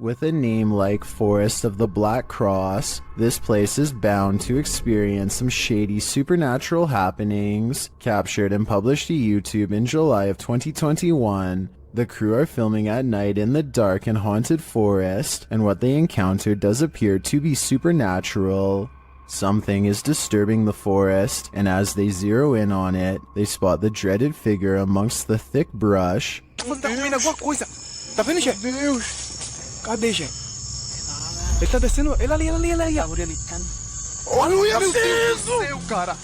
With a name like Forest of the Black Cross, this place is bound to experience some shady supernatural happenings. Captured and published to YouTube in July of 2021, the crew are filming at night in the dark and haunted forest, and what they encounter does appear to be supernatural. Something is disturbing the forest, and as they zero in on it, they spot the dreaded figure amongst the thick brush. Tá vendo, Gê? Deus! Cadê, Gê? Ele tá descendo. Ele ali. Olha isso, cara!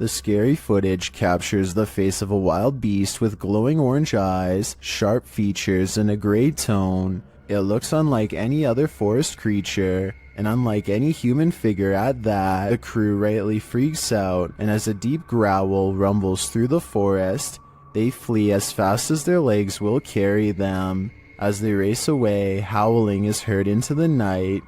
The scary footage captures the face of a wild beast with glowing orange eyes, sharp features, and a gray tone. It looks unlike any other forest creature, and unlike any human figure at that. The crew rightly freaks out, and as a deep growl rumbles through the forest, they flee as fast as their legs will carry them. As they race away, howling is heard into the night.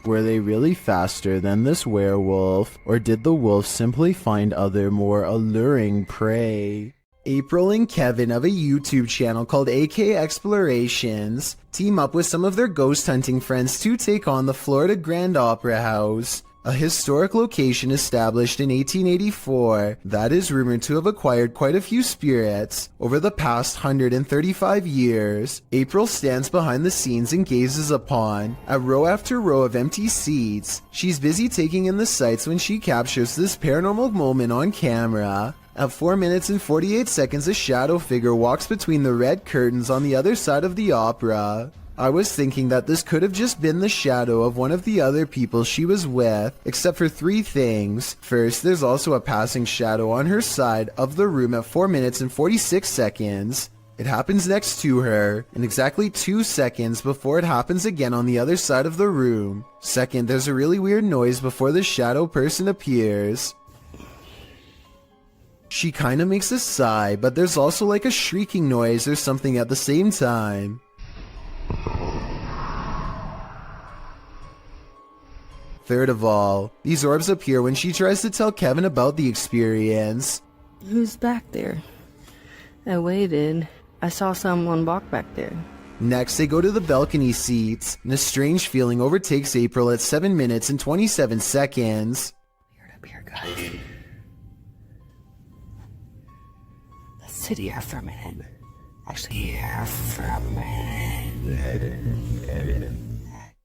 Were they really faster than this werewolf, or did the wolf simply find other more alluring prey? April and Kevin of a YouTube channel called AK Explorations team up with some of their ghost hunting friends to take on the Florida Grand Opera House, a historic location established in 1884 that is rumored to have acquired quite a few spirits over the past 135 years. April stands behind the scenes and gazes upon a row after row of empty seats. She's busy taking in the sights when she captures this paranormal moment on camera. At 4 minutes and 48 seconds, a shadow figure walks between the red curtains on the other side of the opera. I was thinking that this could have just been the shadow of one of the other people she was with, except for 3 things. First, there's also a passing shadow on her side of the room at 4 minutes and 46 seconds. It happens next to her, and exactly 2 seconds before it happens again on the other side of the room. Second, there's a really weird noise before the shadow person appears. She kinda makes a sigh, but there's also like a shrieking noise or something at the same time. Third of all, these orbs appear when she tries to tell Kevin about the experience. Who's back there? I waited. I saw someone walk back there. Next, they go to the balcony seats, and a strange feeling overtakes April at 7 minutes and 27 seconds. Weird up here, guys. Let's sit here for a minute. Actually, here for a minute.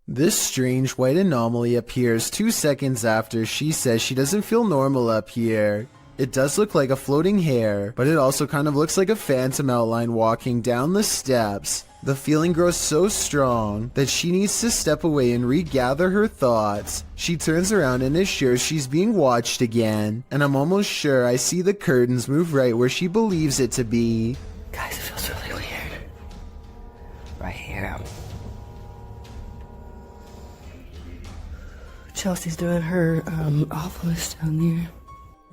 This strange white anomaly appears 2 seconds after she says she doesn't feel normal up here. It does look like a floating hair, but it also kind of looks like a phantom outline walking down the steps. The feeling grows so strong that she needs to step away and regather her thoughts. She turns around and is sure she's being watched again, and I'm almost sure I see the curtains move right where she believes it to be. Guys, it feels really weird. Right here. Chelsea's doing her awfulest down there.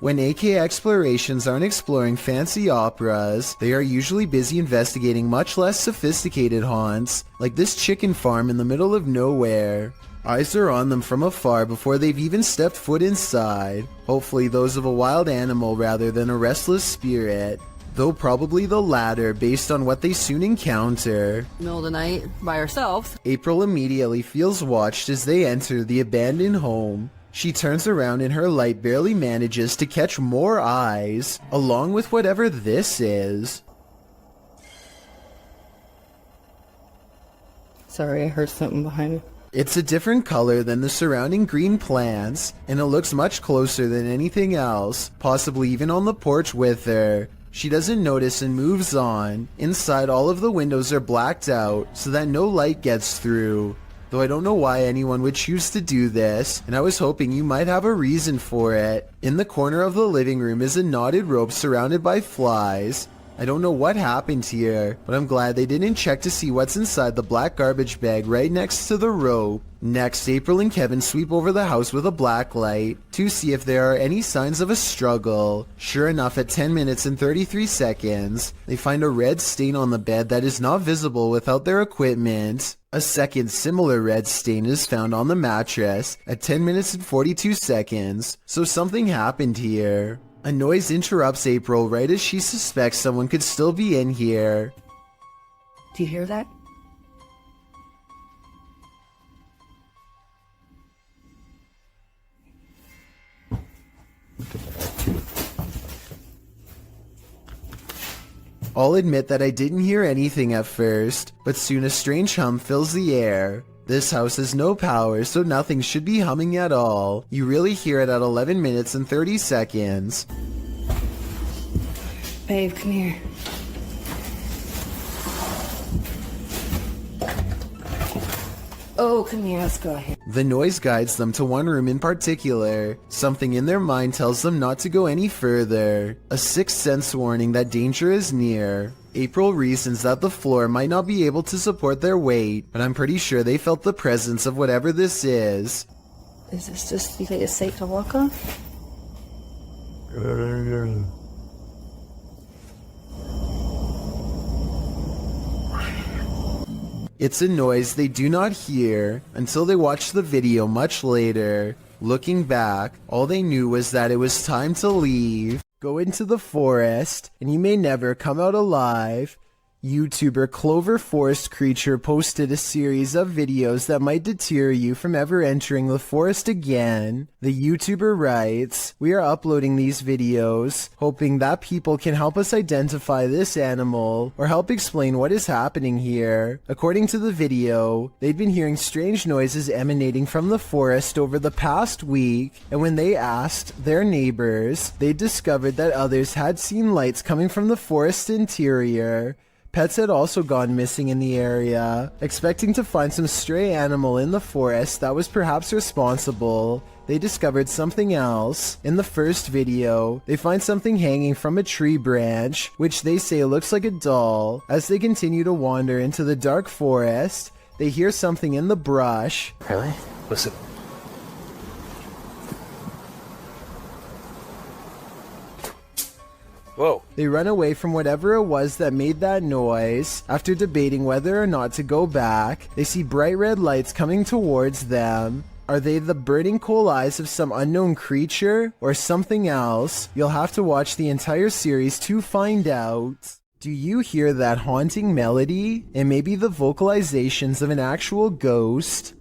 When AK Explorations aren't exploring fancy operas, they are usually busy investigating much less sophisticated haunts, like this chicken farm in the middle of nowhere. Eyes are on them from afar before they've even stepped foot inside, hopefully those of a wild animal rather than a restless spirit, though probably the latter based on what they soon encounter. Middle of the night, by herself. April immediately feels watched as they enter the abandoned home. She turns around and her light barely manages to catch more eyes, along with whatever this is. Sorry, I heard something behind me. It's a different color than the surrounding green plants, and it looks much closer than anything else, possibly even on the porch with her. She doesn't notice and moves on. Inside, all of the windows are blacked out so that no light gets through. Though I don't know why anyone would choose to do this, and I was hoping you might have a reason for it. In the corner of the living room is a knotted rope surrounded by flies. I don't know what happened here, but I'm glad they didn't check to see what's inside the black garbage bag right next to the rope. Next, April and Kevin sweep over the house with a black light to see if there are any signs of a struggle. Sure enough, at 10 minutes and 33 seconds, they find a red stain on the bed that is not visible without their equipment. A second similar red stain is found on the mattress at 10 minutes and 42 seconds, so something happened here. A noise interrupts April right as she suspects someone could still be in here. Do you hear that? I'll admit that I didn't hear anything at first, but soon a strange hum fills the air. This house has no power, so nothing should be humming at all. You really hear it at 11 minutes and 30 seconds. Babe, come here. Oh, come here, let's go ahead. The noise guides them to one room in particular. Something in their mind tells them not to go any further. A sixth sense warning that danger is near. April reasons that the floor might not be able to support their weight, but I'm pretty sure they felt the presence of whatever this is. Is this just, you think it's safe to walk on? It's a noise they do not hear until they watch the video much later. Looking back, all they knew was that it was time to leave. Go into the forest, and you may never come out alive. YouTuber Clover Forest Creature posted a series of videos that might deter you from ever entering the forest again. The YouTuber writes, "We are uploading these videos, hoping that people can help us identify this animal, or help explain what is happening here." According to the video, they'd been hearing strange noises emanating from the forest over the past week, and when they asked their neighbors, they discovered that others had seen lights coming from the forest interior. Pets had also gone missing in the area. Expecting to find some stray animal in the forest that was perhaps responsible, they discovered something else. In the first video, they find something hanging from a tree branch, which they say looks like a doll. As they continue to wander into the dark forest, they hear something in the brush. Really? Listen. Whoa. They run away from whatever it was that made that noise. After debating whether or not to go back, they see bright red lights coming towards them. Are they the burning coal eyes of some unknown creature or something else? You'll have to watch the entire series to find out. Do you hear that haunting melody? It may be the vocalizations of an actual ghost.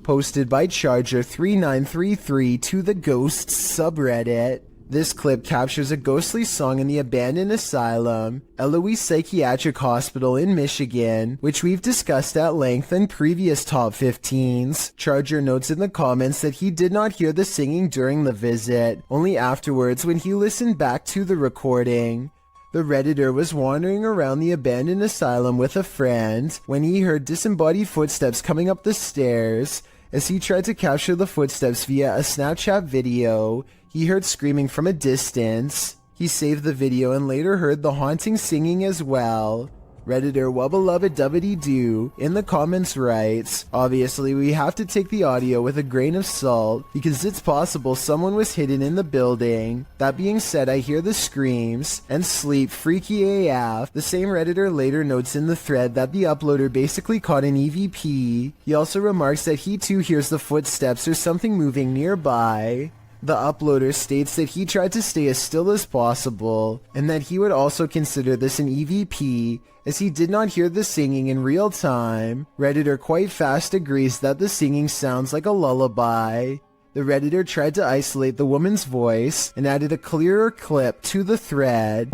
Posted by Charger3933 to the Ghosts subreddit. This clip captures a ghostly song in the abandoned asylum, Eloise Psychiatric Hospital in Michigan, which we've discussed at length in previous top 15s. Charger notes in the comments that he did not hear the singing during the visit, only afterwards when he listened back to the recording. The Redditor was wandering around the abandoned asylum with a friend when he heard disembodied footsteps coming up the stairs. As he tried to capture the footsteps via a Snapchat video, he heard screaming from a distance. He saved the video and later heard the haunting singing as well. Redditor Wubbelubbit Dubbity Doo in the comments writes, "Obviously we have to take the audio with a grain of salt because it's possible someone was hidden in the building. That being said, I hear the screams and sleep freaky AF." The same Redditor later notes in the thread that the uploader basically caught an EVP. He also remarks that he too hears the footsteps or something moving nearby. The uploader states that he tried to stay as still as possible, and that he would also consider this an EVP, as he did not hear the singing in real time. Redditor quite fast agrees that the singing sounds like a lullaby. The Redditor tried to isolate the woman's voice, and added a clearer clip to the thread.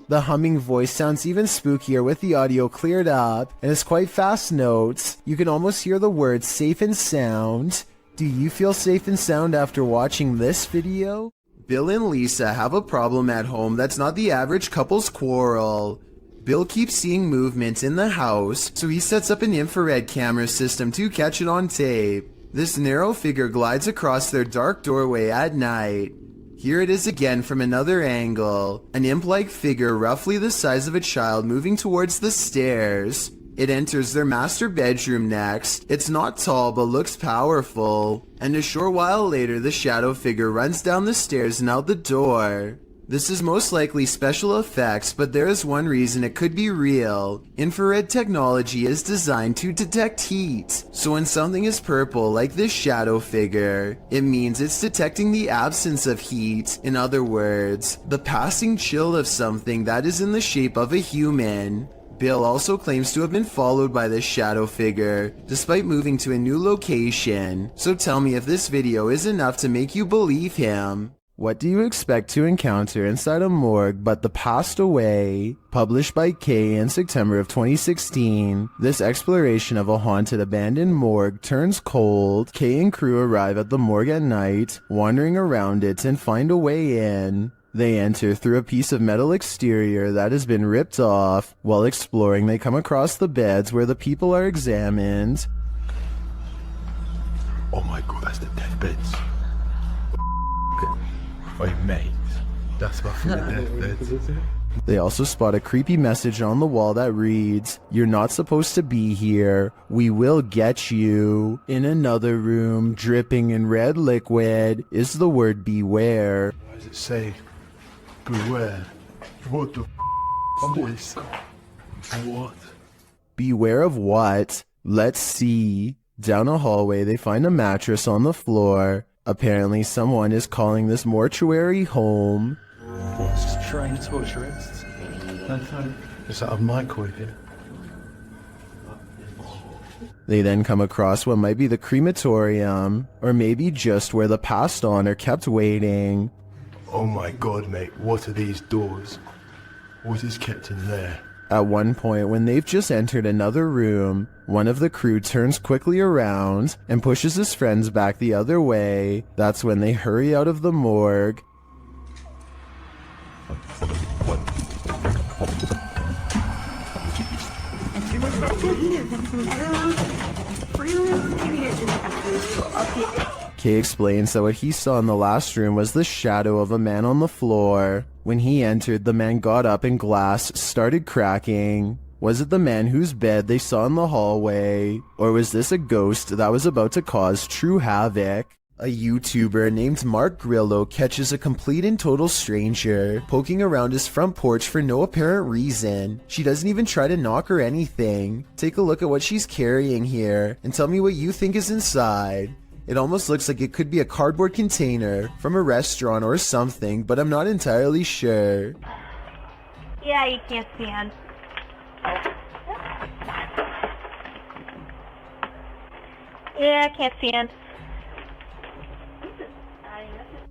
The humming voice sounds even spookier with the audio cleared up, and as quite fast notes, you can almost hear the words safe and sound. Do you feel safe and sound after watching this video? Bill and Lisa have a problem at home that's not the average couple's quarrel. Bill keeps seeing movement in the house, so he sets up an infrared camera system to catch it on tape. This narrow figure glides across their dark doorway at night. Here it is again from another angle, an imp-like figure roughly the size of a child moving towards the stairs. It enters their master bedroom next. It's not tall but looks powerful, and a short while later the shadow figure runs down the stairs and out the door. This is most likely special effects, but there is one reason it could be real. Infrared technology is designed to detect heat. So when something is purple like this shadow figure, it means it's detecting the absence of heat. In other words, the passing chill of something that is in the shape of a human. Bill also claims to have been followed by this shadow figure, despite moving to a new location. So tell me if this video is enough to make you believe him. What do you expect to encounter inside a morgue but the passed away? Published by Kay in September of 2016, this exploration of a haunted abandoned morgue turns cold. Kay and crew arrive at the morgue at night, wandering around it and find a way in. They enter through a piece of metal exterior that has been ripped off. While exploring, they come across the beds where the people are examined. Oh my god, that's the deathbeds. Oi mate, that's my fucking deathbeds. They also spot a creepy message on the wall that reads, "You're not supposed to be here. We will get you." In another room, dripping in red liquid, is the word beware. Why does it say beware? What the f*** is? What? Beware of what? Let's see. Down a hallway, they find a mattress on the floor. Apparently, someone is calling this mortuary home. What's train torturists? Is that a microwave here? They then come across what might be the crematorium, or maybe just where the passed on are kept waiting. Oh my god, mate, what are these doors? What is kept in there? At one point, when they've just entered another room, one of the crew turns quickly around and pushes his friends back the other way. That's when they hurry out of the morgue. Kay explains that what he saw in the last room was the shadow of a man on the floor. When he entered, the man got up and glass started cracking. Was it the man whose bed they saw in the hallway? Or was this a ghost that was about to cause true havoc? A YouTuber named Mark Grillo catches a complete and total stranger poking around his front porch for no apparent reason. She doesn't even try to knock or anything. Take a look at what she's carrying here and tell me what you think is inside. It almost looks like it could be a cardboard container from a restaurant or something, but I'm not entirely sure. Yeah, you can't stand. Yeah, I can't stand.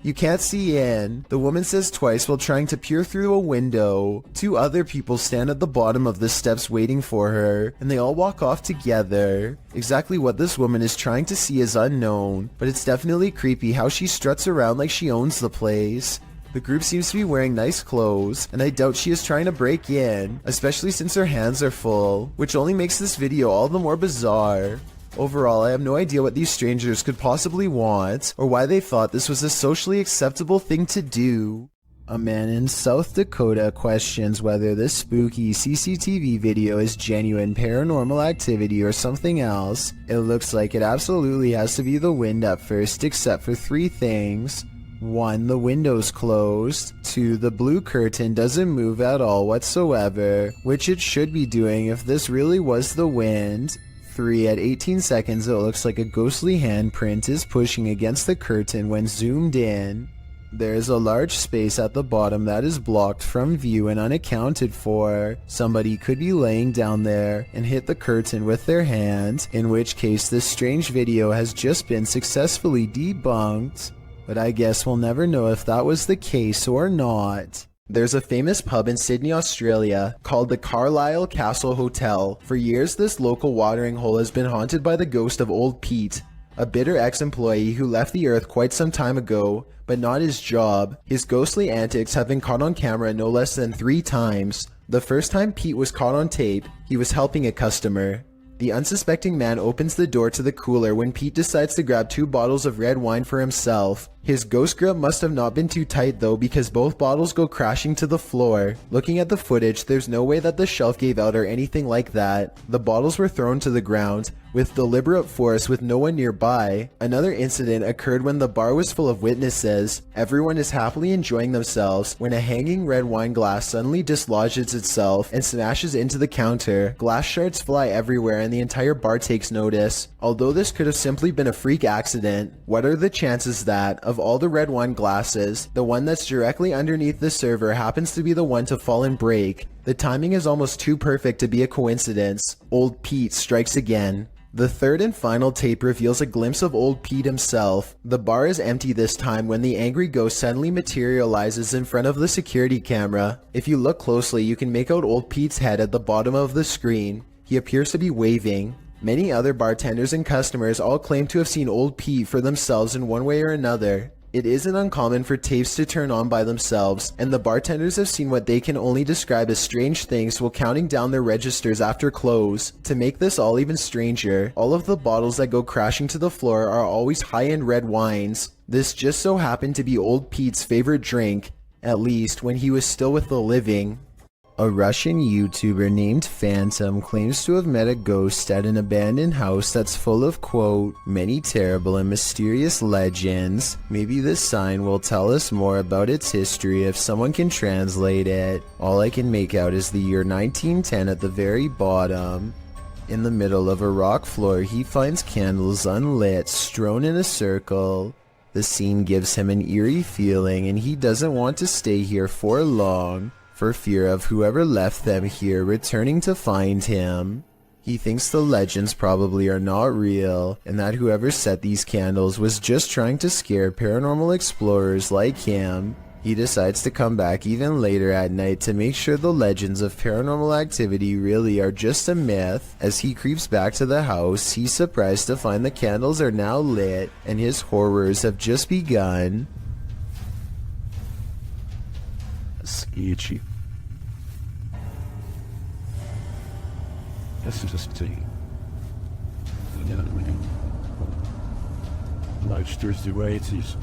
You can't see in, the woman says twice while trying to peer through a window. Two other people stand at the bottom of the steps waiting for her, and they all walk off together. Exactly what this woman is trying to see is unknown, but it's definitely creepy how she struts around like she owns the place. The group seems to be wearing nice clothes, and I doubt she is trying to break in, especially since her hands are full, which only makes this video all the more bizarre. Overall, I have no idea what these strangers could possibly want, or why they thought this was a socially acceptable thing to do. A man in South Dakota questions whether this spooky CCTV video is genuine paranormal activity or something else. It looks like it absolutely has to be the wind at first, except for three things. 1. The window's closed. 2. The blue curtain doesn't move at all whatsoever, which it should be doing if this really was the wind. 3. At 18 seconds, it looks like a ghostly handprint is pushing against the curtain when zoomed in. There is a large space at the bottom that is blocked from view and unaccounted for. Somebody could be laying down there and hit the curtain with their hand, in which case this strange video has just been successfully debunked. But I guess we'll never know if that was the case or not. There's a famous pub in Sydney, Australia, called the Carlisle Castle Hotel. For years, this local watering hole has been haunted by the ghost of Old Pete, a bitter ex-employee who left the earth quite some time ago, but not his job. His ghostly antics have been caught on camera no less than 3 times. The first time Pete was caught on tape, he was helping a customer. The unsuspecting man opens the door to the cooler when Pete decides to grab 2 bottles of red wine for himself. His ghost grip must have not been too tight though, because both bottles go crashing to the floor. Looking at the footage, there's no way that the shelf gave out or anything like that. The bottles were thrown to the ground with deliberate force with no one nearby. Another incident occurred when the bar was full of witnesses. Everyone is happily enjoying themselves when a hanging red wine glass suddenly dislodges itself and smashes into the counter. Glass shards fly everywhere and the entire bar takes notice. Although this could have simply been a freak accident, what are the chances that, of all the red wine glasses, the one that's directly underneath the server happens to be the one to fall and break? The timing is almost too perfect to be a coincidence. Old Pete strikes again. The third and final tape reveals a glimpse of old Pete himself. The bar is empty this time when the angry ghost suddenly materializes in front of the security camera. If you look closely, you can make out old Pete's head at the bottom of the screen. He appears to be waving. Many other bartenders and customers all claim to have seen old Pete for themselves in one way or another. It isn't uncommon for tapes to turn on by themselves, and the bartenders have seen what they can only describe as strange things while counting down their registers after close. To make this all even stranger, all of the bottles that go crashing to the floor are always high-end red wines. This just so happened to be old Pete's favorite drink, at least when he was still with the living. A Russian YouTuber named Phantom claims to have met a ghost at an abandoned house that's full of, quote, many terrible and mysterious legends. Maybe this sign will tell us more about its history if someone can translate it. All I can make out is the year 1910 at the very bottom. In the middle of a rock floor, he finds candles unlit, strewn in a circle. The scene gives him an eerie feeling and he doesn't want to stay here for long, for fear of whoever left them here returning to find him. He thinks the legends probably are not real, and that whoever set these candles was just trying to scare paranormal explorers like him. He decides to come back even later at night to make sure the legends of paranormal activity really are just a myth. As he creeps back to the house, he's surprised to find the candles are now lit, and his horrors have just begun. Sketchy. This is a city. Monsters the way it is.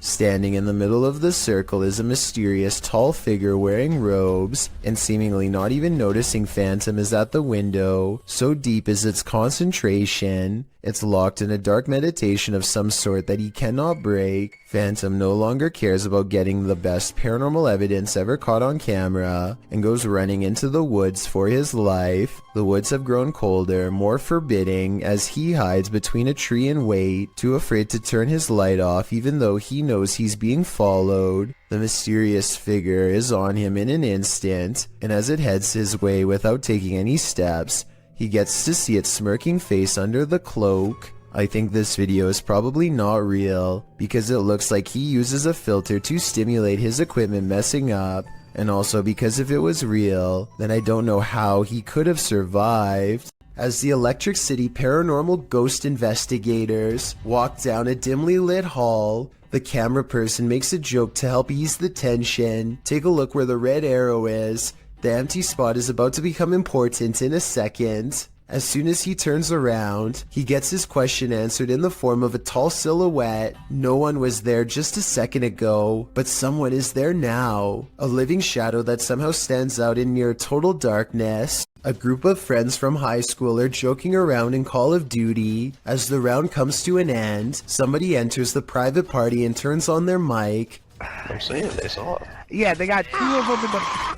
Standing in the middle of the circle is a mysterious tall figure wearing robes, and seemingly not even noticing Phantom is at the window. So deep is its concentration, it's locked in a dark meditation of some sort that he cannot break. Phantom no longer cares about getting the best paranormal evidence ever caught on camera, and goes running into the woods for his life. The woods have grown colder, more forbidding, as he hides between a tree and wait, too afraid to turn his light off even though he knows he's being followed. The mysterious figure is on him in an instant, and as it heads his way without taking any steps, he gets to see its smirking face under the cloak. I think this video is probably not real, because it looks like he uses a filter to stimulate his equipment messing up, and also because if it was real, then I don't know how he could have survived. As the Electric City paranormal ghost investigators walk down a dimly lit hall, the camera person makes a joke to help ease the tension. Take a look where the red arrow is. The empty spot is about to become important in a second. As soon as he turns around, he gets his question answered in the form of a tall silhouette. No one was there just a second ago, but someone is there now. A living shadow that somehow stands out in near total darkness. A group of friends from high school are joking around in Call of Duty. As the round comes to an end, somebody enters the private party and turns on their mic. I'm saying they saw it. Yeah, they got 2 of them in the...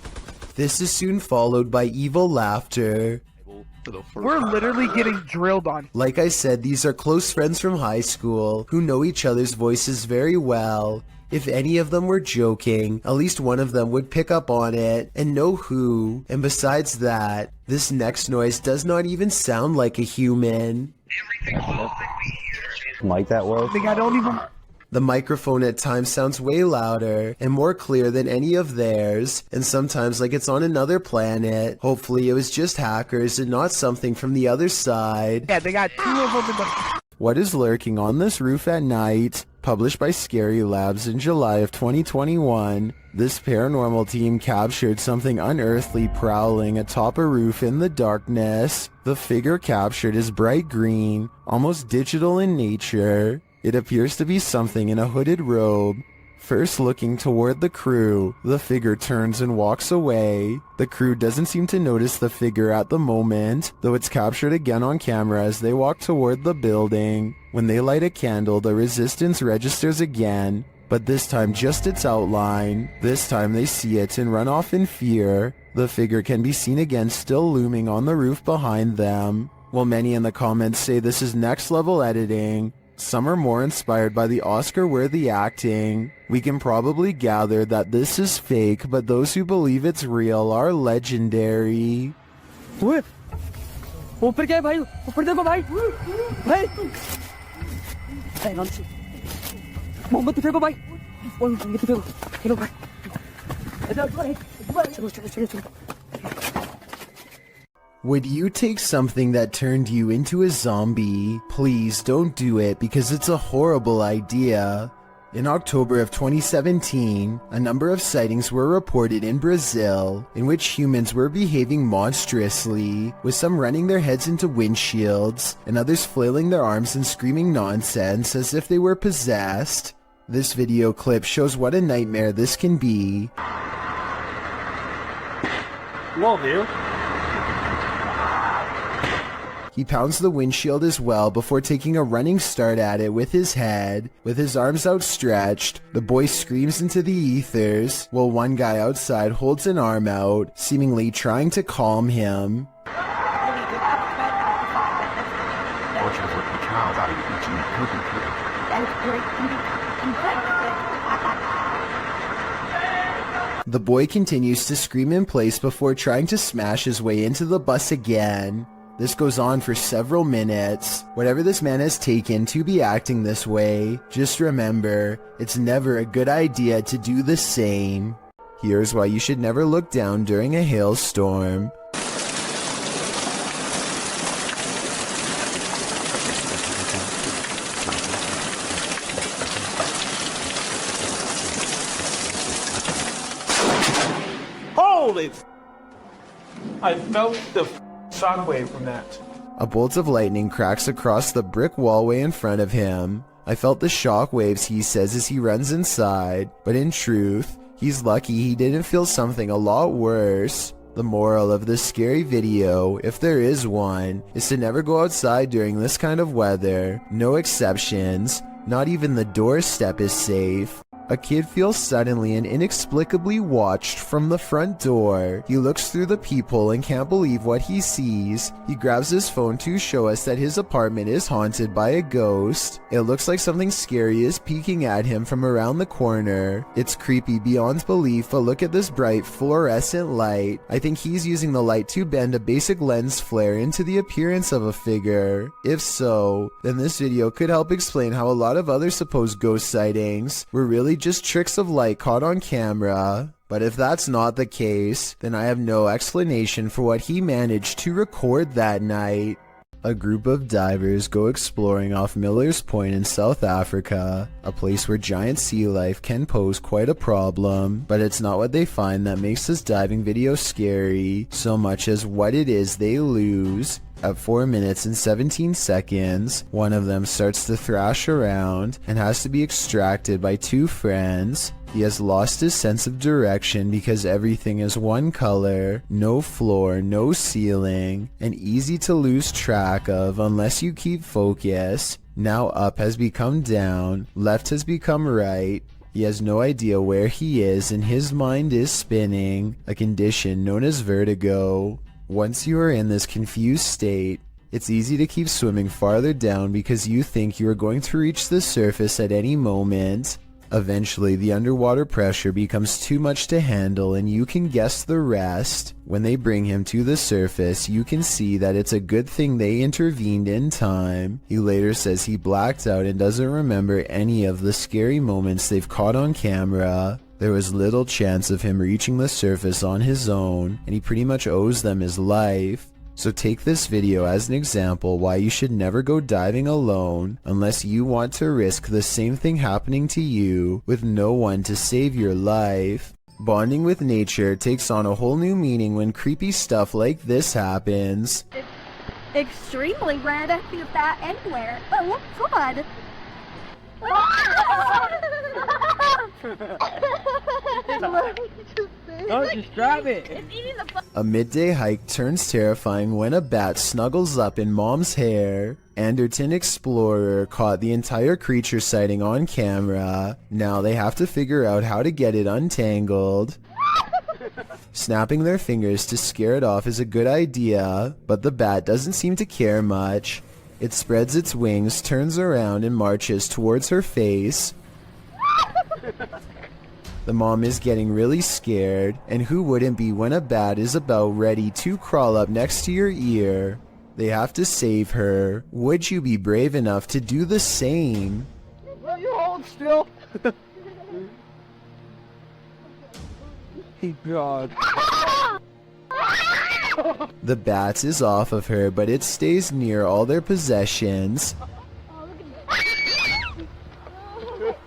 This is soon followed by evil laughter. We're literally getting drilled on. Like I said, these are close friends from high school who know each other's voices very well. If any of them were joking, at least one of them would pick up on it and know who. And besides that, this next noise does not even sound like a human. Like that well? I think I don't even... The microphone at times sounds way louder and more clear than any of theirs, and sometimes like it's on another planet. Hopefully it was just hackers and not something from the other side. Yeah, they got 2 of them in the... What is lurking on this roof at night? Published by Scary Labs in July of 2021, this paranormal team captured something unearthly prowling atop a roof in the darkness. The figure captured is bright green, almost digital in nature. It appears to be something in a hooded robe. First looking toward the crew, the figure turns and walks away. The crew doesn't seem to notice the figure at the moment, though it's captured again on camera as they walk toward the building. When they light a candle, the resistance registers again, but this time just its outline. This time they see it and run off in fear. The figure can be seen again still looming on the roof behind them. While many in the comments say this is next level editing, some are more inspired by the Oscar-worthy acting. We can probably gather that this is fake, but those who believe it's real are legendary. ऊपर क्या है भाई ऊपर देखो भाई भाई मोमबत्ती फेंको भाई मोमबत्ती फेंको चलो भाई चलो चलो चलो चलो Would you take something that turned you into a zombie? Please don't do it because it's a horrible idea. In October of 2017, a number of sightings were reported in Brazil in which humans were behaving monstrously, with some running their heads into windshields and others flailing their arms and screaming nonsense as if they were possessed. This video clip shows what a nightmare this can be. Whoa, dude. He pounds the windshield as well before taking a running start at it with his head. With his arms outstretched, the boy screams into the ethers, while one guy outside holds an arm out, seemingly trying to calm him. The boy continues to scream in place before trying to smash his way into the bus again. This goes on for several minutes. Whatever this man has taken to be acting this way, just remember, it's never a good idea to do the same. Here's why you should never look down during a hailstorm. Holy! I felt the shockwave from that. A bolt of lightning cracks across the brick wallway in front of him. I felt the shockwaves, he says as he runs inside, but in truth, he's lucky he didn't feel something a lot worse. The moral of this scary video, if there is one, is to never go outside during this kind of weather. No exceptions. Not even the doorstep is safe. A kid feels suddenly and inexplicably watched from the front door. He looks through the peephole and can't believe what he sees. He grabs his phone to show us that his apartment is haunted by a ghost. It looks like something scary is peeking at him from around the corner. It's creepy beyond belief, but look at this bright fluorescent light. I think he's using the light to bend a basic lens flare into the appearance of a figure. If so, then this video could help explain how a lot of other supposed ghost sightings were really just tricks of light caught on camera. But if that's not the case, then I have no explanation for what he managed to record that night. A group of divers go exploring off Miller's Point in South Africa, a place where giant sea life can pose quite a problem, but it's not what they find that makes this diving video scary, so much as what it is they lose. At 4 minutes and 17 seconds, one of them starts to thrash around and has to be extracted by two friends. He has lost his sense of direction because everything is one color, no floor, no ceiling, and easy to lose track of unless you keep focus. Now up has become down, left has become right. He has no idea where he is and his mind is spinning, a condition known as vertigo. Once you are in this confused state, it's easy to keep swimming farther down because you think you are going to reach the surface at any moment. Eventually, the underwater pressure becomes too much to handle and you can guess the rest. When they bring him to the surface, you can see that it's a good thing they intervened in time. He later says he blacked out and doesn't remember any of the scary moments they've caught on camera. There was little chance of him reaching the surface on his own, and he pretty much owes them his life. So take this video as an example why you should never go diving alone unless you want to risk the same thing happening to you with no one to save your life. Bonding with nature takes on a whole new meaning when creepy stuff like this happens. It's extremely rare to see that anywhere. But look good. No, just grab it. A midday hike turns terrifying when a bat snuggles up in Mom's hair. Anderton Explorer caught the entire creature sighting on camera. Now they have to figure out how to get it untangled. Snapping their fingers to scare it off is a good idea, but the bat doesn't seem to care much. It spreads its wings, turns around, and marches towards her face. The mom is getting really scared, and who wouldn't be when a bat is about ready to crawl up next to your ear? They have to save her. Would you be brave enough to do the same? Will you hold still? Hey, God. The bat is off of her, but it stays near all their possessions.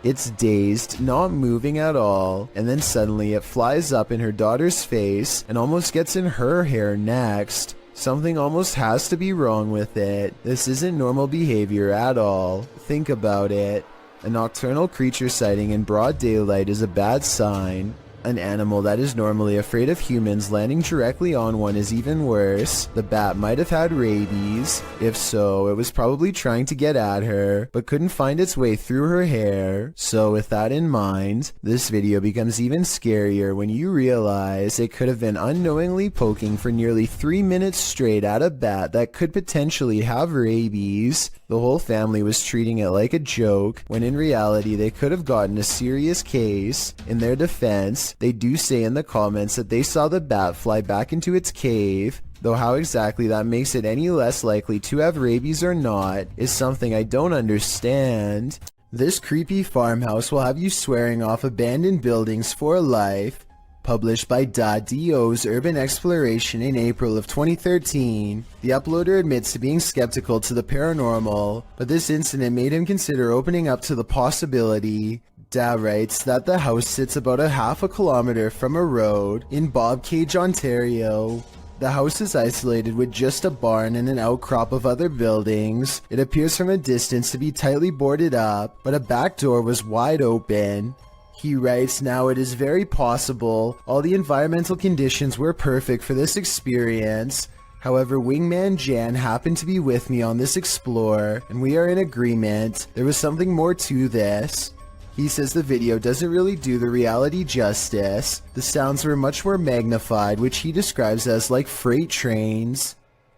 It's dazed, not moving at all, and then suddenly it flies up in her daughter's face and almost gets in her hair next. Something almost has to be wrong with it. This isn't normal behavior at all. Think about it. A nocturnal creature sighting in broad daylight is a bad sign. An animal that is normally afraid of humans landing directly on one is even worse. The bat might have had rabies. If so, it was probably trying to get at her, but couldn't find its way through her hair. So with that in mind, this video becomes even scarier when you realize it could have been unknowingly poking for nearly 3 minutes straight at a bat that could potentially have rabies. The whole family was treating it like a joke, when in reality they could have gotten a serious case. In their defense, they do say in the comments that they saw the bat fly back into its cave, though how exactly that makes it any less likely to have rabies or not is something I don't understand. This creepy farmhouse will have you swearing off abandoned buildings for life. Published by .do's Urban Exploration in April of 2013, the uploader admits to being skeptical to the paranormal, but this incident made him consider opening up to the possibility. Da writes that the house sits about a half a kilometer from a road in Bobcage, Ontario. The house is isolated with just a barn and an outcrop of other buildings. It appears from a distance to be tightly boarded up, but a back door was wide open. He writes, now it is very possible all the environmental conditions were perfect for this experience. However, Wingman Jan happened to be with me on this explore, and we are in agreement. There was something more to this. He says the video doesn't really do the reality justice. The sounds were much more magnified, which he describes as like freight trains.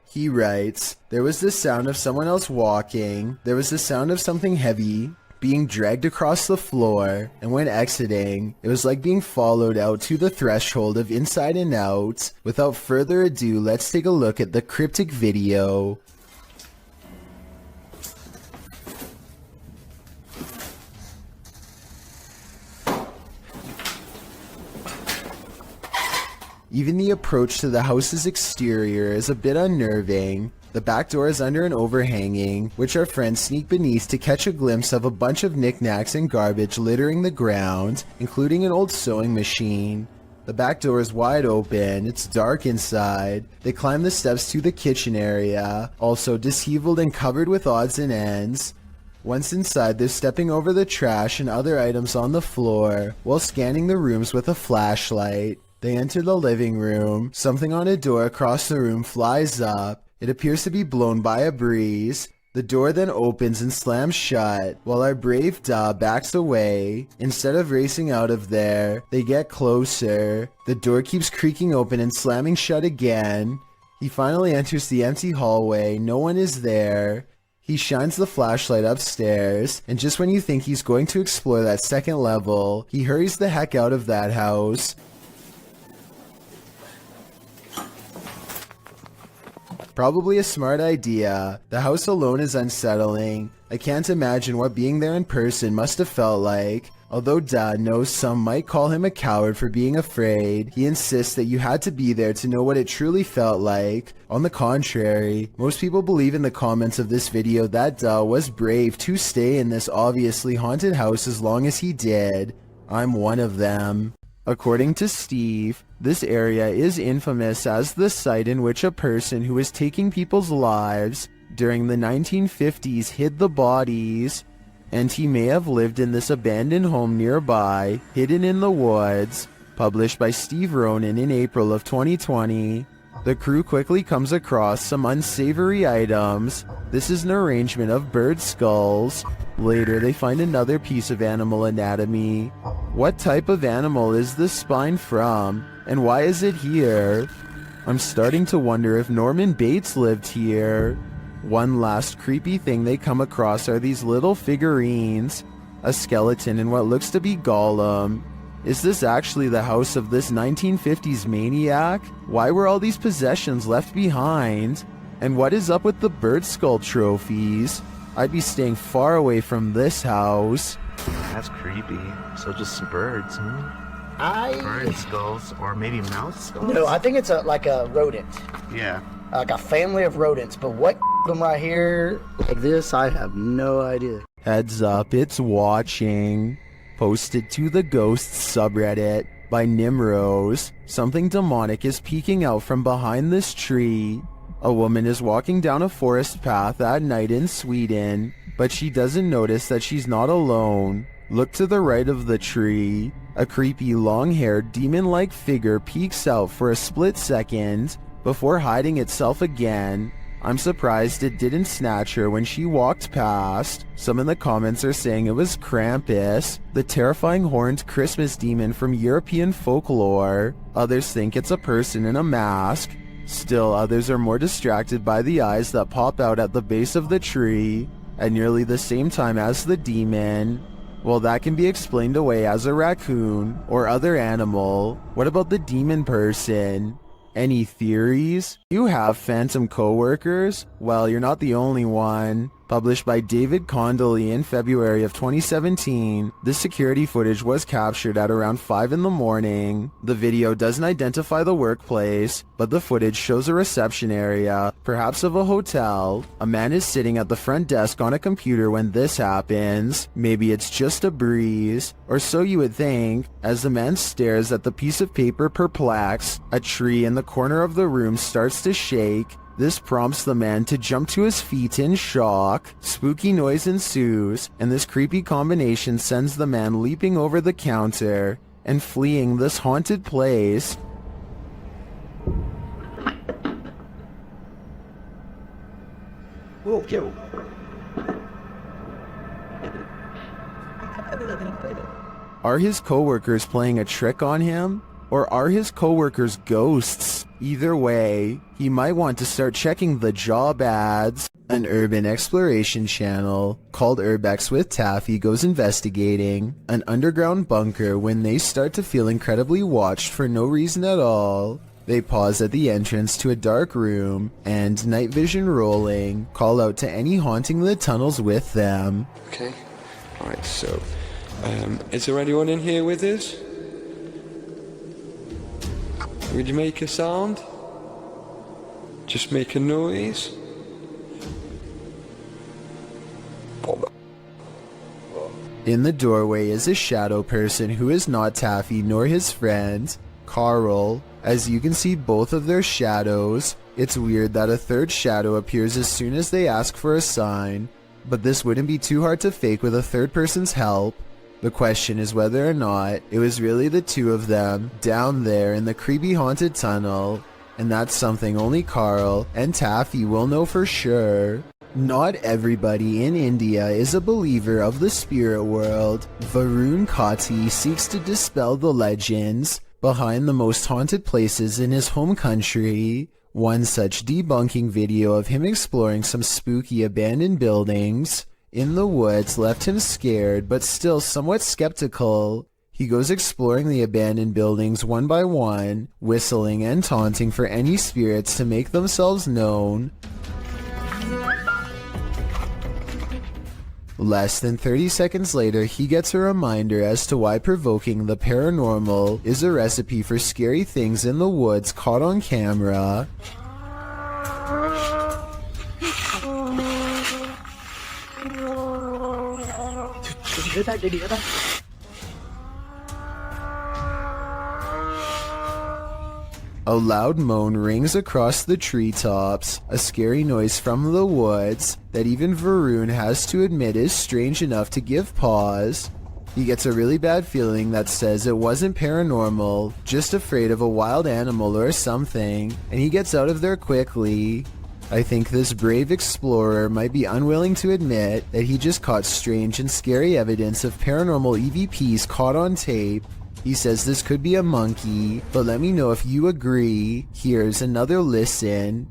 He writes, there was the sound of someone else walking. There was the sound of something heavy being dragged across the floor, and when exiting, it was like being followed out to the threshold of Inside and Out. Without further ado, let's take a look at the cryptic video. Even the approach to the house's exterior is a bit unnerving. The back door is under an overhanging, which our friends sneak beneath to catch a glimpse of a bunch of knickknacks and garbage littering the ground, including an old sewing machine. The back door is wide open, it's dark inside. They climb the steps to the kitchen area, also disheveled and covered with odds and ends. Once inside, they're stepping over the trash and other items on the floor, while scanning the rooms with a flashlight. They enter the living room. Something on a door across the room flies up. It appears to be blown by a breeze. The door then opens and slams shut, while our brave Da backs away. Instead of racing out of there, they get closer. The door keeps creaking open and slamming shut again. He finally enters the empty hallway. No one is there. He shines the flashlight upstairs, and just when you think he's going to explore that second level, he hurries the heck out of that house. Probably a smart idea. The house alone is unsettling. I can't imagine what being there in person must have felt like. Although Dad knows some might call him a coward for being afraid, he insists that you had to be there to know what it truly felt like. On the contrary, most people believe in the comments of this video that Da was brave to stay in this obviously haunted house as long as he did. I'm one of them. According to Steve, this area is infamous as the site in which a person who was taking people's lives during the 1950s hid the bodies. and he may have lived in this abandoned home nearby, hidden in the woods. Published by Steve Ronan in April of 2020. The crew quickly comes across some unsavory items. This is an arrangement of bird skulls. Later, they find another piece of animal anatomy. What type of animal is this spine from, and why is it here? I'm starting to wonder if Norman Bates lived here. One last creepy thing they come across are these little figurines. A skeleton and what looks to be Gollum. Is this actually the house of this 1950s maniac? Why were all these possessions left behind? And what is up with the bird skull trophies? I'd be staying far away from this house. That's creepy. So just some birds, huh? Bird skulls, or maybe mouse skulls? No, I think it's like a rodent. Yeah. Like a family of rodents. But what them right here like this, I have no idea. Heads up, it's watching. Posted to the Ghosts subreddit by Nimrose. Something demonic is peeking out from behind this tree. A woman is walking down a forest path at night in Sweden, but she doesn't notice that she's not alone. Look to the right of the tree. A creepy long-haired demon-like figure peeks out for a split second before hiding itself again. I'm surprised it didn't snatch her when she walked past. Some in the comments are saying it was Krampus, the terrifying horned Christmas demon from European folklore. Others think it's a person in a mask. Still, others are more distracted by the eyes that pop out at the base of the tree at nearly the same time as the demon. Well, that can be explained away as a raccoon or other animal. What about the demon person? Any theories? You have phantom coworkers? Well, you're not the only one. Published by David Condley in February of 2017, this security footage was captured at around 5 in the morning. The video doesn't identify the workplace, but the footage shows a reception area, perhaps of a hotel. A man is sitting at the front desk on a computer when this happens. Maybe it's just a breeze, or so you would think. As the man stares at the piece of paper perplexed, a tree in the corner of the room starts to shake. This prompts the man to jump to his feet in shock. Spooky noise ensues, and this creepy combination sends the man leaping over the counter and fleeing this haunted place. Whoa, yo. Are his coworkers playing a trick on him? Or are his coworkers ghosts? Either way, he might want to start checking the job ads. An urban exploration channel called Urbex with Taffy goes investigating an underground bunker when they start to feel incredibly watched for no reason at all. They pause at the entrance to a dark room and, night vision rolling, call out to any haunting the tunnels with them. Okay, alright, so, is there anyone in here with us? Would you make a sound? Just make a noise? In the doorway is a shadow person who is not Taffy nor his friend, Carl. As you can see both of their shadows. It's weird that a third shadow appears as soon as they ask for a sign, but this wouldn't be too hard to fake with a third person's help. The question is whether or not it was really the two of them down there in the creepy haunted tunnel, and that's something only Carl and Taffy will know for sure. Not everybody in India is a believer of the spirit world. Varun Kati seeks to dispel the legends behind the most haunted places in his home country. One such debunking video of him exploring some spooky abandoned buildings in the woods left him scared but still somewhat skeptical. He goes exploring the abandoned buildings one by one, whistling and taunting for any spirits to make themselves known. Less than 30 seconds later, he gets a reminder as to why provoking the paranormal is a recipe for scary things in the woods caught on camera. Did you hear that? Did you hear that? A loud moan rings across the treetops, a scary noise from the woods that even Varun has to admit is strange enough to give pause. He gets a really bad feeling that says it wasn't paranormal, just afraid of a wild animal or something, and he gets out of there quickly. I think this brave explorer might be unwilling to admit that he just caught strange and scary evidence of paranormal EVPs caught on tape. He says this could be a monkey, but let me know if you agree. Here's another listen.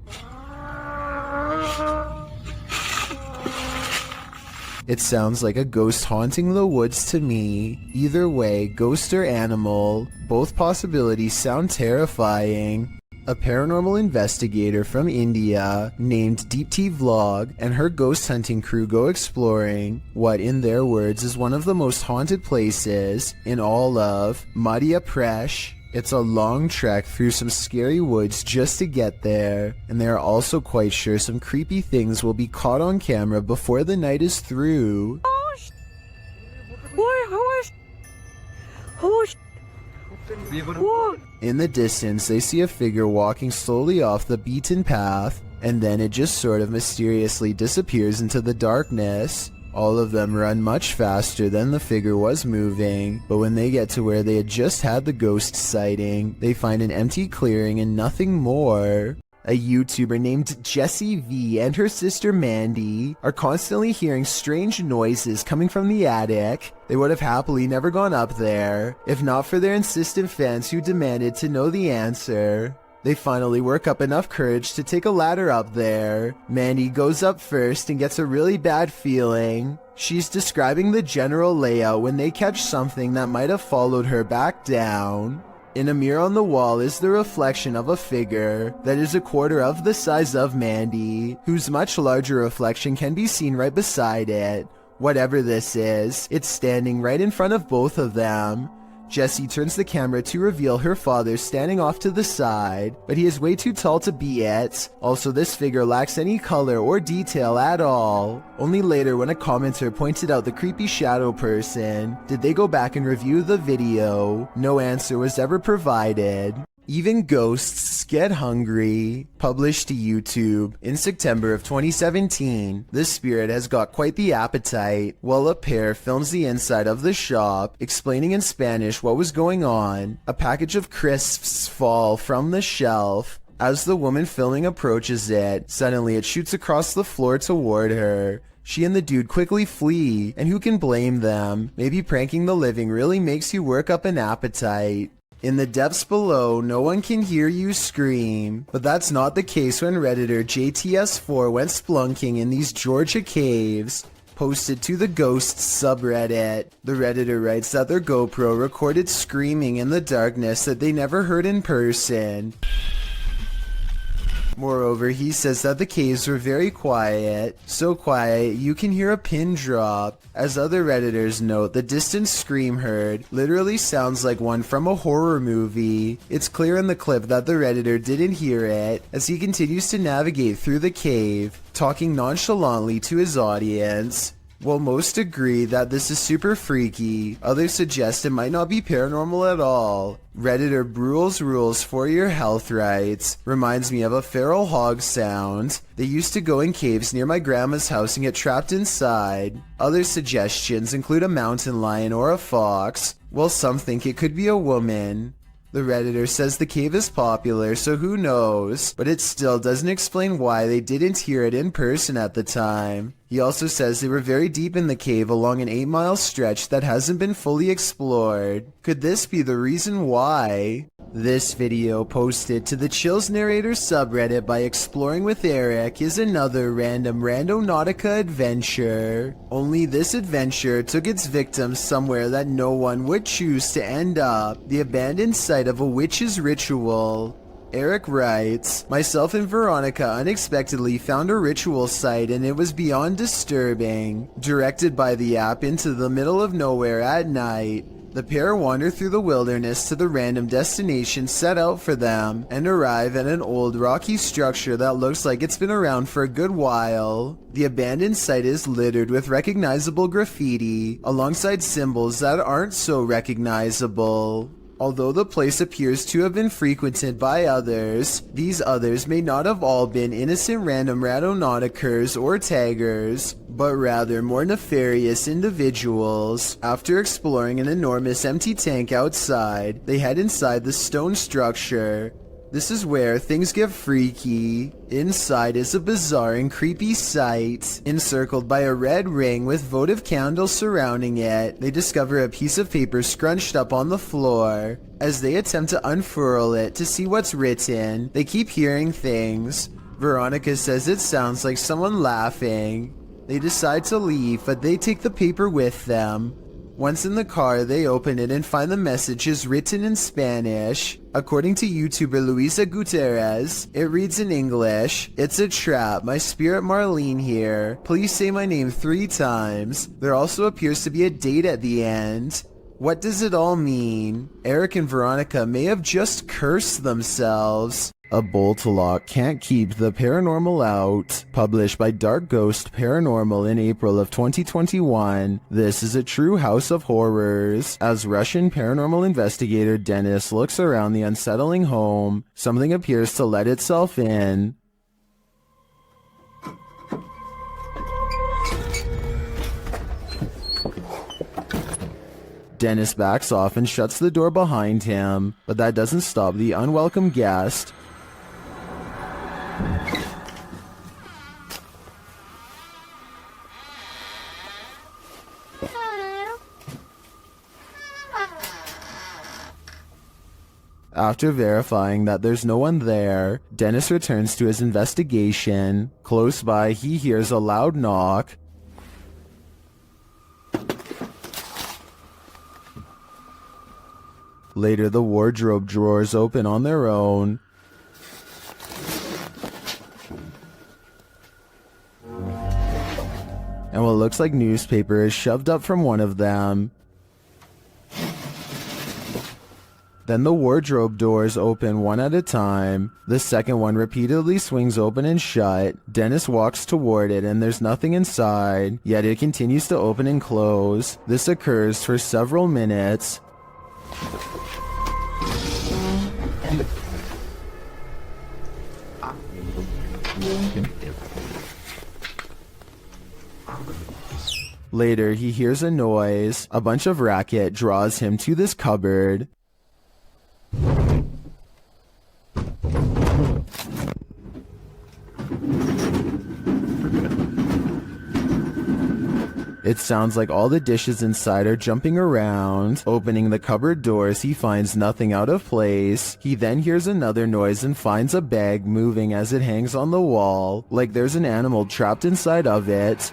It sounds like a ghost haunting the woods to me. Either way, ghost or animal, both possibilities sound terrifying. A paranormal investigator from India named Deepti Vlog and her ghost hunting crew go exploring what, in their words, is one of the most haunted places in all of Madhya Pradesh. It's a long trek through some scary woods just to get there, and they are also quite sure some creepy things will be caught on camera before the night is through. In the distance, they see a figure walking slowly off the beaten path, and then it just sort of mysteriously disappears into the darkness. All of them run much faster than the figure was moving, but when they get to where they had just had the ghost sighting, they find an empty clearing and nothing more. A YouTuber named Jessie V and her sister Mandy are constantly hearing strange noises coming from the attic. They would have happily never gone up there, if not for their insistent fans who demanded to know the answer. They finally work up enough courage to take a ladder up there. Mandy goes up first and gets a really bad feeling. She's describing the general layout when they catch something that might have followed her back down. In a mirror on the wall is the reflection of a figure that is a quarter of the size of Mandy, whose much larger reflection can be seen right beside it. Whatever this is, it's standing right in front of both of them. Jessie turns the camera to reveal her father standing off to the side, but he is way too tall to be it. Also, this figure lacks any color or detail at all. Only later, when a commenter pointed out the creepy shadow person, did they go back and review the video. No answer was ever provided. Even Ghosts Get Hungry, published to YouTube in September of 2017. This spirit has got quite the appetite, while a pair films the inside of the shop, explaining in Spanish what was going on. A package of crisps fall from the shelf. As the woman filming approaches it, suddenly it shoots across the floor toward her. She and the dude quickly flee, and who can blame them? Maybe pranking the living really makes you work up an appetite. In the depths below, no one can hear you scream, but that's not the case when Redditor JTS4 went splunking in these Georgia caves. Posted to the Ghosts subreddit, the Redditor writes that their GoPro recorded screaming in the darkness that they never heard in person. Moreover, he says that the caves were very quiet, so quiet you can hear a pin drop. As other Redditors note, the distant scream heard literally sounds like one from a horror movie. It's clear in the clip that the Redditor didn't hear it, as he continues to navigate through the cave, talking nonchalantly to his audience. While most agree that this is super freaky, others suggest it might not be paranormal at all. Redditor Brule's Rules for Your Health writes, reminds me of a feral hog sound. They used to go in caves near my grandma's house and get trapped inside. Other suggestions include a mountain lion or a fox, while some think it could be a woman. The Redditor says the cave is popular, so who knows, but it still doesn't explain why they didn't hear it in person at the time. He also says they were very deep in the cave along an 8-mile stretch that hasn't been fully explored. Could this be the reason why? This video, posted to the Chills Narrator subreddit by Exploring with Eric, is another random Randonautica adventure. Only this adventure took its victims somewhere that no one would choose to end up, the abandoned site of a witch's ritual. Eric writes, myself and Veronica unexpectedly found a ritual site and it was beyond disturbing. Directed by the app into the middle of nowhere at night, the pair wander through the wilderness to the random destination set out for them and arrive at an old rocky structure that looks like it's been around for a good while. The abandoned site is littered with recognizable graffiti alongside symbols that aren't so recognizable. Although the place appears to have been frequented by others, these others may not have all been innocent random randonauticers or taggers, but rather more nefarious individuals. After exploring an enormous empty tank outside, they head inside the stone structure. This is where things get freaky. Inside is a bizarre and creepy sight. Encircled by a red ring with votive candles surrounding it, they discover a piece of paper scrunched up on the floor. As they attempt to unfurl it to see what's written, they keep hearing things. Veronica says it sounds like someone laughing. They decide to leave, but they take the paper with them. Once in the car, they open it and find the messages written in Spanish. According to YouTuber Luisa Gutierrez, it reads in English, "It's a trap, my spirit Marlene here. Please say my name 3 times. There also appears to be a date at the end." What does it all mean? Eric and Veronica may have just cursed themselves. A bolt lock can't keep the paranormal out. Published by Dark Ghost Paranormal in April of 2021, this is a true house of horrors. As Russian paranormal investigator Dennis looks around the unsettling home, something appears to let itself in. Dennis backs off and shuts the door behind him, but that doesn't stop the unwelcome guest. After verifying that there's no one there, Dennis returns to his investigation. Close by, he hears a loud knock. Later, the wardrobe drawers open on their own. And what looks like newspaper is shoved up from one of them. Then the wardrobe doors open one at a time. The second one repeatedly swings open and shut. Dennis walks toward it and there's nothing inside, yet it continues to open and close. This occurs for several minutes. Later, he hears a noise. A bunch of racket draws him to this cupboard. It sounds like all the dishes inside are jumping around. Opening the cupboard doors, he finds nothing out of place. He then hears another noise and finds a bag moving as it hangs on the wall, like there's an animal trapped inside of it.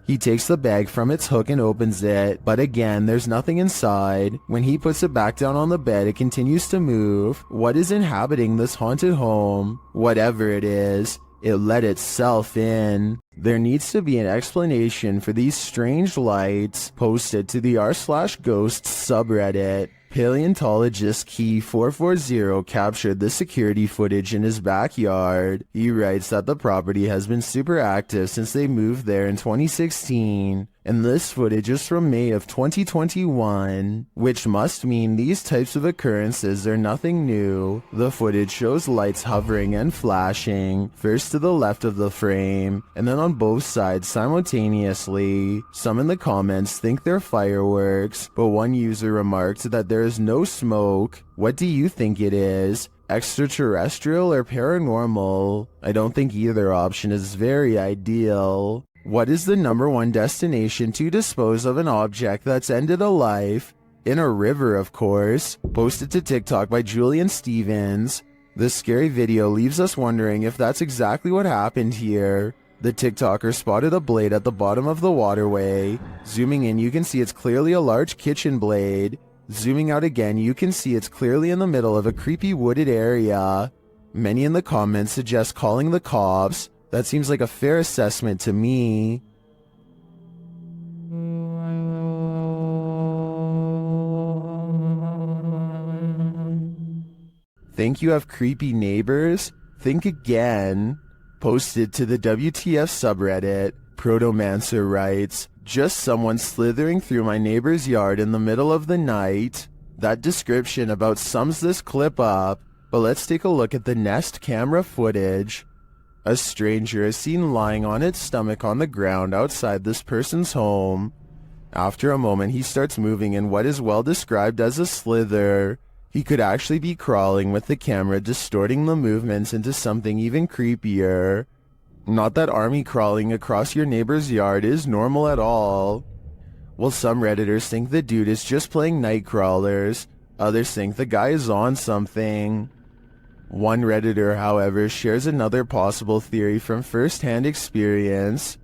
He takes the bag from its hook and opens it, but again, there's nothing inside. When he puts it back down on the bed, it continues to move. What is inhabiting this haunted home? Whatever it is, it let itself in. There needs to be an explanation for these strange lights. Posted to the r/ghosts subreddit. Paleontologist Key 440 captured the security footage in his backyard. He writes that the property has been super active since they moved there in 2016, and this footage is from May of 2021, which must mean these types of occurrences are nothing new. The footage shows lights hovering and flashing, first to the left of the frame, and then on both sides simultaneously. Some in the comments think they're fireworks, but one user remarked that there is no smoke. What do you think it is? Extraterrestrial or paranormal? I don't think either option is very ideal. What is the #1 destination to dispose of an object that's ended a life? In a river, of course. Posted to TikTok by Julian Stevens. This scary video leaves us wondering if that's exactly what happened here. The TikToker spotted a blade at the bottom of the waterway. Zooming in, you can see it's clearly a large kitchen blade. Zooming out again, you can see it's clearly in the middle of a creepy wooded area. Many in the comments suggest calling the cops. That seems like a fair assessment to me. Think you have creepy neighbors? Think again. Posted to the WTF subreddit, Protomancer writes, "Just someone slithering through my neighbor's yard in the middle of the night." That description about sums this clip up, but let's take a look at the Nest camera footage. A stranger is seen lying on its stomach on the ground outside this person's home. After a moment, he starts moving in what is well described as a slither. He could actually be crawling, with the camera distorting the movements into something even creepier. Not that army crawling across your neighbor's yard is normal at all. Well, some Redditors think the dude is just playing night crawlers. Others think the guy is on something. One Redditor, however, shares another possible theory from first-hand experience.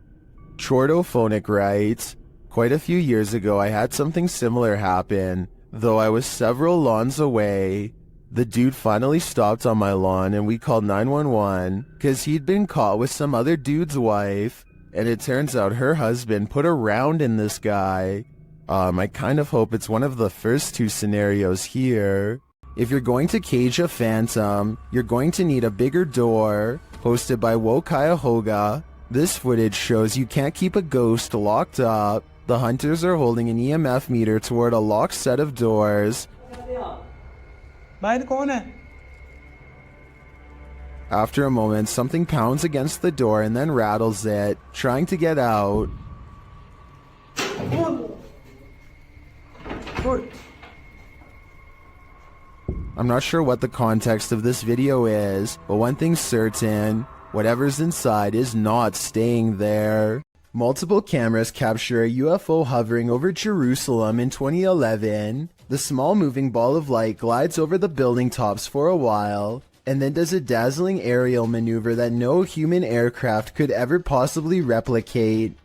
Chordophonic writes, "Quite a few years ago I had something similar happen, though I was several lawns away. The dude finally stopped on my lawn and we called 911 because he'd been caught with some other dude's wife, and it turns out her husband put a round in this guy. I kind of hope it's one of the first two scenarios here. If you're going to cage a phantom, you're going to need a bigger door." Posted by Wokayahoga. This footage shows you can't keep a ghost locked up. The hunters are holding an EMF meter toward a locked set of doors. After a moment, something pounds against the door and then rattles it, trying to get out. I'm not sure what the context of this video is, but one thing's certain, whatever's inside is not staying there. Multiple cameras capture a UFO hovering over Jerusalem in 2011. The small moving ball of light glides over the building tops for a while, and then does a dazzling aerial maneuver that no human aircraft could ever possibly replicate.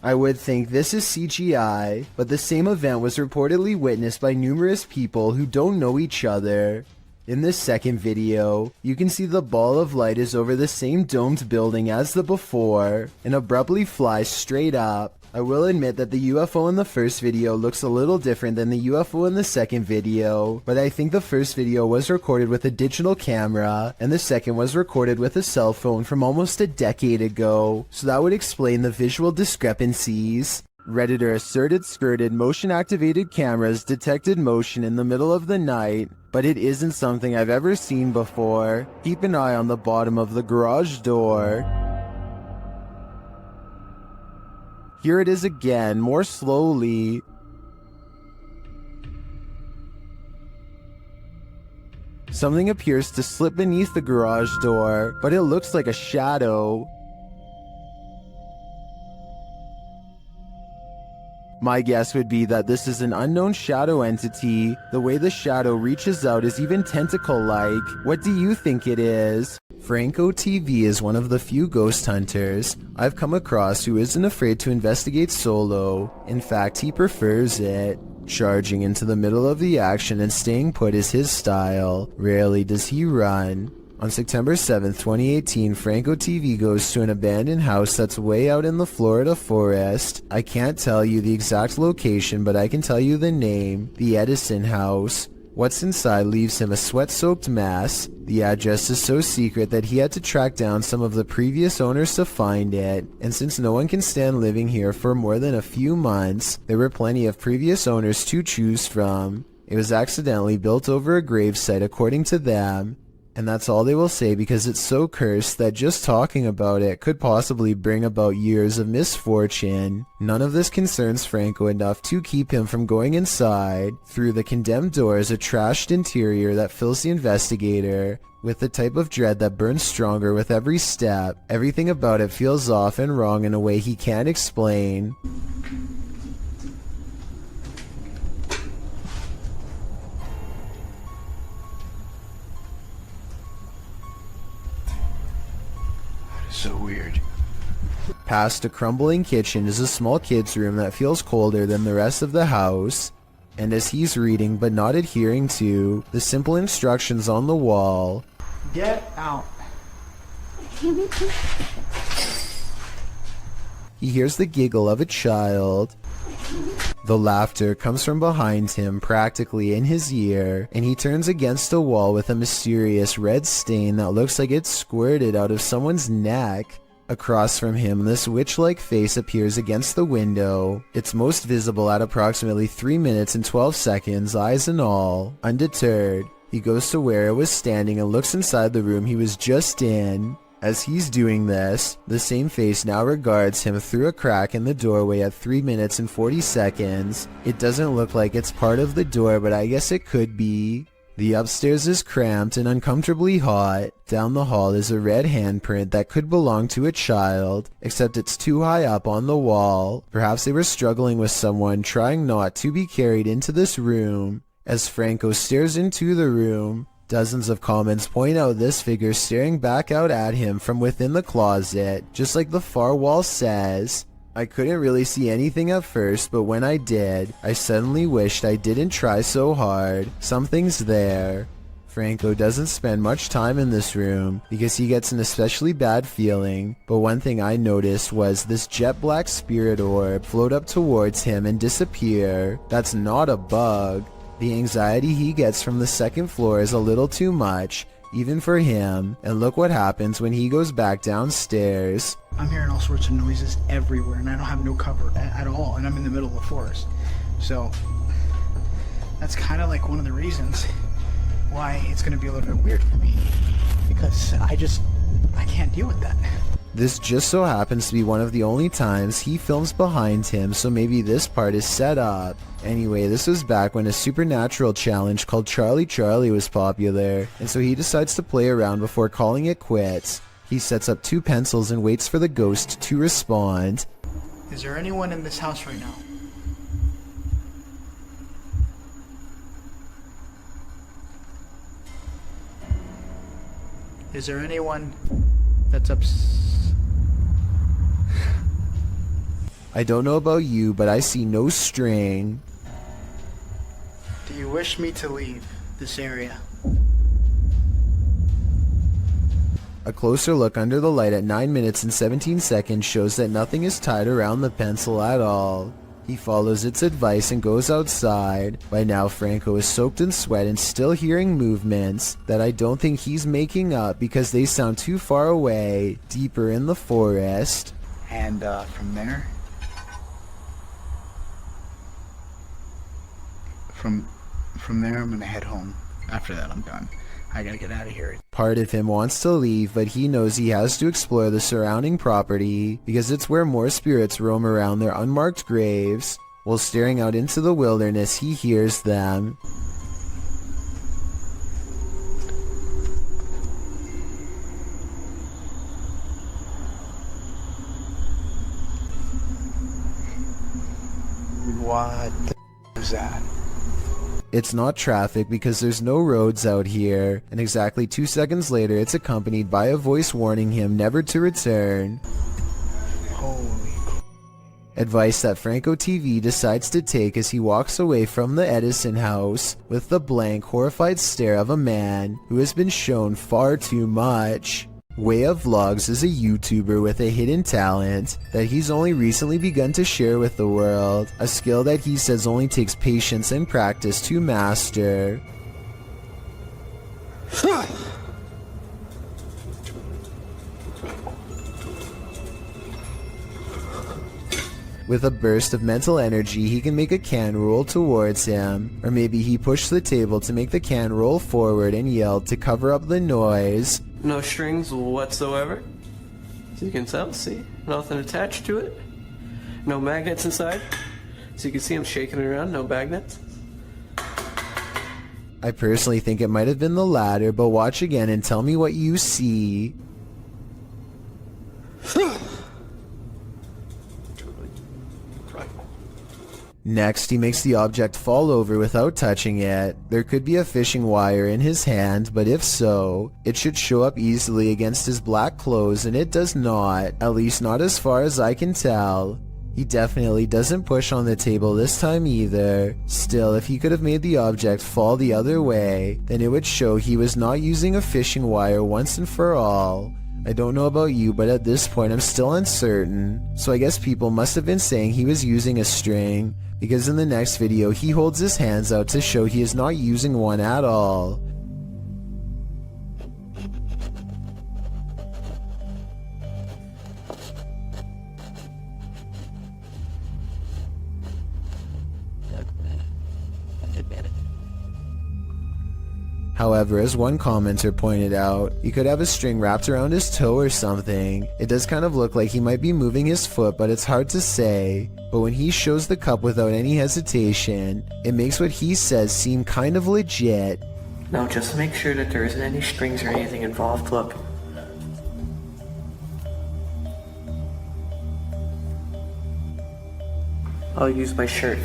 I would think this is CGI, but the same event was reportedly witnessed by numerous people who don't know each other. In this second video, you can see the ball of light is over the same domed building as the before, and abruptly flies straight up. I will admit that the UFO in the first video looks a little different than the UFO in the second video, but I think the first video was recorded with a digital camera, and the second was recorded with a cell phone from almost a decade ago, so that would explain the visual discrepancies. Redditor asserted skirted motion-activated cameras detected motion in the middle of the night, but it isn't something I've ever seen before. Keep an eye on the bottom of the garage door. Here it is again, more slowly. Something appears to slip beneath the garage door, but it looks like a shadow. My guess would be that this is an unknown shadow entity. The way the shadow reaches out is even tentacle-like. What do you think it is? Franco TV is one of the few ghost hunters I've come across who isn't afraid to investigate solo. In fact, he prefers it. Charging into the middle of the action and staying put is his style. Rarely does he run. On September 7th, 2018, Franco TV goes to an abandoned house that's way out in the Florida forest. I can't tell you the exact location, but I can tell you the name, the Edison House. What's inside leaves him a sweat-soaked mess. The address is so secret that he had to track down some of the previous owners to find it, and since no one can stand living here for more than a few months, there were plenty of previous owners to choose from. It was accidentally built over a gravesite according to them, and that's all they will say because it's so cursed that just talking about it could possibly bring about years of misfortune. None of this concerns Franco enough to keep him from going inside. Through the condemned door is a trashed interior that fills the investigator with the type of dread that burns stronger with every step. Everything about it feels off and wrong in a way he can't explain. So weird. Past a crumbling kitchen is a small kid's room that feels colder than the rest of the house. And as he's reading but not adhering to the simple instructions on the wall, Get out. he hears the giggle of a child. The laughter comes from behind him, practically in his ear, and he turns against a wall with a mysterious red stain that looks like it's squirted out of someone's neck. Across from him, this witch-like face appears against the window. It's most visible at approximately 3 minutes and 12 seconds, eyes and all. Undeterred, he goes to where it was standing and looks inside the room he was just in. As he's doing this, the same face now regards him through a crack in the doorway at 3 minutes and 40 seconds. It doesn't look like it's part of the door, but I guess it could be. The upstairs is cramped and uncomfortably hot. Down the hall is a red handprint that could belong to a child, except it's too high up on the wall. Perhaps they were struggling with someone, trying not to be carried into this room. As Franco stares into the room, dozens of comments point out this figure staring back out at him from within the closet, just like the far wall says. I couldn't really see anything at first, but when I did, I suddenly wished I didn't try so hard. Something's there. Franco doesn't spend much time in this room because he gets an especially bad feeling, but one thing I noticed was this jet black spirit orb float up towards him and disappear. That's not a bug. The anxiety he gets from the second floor is a little too much, even for him, and look what happens when he goes back downstairs. I'm hearing all sorts of noises everywhere, and I don't have no cover at all, and I'm in the middle of the forest. So, that's kind of like one of the reasons why it's going to be a little bit weird for me, because I can't deal with that. This just so happens to be one of the only times he films behind him, so maybe this part is set up. Anyway, this was back when a supernatural challenge called Charlie Charlie was popular, and so he decides to play around before calling it quits. He sets up 2 pencils and waits for the ghost to respond. Is there anyone in this house right now? Is there anyone that's I don't know about you, but I see no string. Do you wish me to leave this area? A closer look under the light at 9 minutes and 17 seconds shows that nothing is tied around the pencil at all. He follows its advice and goes outside. By now, Franco is soaked in sweat and still hearing movements that I don't think he's making up because they sound too far away, deeper in the forest. And from there, from there, I'm gonna head home. After that, I'm done. I gotta get out of here. Part of him wants to leave, but he knows he has to explore the surrounding property because it's where more spirits roam around their unmarked graves. While staring out into the wilderness, he hears them. What the is that? It's not traffic because there's no roads out here, and exactly 2 seconds later it's accompanied by a voice warning him never to return. Holy. Advice that Franco TV decides to take as he walks away from the Edison house with the blank, horrified stare of a man who has been shown far too much. Way of Vlogs is a YouTuber with a hidden talent that he's only recently begun to share with the world, a skill that he says only takes patience and practice to master. With a burst of mental energy, he can make a can roll towards him, or maybe he pushed the table to make the can roll forward and yelled to cover up the noise. No strings whatsoever. So you can tell, see? Nothing attached to it. No magnets inside. So you can see him shaking it around, no magnets. I personally think it might have been the latter, but watch again and tell me what you see. Next, he makes the object fall over without touching it. There could be a fishing wire in his hand, but if so, it should show up easily against his black clothes, and it does not, at least not as far as I can tell. He definitely doesn't push on the table this time either. Still, if he could have made the object fall the other way, then it would show he was not using a fishing wire once and for all. I don't know about you, but at this point I'm still uncertain. So I guess people must have been saying he was using a string, because in the next video he holds his hands out to show he is not using one at all. However, as one commenter pointed out, he could have a string wrapped around his toe or something. It does kind of look like he might be moving his foot, but it's hard to say. But when he shows the cup without any hesitation, it makes what he says seem kind of legit. Now just make sure that there isn't any strings or anything involved, look. I'll use my shirt.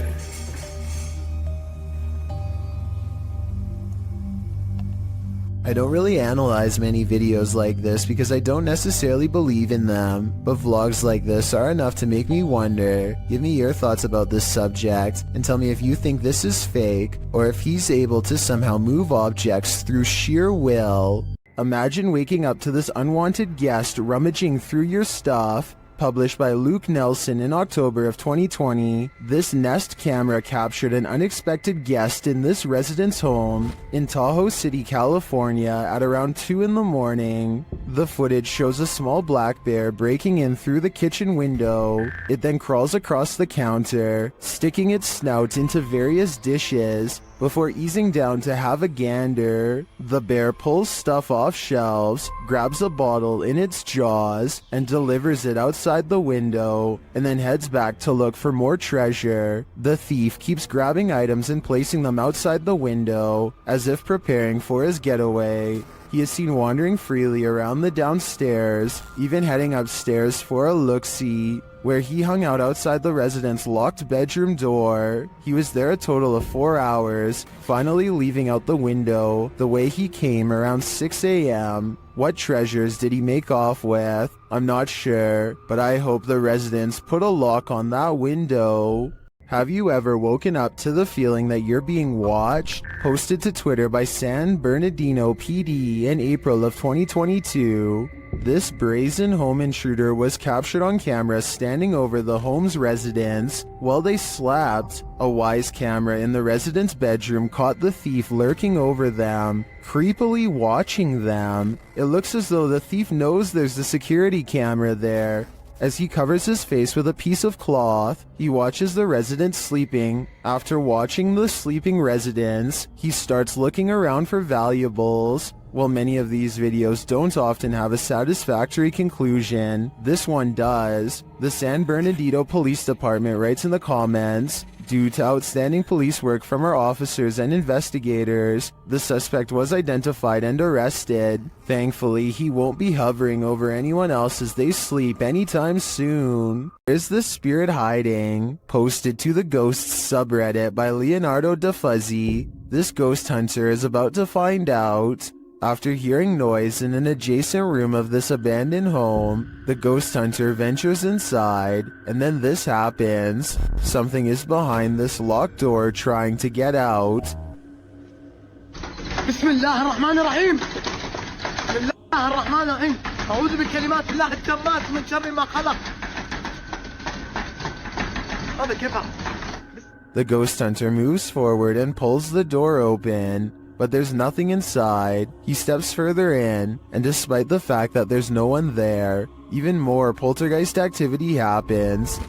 I don't really analyze many videos like this because I don't necessarily believe in them, but vlogs like this are enough to make me wonder. Give me your thoughts about this subject, and tell me if you think this is fake, or if he's able to somehow move objects through sheer will. Imagine waking up to this unwanted guest rummaging through your stuff. Published by Luke Nelson in October of 2020, this Nest camera captured an unexpected guest in this resident's home in Tahoe City, California at around 2 in the morning. The footage shows a small black bear breaking in through the kitchen window. It then crawls across the counter, sticking its snout into various dishes, before easing down to have a gander. The bear pulls stuff off shelves, grabs a bottle in its jaws, and delivers it outside the window, and then heads back to look for more treasure. The thief keeps grabbing items and placing them outside the window, as if preparing for his getaway. He is seen wandering freely around the downstairs, even heading upstairs for a look-see, where he hung out outside the resident's locked bedroom door. He was there a total of 4 hours, finally leaving out the window the way he came around 6 a.m. What treasures did he make off with? I'm not sure, but I hope the residents put a lock on that window. Have you ever woken up to the feeling that you're being watched? Posted to Twitter by San Bernardino PD in April of 2022. This brazen home intruder was captured on camera standing over the home's residents while they slept. A wise camera in the resident's bedroom caught the thief lurking over them, creepily watching them. It looks as though the thief knows there's a security camera there. As he covers his face with a piece of cloth, he watches the residents sleeping. After watching the sleeping residents, he starts looking around for valuables. While many of these videos don't often have a satisfactory conclusion, this one does. The San Bernardino Police Department writes in the comments, "Due to outstanding police work from our officers and investigators, the suspect was identified and arrested. Thankfully, he won't be hovering over anyone else as they sleep anytime soon." Where's the spirit hiding? Posted to the Ghosts subreddit by Leonardo DeFuzzy. This ghost hunter is about to find out. After hearing noise in an adjacent room of this abandoned home, the ghost hunter ventures inside, and then this happens. Something is behind this locked door trying to get out. Bismillahirrahmanirrahim. Bismillahirrahmanirrahim. أعوذ بكلمات الله التامات من شر ما خلق. هذا كيف؟ The ghost hunter moves forward and pulls the door open, but there's nothing inside. He steps further in, and despite the fact that there's no one there, even more poltergeist activity happens.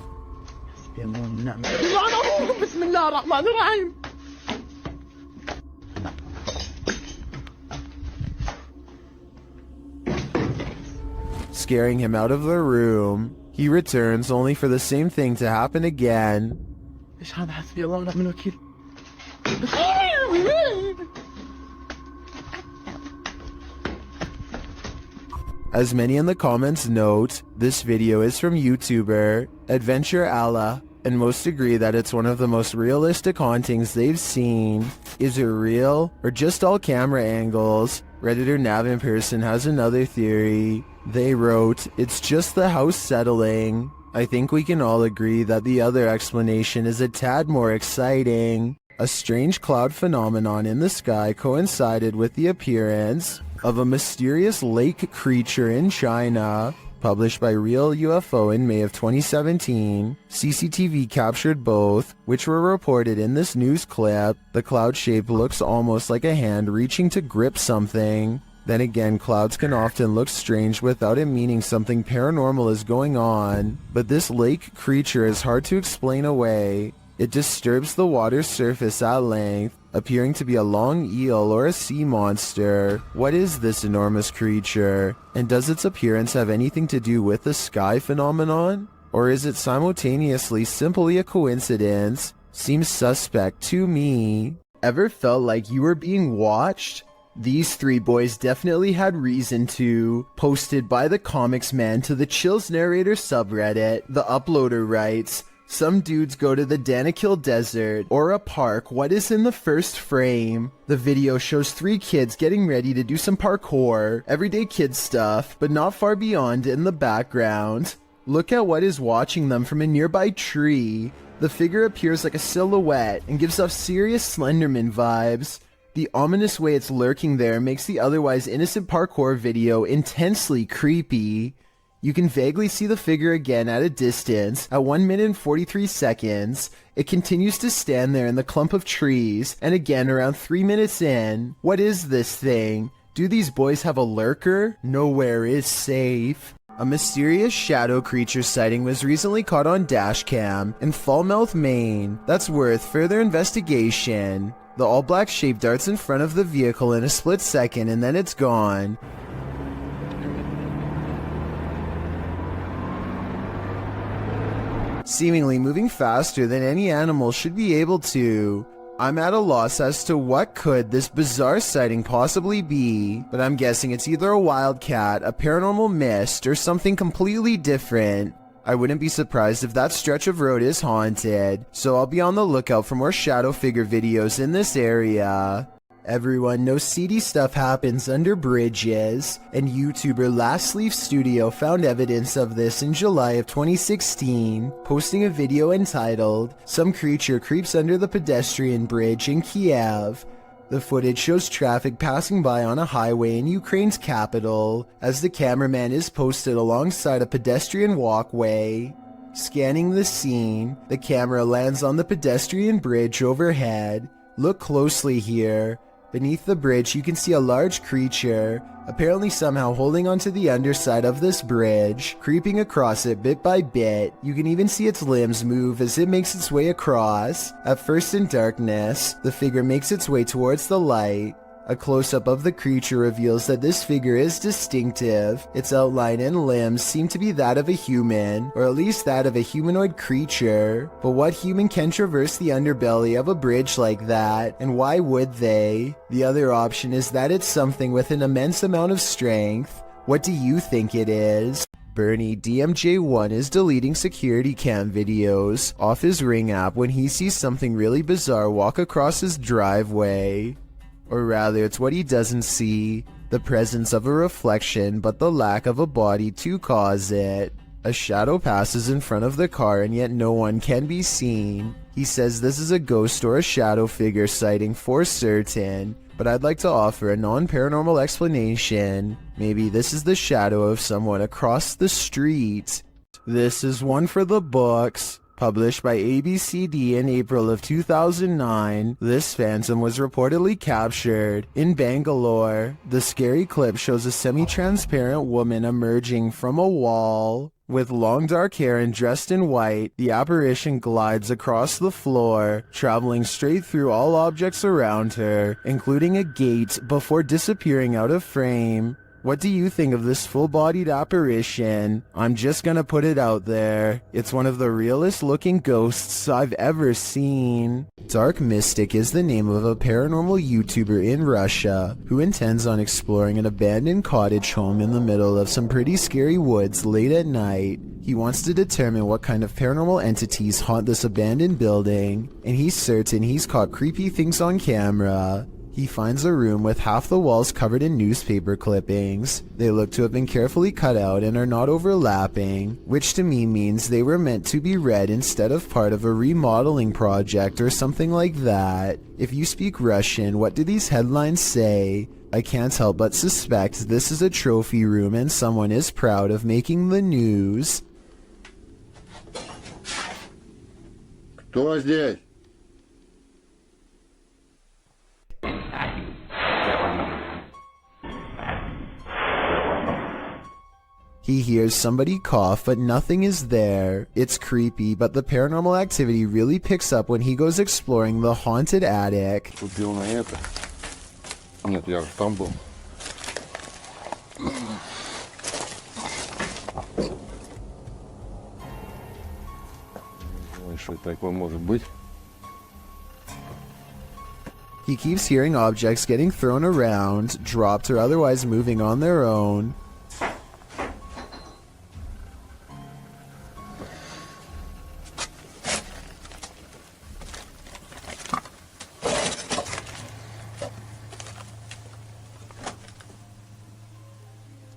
Scaring him out of the room. He returns only for the same thing to happen again. As many in the comments note, this video is from YouTuber Adventure Allah, and most agree that it's one of the most realistic hauntings they've seen. Is it real, or just all camera angles? Redditor NavInPerson has another theory. They wrote, "It's just the house settling." I think we can all agree that the other explanation is a tad more exciting. A strange cloud phenomenon in the sky coincided with the appearance of a mysterious lake creature in China. Published by Real UFO in May of 2017, CCTV captured both, which were reported in this news clip. The cloud shape looks almost like a hand reaching to grip something. Then again, clouds can often look strange without it meaning something paranormal is going on. But this lake creature is hard to explain away. It disturbs the water's surface at length, appearing to be a long eel or a sea monster. What is this enormous creature? And does its appearance have anything to do with the sky phenomenon? Or is it simultaneously simply a coincidence? Seems suspect to me. Ever felt like you were being watched? These three boys definitely had reason to. Posted by the Comics Man to the Chills Narrator subreddit, the uploader writes, "Some dudes go to the Danakil Desert or a park. What is in the first frame? The video shows three kids getting ready to do some parkour, everyday kid stuff, but not far beyond in the background. Look at what is watching them from a nearby tree. The figure appears like a silhouette and gives off serious Slenderman vibes. The ominous way it's lurking there makes the otherwise innocent parkour video intensely creepy. You can vaguely see the figure again at a distance. At 1 minute and 43 seconds, it continues to stand there in the clump of trees, and again around 3 minutes in. What is this thing? Do these boys have a lurker? Nowhere is safe." A mysterious shadow creature sighting was recently caught on dashcam in Falmouth, Maine. That's worth further investigation. The all-black shape darts in front of the vehicle in a split second and then it's gone. Seemingly moving faster than any animal should be able to. I'm at a loss as to what could this bizarre sighting possibly be, but I'm guessing it's either a wildcat, a paranormal mist, or something completely different. I wouldn't be surprised if that stretch of road is haunted, so I'll be on the lookout for more shadow figure videos in this area. Everyone knows seedy stuff happens under bridges, and YouTuber Last Leaf Studio found evidence of this in July of 2016, posting a video entitled, "Some Creature Creeps Under the Pedestrian Bridge in Kiev." The footage shows traffic passing by on a highway in Ukraine's capital, as the cameraman is posted alongside a pedestrian walkway. Scanning the scene, the camera lands on the pedestrian bridge overhead. Look closely here. Beneath the bridge, you can see a large creature, apparently somehow holding onto the underside of this bridge, creeping across it bit by bit. You can even see its limbs move as it makes its way across. At first in darkness, the figure makes its way towards the light. A close-up of the creature reveals that this figure is distinctive. Its outline and limbs seem to be that of a human, or at least that of a humanoid creature. But what human can traverse the underbelly of a bridge like that, and why would they? The other option is that it's something with an immense amount of strength. What do you think it is? Bernie DMJ1 is deleting security cam videos off his Ring app when he sees something really bizarre walk across his driveway. Or rather, it's what he doesn't see, the presence of a reflection but the lack of a body to cause it. A shadow passes in front of the car and yet no one can be seen. He says this is a ghost or a shadow figure sighting for certain, but I'd like to offer a non-paranormal explanation. Maybe this is the shadow of someone across the street. This is one for the books. Published by ABCD in April of 2009, this phantom was reportedly captured in Bangalore. The scary clip shows a semi-transparent woman emerging from a wall. With long dark hair and dressed in white, the apparition glides across the floor, traveling straight through all objects around her, including a gate, before disappearing out of frame. What do you think of this full-bodied apparition? I'm just gonna put it out there. It's one of the realest looking ghosts I've ever seen. Dark Mystic is the name of a paranormal YouTuber in Russia who intends on exploring an abandoned cottage home in the middle of some pretty scary woods late at night. He wants to determine what kind of paranormal entities haunt this abandoned building, and he's certain he's caught creepy things on camera. He finds a room with half the walls covered in newspaper clippings. They look to have been carefully cut out and are not overlapping, which to me means they were meant to be read instead of part of a remodeling project or something like that. If you speak Russian, what do these headlines say? I can't help but suspect this is a trophy room and someone is proud of making the news. Кто здесь? He hears somebody cough, but nothing is there. It's creepy, but the paranormal activity really picks up when he goes exploring the haunted attic. Купил на это. Нет, я же там был. Что такое может быть? He keeps hearing objects getting thrown around, dropped or otherwise moving on their own.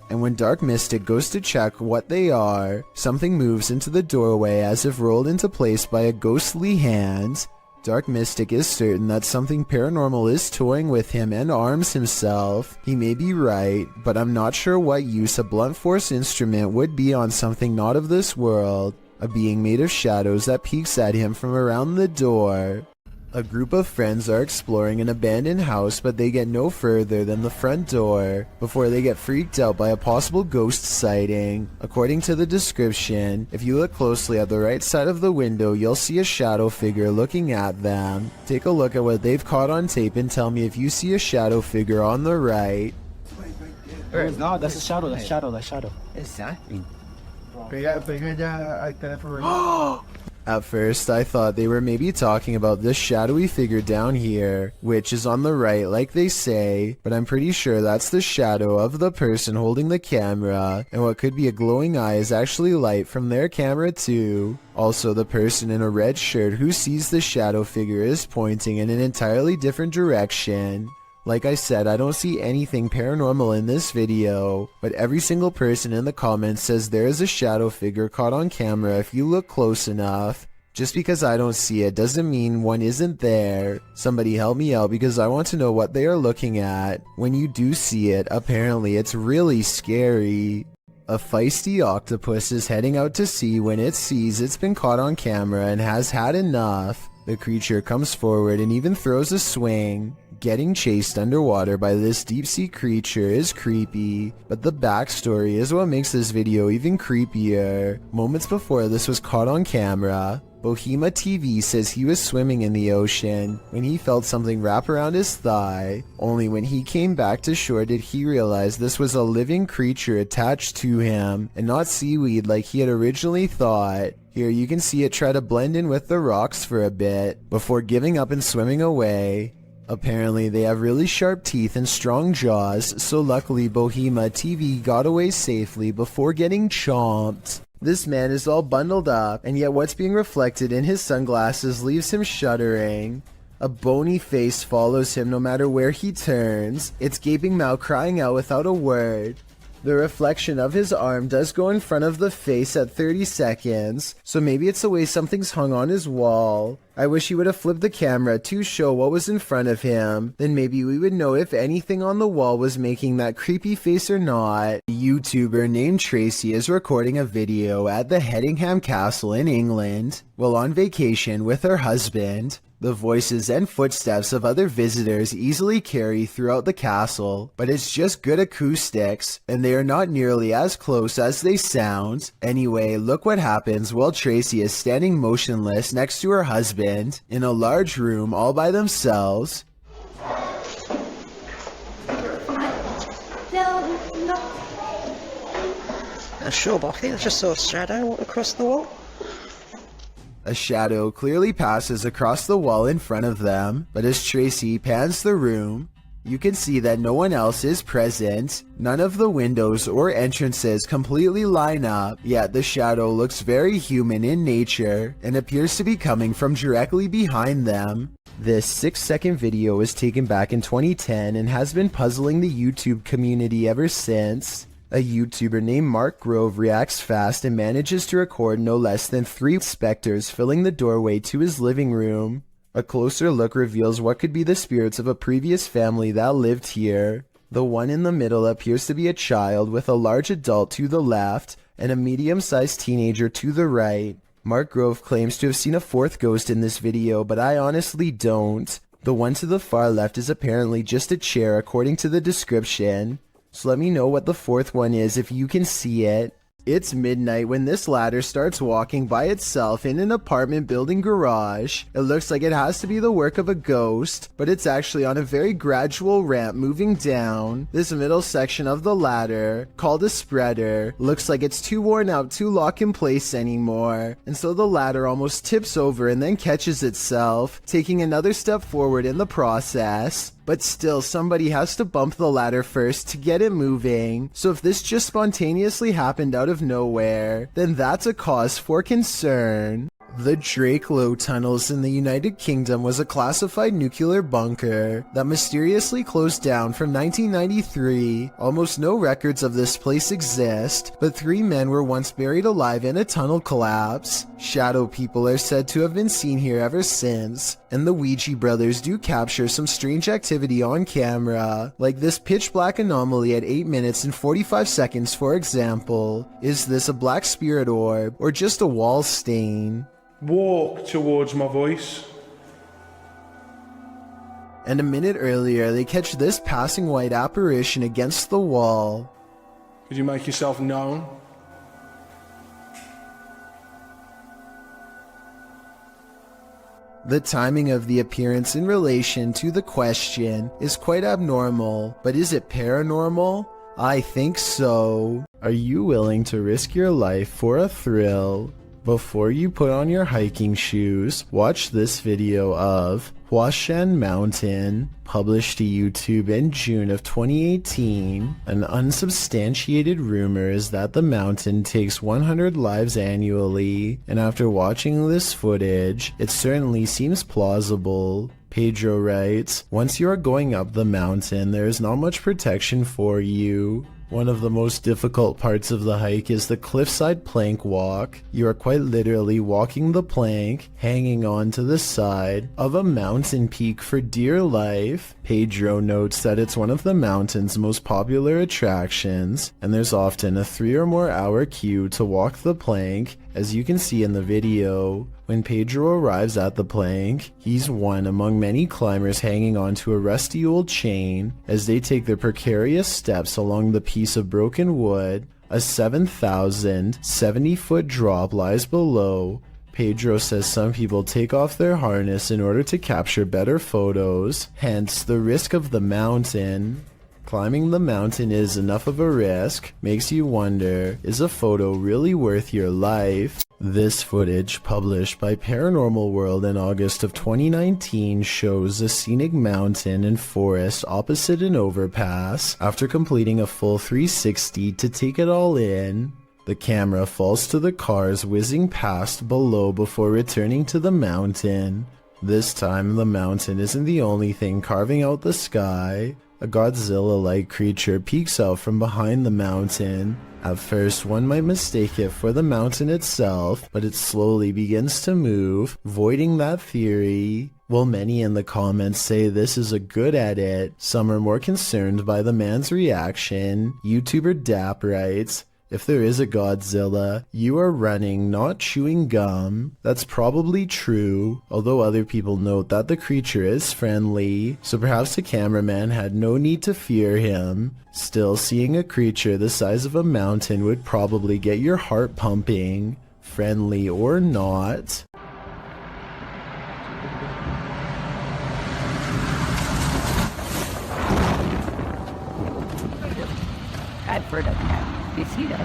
And when Dark Mystic goes to check what they are, something moves into the doorway as if rolled into place by a ghostly hand. Dark Mystic is certain that something paranormal is toying with him and arms himself. He may be right, but I'm not sure what use a blunt force instrument would be on something not of this world. A being made of shadows that peeks at him from around the door. A group of friends are exploring an abandoned house, but they get no further than the front door before they get freaked out by a possible ghost sighting. According to the description, if you look closely at the right side of the window, you'll see a shadow figure looking at them. Take a look at what they've caught on tape and tell me if you see a shadow figure on the right. No, that's a shadow, that's shadow, that's shadow. Exactly. At first, I thought they were maybe talking about this shadowy figure down here, which is on the right like they say, but I'm pretty sure that's the shadow of the person holding the camera, and what could be a glowing eye is actually light from their camera too. Also, the person in a red shirt who sees the shadow figure is pointing in an entirely different direction. Like I said, I don't see anything paranormal in this video, but every single person in the comments says there is a shadow figure caught on camera if you look close enough. Just because I don't see it doesn't mean one isn't there. Somebody help me out because I want to know what they are looking at. When you do see it, apparently it's really scary. A feisty octopus is heading out to sea when it sees it's been caught on camera and has had enough. The creature comes forward and even throws a swing. Getting chased underwater by this deep-sea creature is creepy, but the backstory is what makes this video even creepier. Moments before this was caught on camera, Bohema TV says he was swimming in the ocean when he felt something wrap around his thigh. Only when he came back to shore did he realize this was a living creature attached to him, and not seaweed like he had originally thought. Here you can see it try to blend in with the rocks for a bit, before giving up and swimming away. Apparently they have really sharp teeth and strong jaws, so luckily Bohema TV got away safely before getting chomped. This man is all bundled up, and yet what's being reflected in his sunglasses leaves him shuddering. A bony face follows him no matter where he turns, its gaping mouth crying out without a word. The reflection of his arm does go in front of the face at 30 seconds, so maybe it's the way something's hung on his wall. I wish he would have flipped the camera to show what was in front of him, then maybe we would know if anything on the wall was making that creepy face or not. A YouTuber named Tracy is recording a video at the Hedingham Castle in England while on vacation with her husband. The voices and footsteps of other visitors easily carry throughout the castle, but it's just good acoustics, and they are not nearly as close as they sound. Anyway, look what happens while Tracy is standing motionless next to her husband, in a large room all by themselves. Sure, but I think I just saw a shadow across the wall. A shadow clearly passes across the wall in front of them, but as Tracy pans the room, You can see that no one else is present. None of the windows or entrances completely line up, yet the shadow looks very human in nature and appears to be coming from directly behind them. This 6-second video was taken back in 2010 and has been puzzling the YouTube community ever since. A YouTuber named Mark Grove reacts fast and manages to record no less than 3 specters filling the doorway to his living room. A closer look reveals what could be the spirits of a previous family that lived here. The one in the middle appears to be a child with a large adult to the left and a medium-sized teenager to the right. Mark Grove claims to have seen a 4th ghost in this video, but I honestly don't. The one to the far left is apparently just a chair according to the description. So let me know what the 4th one is if you can see it. It's midnight when this ladder starts walking by itself in an apartment building garage. It looks like it has to be the work of a ghost, but it's actually on a very gradual ramp moving down. This middle section of the ladder, called a spreader, looks like it's too worn out to lock in place anymore, and so the ladder almost tips over and then catches itself, taking another step forward in the process. But still, somebody has to bump the ladder first to get it moving. So if this just spontaneously happened out of nowhere, then that's a cause for concern. The Drakelow tunnels in the United Kingdom was a classified nuclear bunker that mysteriously closed down from 1993. Almost no records of this place exist, but 3 men were once buried alive in a tunnel collapse. Shadow people are said to have been seen here ever since, and the Ouija brothers do capture some strange activity on camera, like this pitch black anomaly at 8 minutes and 45 seconds for example. Is this a black spirit orb, or just a wall stain? Walk towards my voice. And a minute earlier, they catch this passing white apparition against the wall. Could you make yourself known? The timing of the appearance in relation to the question is quite abnormal, but is it paranormal? I think so. Are you willing to risk your life for a thrill? Before you put on your hiking shoes, watch this video of Huashan Mountain, published to YouTube in June of 2018. An unsubstantiated rumor is that the mountain takes 100 lives annually, and after watching this footage, it certainly seems plausible. Pedro writes, "Once you are going up the mountain, there is not much protection for you. One of the most difficult parts of the hike is the cliffside plank walk. You are quite literally walking the plank, hanging on to the side of a mountain peak for dear life." Pedro notes that it's one of the mountain's most popular attractions, and there's often a 3 or more hour queue to walk the plank, as you can see in the video. When Pedro arrives at the plank, he's one among many climbers hanging onto a rusty old chain as they take their precarious steps along the piece of broken wood. A 7,070-foot drop lies below. Pedro says some people take off their harness in order to capture better photos, hence the risk of the mountain. Climbing the mountain is enough of a risk, makes you wonder, is a photo really worth your life? This footage, published by Paranormal World in August of 2019, shows a scenic mountain and forest opposite an overpass after completing a full 360 to take it all in. The camera falls to the cars whizzing past below before returning to the mountain. This time, the mountain isn't the only thing carving out the sky. A Godzilla-like creature peeks out from behind the mountain. At first, one might mistake it for the mountain itself, but it slowly begins to move, voiding that theory. While many in the comments say this is a good edit, some are more concerned by the man's reaction. YouTuber Dap writes, "If there is a Godzilla, you are running, not chewing gum." That's probably true, although other people note that the creature is friendly, so perhaps the cameraman had no need to fear him. Still, seeing a creature the size of a mountain would probably get your heart pumping, friendly or not. Bradford doesn't have. You see that?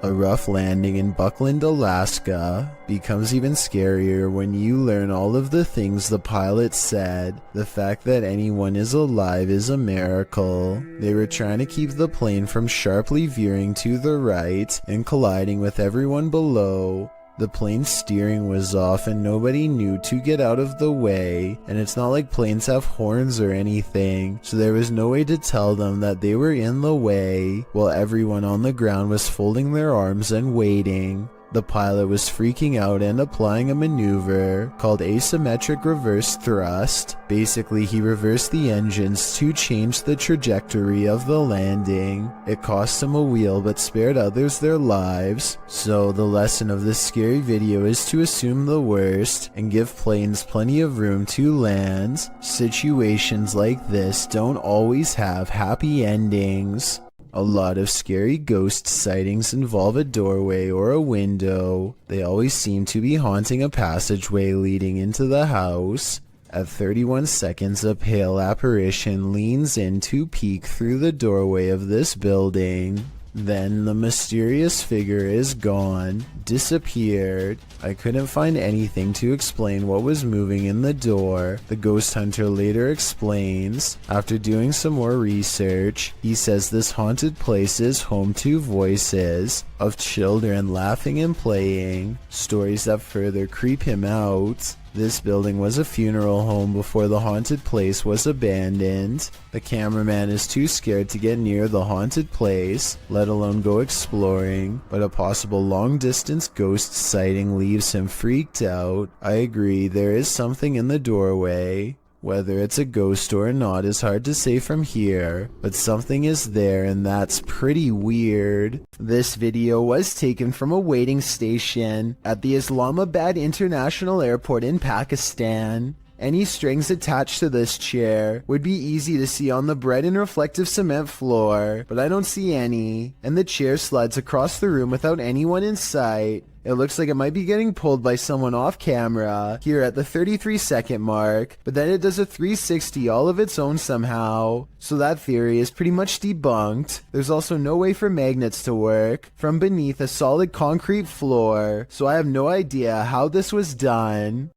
A rough landing in Buckland, Alaska becomes even scarier when you learn all of the things the pilot said. The fact that anyone is alive is a miracle. They were trying to keep the plane from sharply veering to the right and colliding with everyone below. The plane's steering was off and nobody knew to get out of the way, and it's not like planes have horns or anything, so there was no way to tell them that they were in the way, while everyone on the ground was folding their arms and waiting. The pilot was freaking out and applying a maneuver called asymmetric reverse thrust. Basically, he reversed the engines to change the trajectory of the landing. It cost him a wheel but spared others their lives. So the lesson of this scary video is to assume the worst and give planes plenty of room to land. Situations like this don't always have happy endings. A lot of scary ghost sightings involve a doorway or a window. They always seem to be haunting a passageway leading into the house. At 31 seconds, a pale apparition leans in to peek through the doorway of this building. Then the mysterious figure is gone, disappeared. I couldn't find anything to explain what was moving in the door. The ghost hunter later explains, after doing some more research, he says this haunted place is home to voices of children laughing and playing, stories that further creep him out. This building was a funeral home before the haunted place was abandoned. The cameraman is too scared to get near the haunted place, let alone go exploring, but a possible long-distance ghost sighting leaves him freaked out. I agree, there is something in the doorway. Whether it's a ghost or not is hard to say from here, but something is there and that's pretty weird. This video was taken from a waiting station at the Islamabad International Airport in Pakistan. Any strings attached to this chair would be easy to see on the bright and reflective cement floor, but I don't see any, and the chair slides across the room without anyone in sight. It looks like it might be getting pulled by someone off camera here at the 33-second mark, but then it does a 360 all of its own somehow. So that theory is pretty much debunked. There's also no way for magnets to work from beneath a solid concrete floor, so I have no idea how this was done.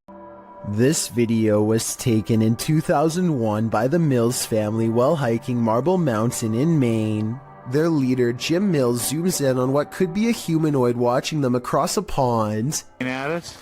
This video was taken in 2001 by the Mills family while hiking Marble Mountain in Maine. Their leader, Jim Mills, zooms in on what could be a humanoid watching them across a pond. At us?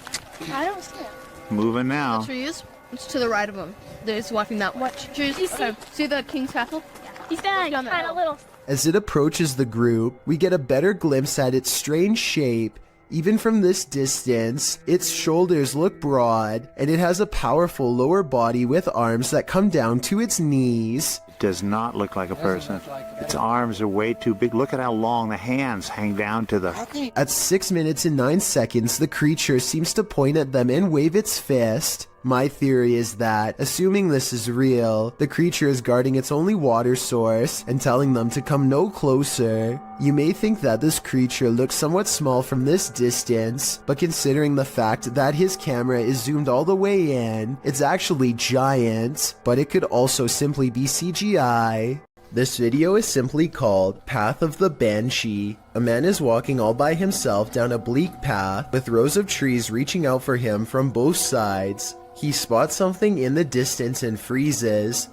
I don't see it. Moving now. The trees? It's to the right of them. There's watching that. What trees? You see? See the King's Castle? He's kind of little. As it approaches the group, we get a better glimpse at its strange shape. Even from this distance, its shoulders look broad, and it has a powerful lower body with arms that come down to its knees. It does not look like a person. Its arms are way too big. Look at how long the hands hang down to the... At 6 minutes and 9 seconds, the creature seems to point at them and wave its fist. My theory is that, assuming this is real, the creature is guarding its only water source and telling them to come no closer. You may think that this creature looks somewhat small from this distance, but considering the fact that his camera is zoomed all the way in, it's actually giant, but it could also simply be CGI. This video is simply called Path of the Banshee. A man is walking all by himself down a bleak path with rows of trees reaching out for him from both sides. He spots something in the distance and freezes.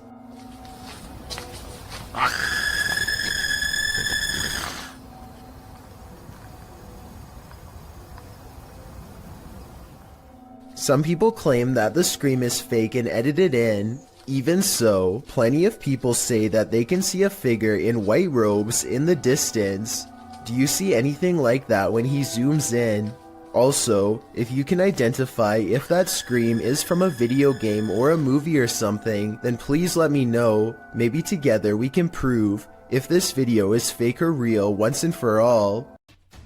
Some people claim that the scream is fake and edited in. Even so, plenty of people say that they can see a figure in white robes in the distance. Do you see anything like that when he zooms in? Also, if you can identify if that scream is from a video game or a movie or something, then please let me know. Maybe together we can prove if this video is fake or real once and for all.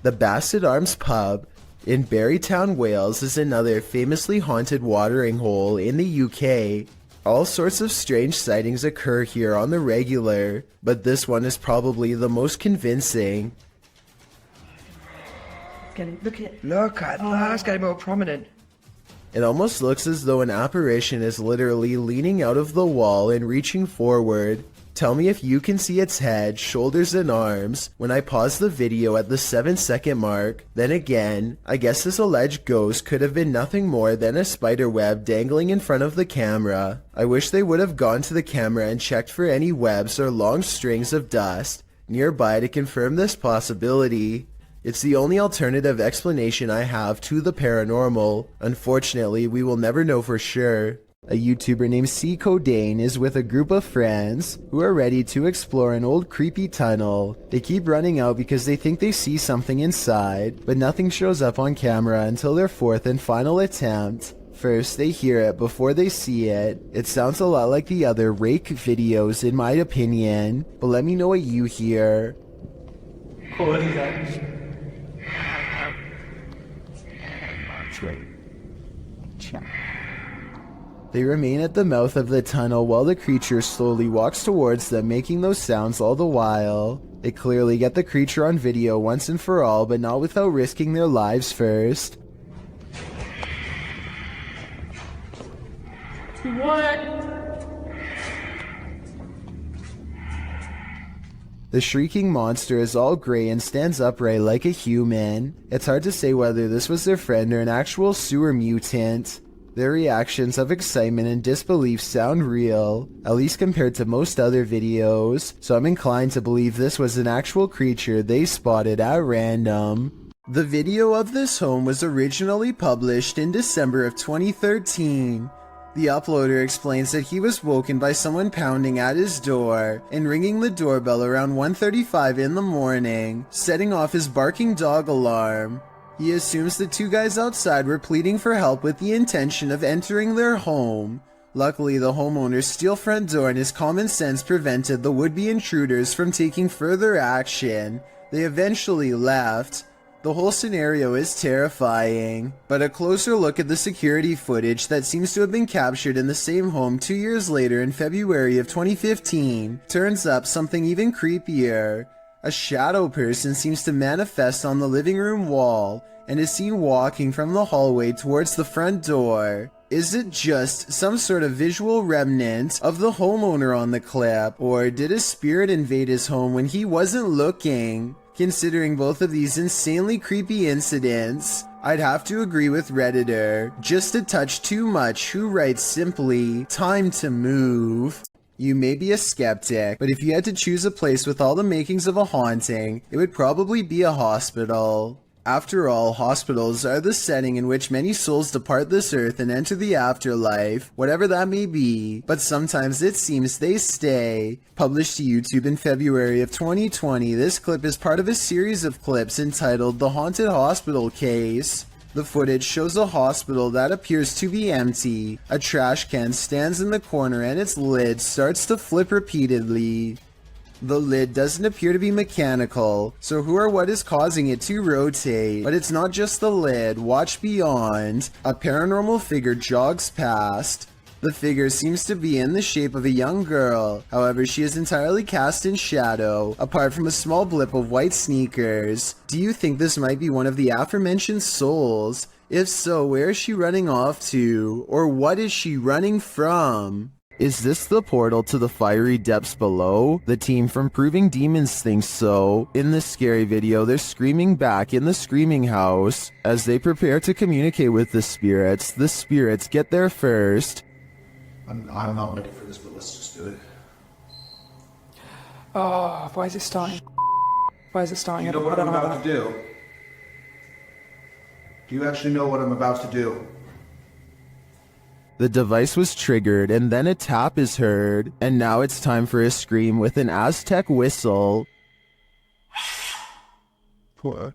The Basset Arms Pub in Barrytown, Wales is another famously haunted watering hole in the UK. All sorts of strange sightings occur here on the regular, but this one is probably the most convincing. Look at that, it's getting more prominent. It almost looks as though an apparition is literally leaning out of the wall and reaching forward. Tell me if you can see its head, shoulders, and arms when I pause the video at the 7-second mark. Then again, I guess this alleged ghost could have been nothing more than a spider web dangling in front of the camera. I wish they would have gone to the camera and checked for any webs or long strings of dust nearby to confirm this possibility. It's the only alternative explanation I have to the paranormal. Unfortunately, we will never know for sure. A YouTuber named C. Codain is with a group of friends who are ready to explore an old creepy tunnel. They keep running out because they think they see something inside, but nothing shows up on camera until their fourth and final attempt. First, they hear it before they see it. It sounds a lot like the other rake videos in my opinion, but let me know what you hear. What is that? They remain at the mouth of the tunnel while the creature slowly walks towards them, making those sounds all the while. They clearly get the creature on video once and for all, but not without risking their lives first. The shrieking monster is all grey and stands upright like a human. It's hard to say whether this was their friend or an actual sewer mutant. Their reactions of excitement and disbelief sound real, at least compared to most other videos, so I'm inclined to believe this was an actual creature they spotted at random. The video of this home was originally published in December of 2013. The uploader explains that he was woken by someone pounding at his door and ringing the doorbell around 1:35 in the morning, setting off his barking dog alarm. He assumes the two guys outside were pleading for help with the intention of entering their home. Luckily, the homeowner's steel front door and his common sense prevented the would-be intruders from taking further action. They eventually left. The whole scenario is terrifying, but a closer look at the security footage that seems to have been captured in the same home 2 years later in February of 2015 turns up something even creepier. A shadow person seems to manifest on the living room wall and is seen walking from the hallway towards the front door. Is it just some sort of visual remnant of the homeowner on the clip, or did a spirit invade his home when he wasn't looking? Considering both of these insanely creepy incidents, I'd have to agree with Redditor, just a touch too much, who writes simply, "Time to move." You may be a skeptic, but if you had to choose a place with all the makings of a haunting, it would probably be a hospital. After all, hospitals are the setting in which many souls depart this earth and enter the afterlife, whatever that may be, but sometimes it seems they stay. Published to YouTube in February of 2020, this clip is part of a series of clips entitled The Haunted Hospital Case. The footage shows a hospital that appears to be empty. A trash can stands in the corner and its lid starts to flip repeatedly. The lid doesn't appear to be mechanical, so who or what is causing it to rotate? But it's not just the lid. Watch beyond. A paranormal figure jogs past. The figure seems to be in the shape of a young girl, however she is entirely cast in shadow, apart from a small blip of white sneakers. Do you think this might be one of the aforementioned souls? If so, where is she running off to? Or what is she running from? Is this the portal to the fiery depths below? The team from Proving Demons thinks so. In this scary video, they're screaming back in the screaming house. As they prepare to communicate with the spirits get there first. I'm not ready for this, but let's just do it. Oh, why is it starting? Why is it starting? You know what I'm about to do? Do you actually know what I'm about to do? The device was triggered and then a tap is heard, and now it's time for a scream with an Aztec whistle. What?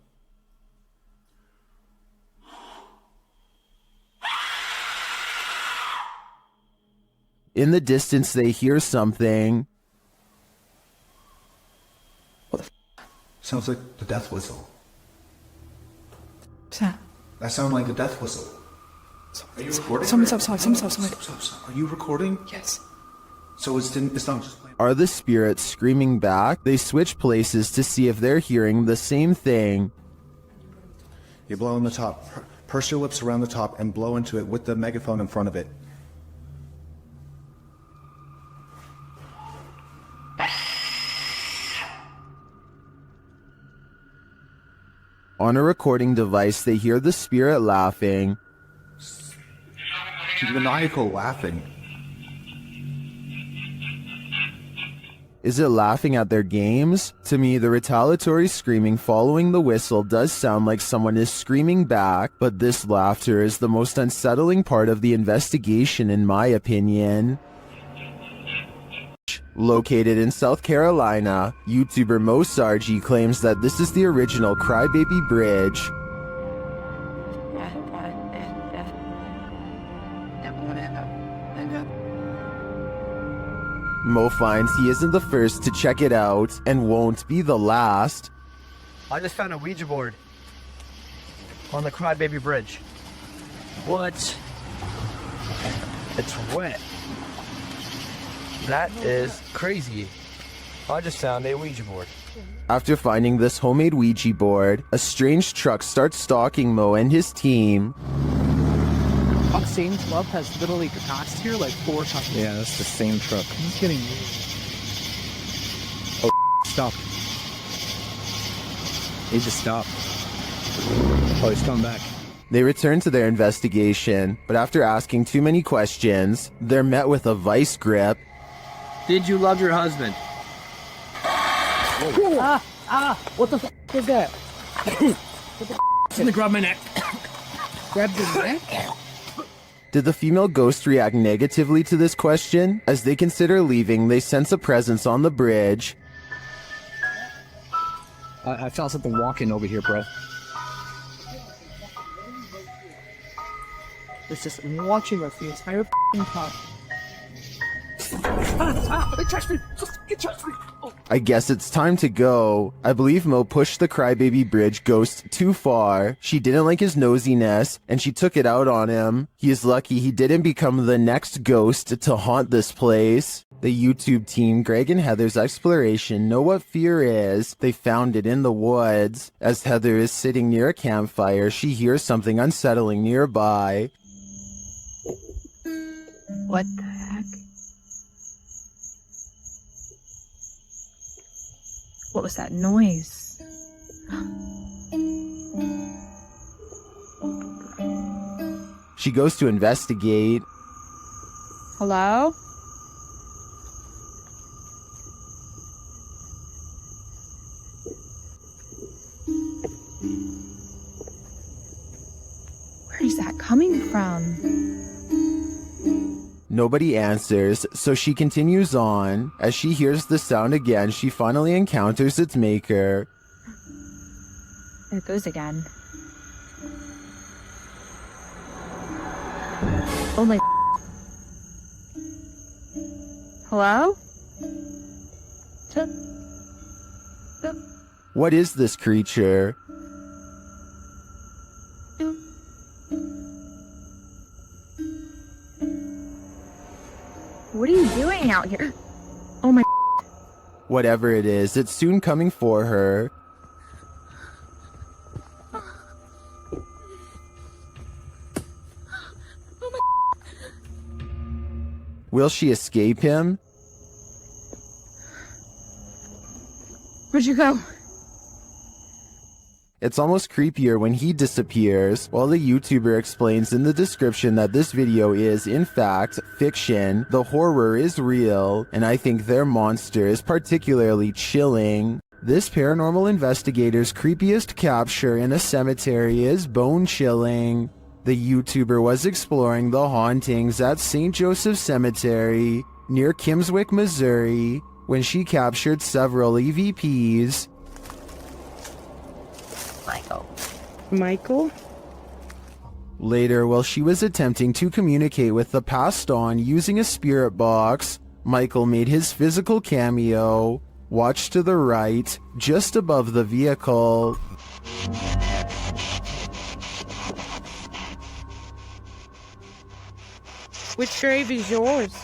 In the distance they hear something. What the Sounds like the death whistle. What's that? That sounds like a death whistle. Are you recording? Someone's outside. Are you recording? Yes. So it's not just playing. Are the spirits screaming back? They switch places to see if they're hearing the same thing. You blow in the top. Purse your lips around the top and blow into it with the megaphone in front of it. On a recording device, they hear the spirit laughing. Maniacal laughing. Is it laughing at their games? To me, the retaliatory screaming following the whistle does sound like someone is screaming back, but this laughter is the most unsettling part of the investigation in my opinion. Located in South Carolina, YouTuber Mo Sargi claims that this is the original Crybaby Bridge. Mo finds he isn't the first to check it out and won't be the last. I just found a Ouija board on the Crybaby Bridge. What? It's wet. That is crazy. I just found a Ouija board. After finding this homemade Ouija board, a strange truck starts stalking Mo and his team. Same club has literally passed here like 4 times. Yeah, that's the same truck. He's getting weird. Oh, stop. He just stopped. Oh, he's coming back. They return to their investigation, but after asking too many questions, they're met with a vice grip. Did you love your husband? What the f is that? What the f is gonna grab my neck? Grab the neck? Did the female ghost react negatively to this question? As they consider leaving, they sense a presence on the bridge. I felt something walking over here, bro. It's just watching us the entire f***ing time. They touched me! It touched me! Oh. I guess it's time to go. I believe Mo pushed the Crybaby Bridge ghost too far. She didn't like his nosiness, and she took it out on him. He is lucky he didn't become the next ghost to haunt this place. The YouTube team, Greg and Heather's exploration, know what fear is. They found it in the woods. As Heather is sitting near a campfire, she hears something unsettling nearby. What the heck? What was that noise? She goes to investigate. Hello? Where is that coming from? Nobody answers, so she continues on. As she hears the sound again, she finally encounters its maker. There it goes again. Oh my... Hello? What is this creature? What are you doing out here? Oh my... Whatever it is, it's soon coming for her. Will she escape him? Where'd you go? It's almost creepier when he disappears, while the YouTuber explains in the description that this video is, in fact, fiction. The horror is real, and I think their monster is particularly chilling. This paranormal investigator's creepiest capture in a cemetery is bone-chilling. The YouTuber was exploring the hauntings at St. Joseph Cemetery, near Kimswick, Missouri, when she captured several EVPs. Michael? Later, while she was attempting to communicate with the passed on using a spirit box, Michael made his physical cameo. Watch to the right, just above the vehicle. Which grave is yours?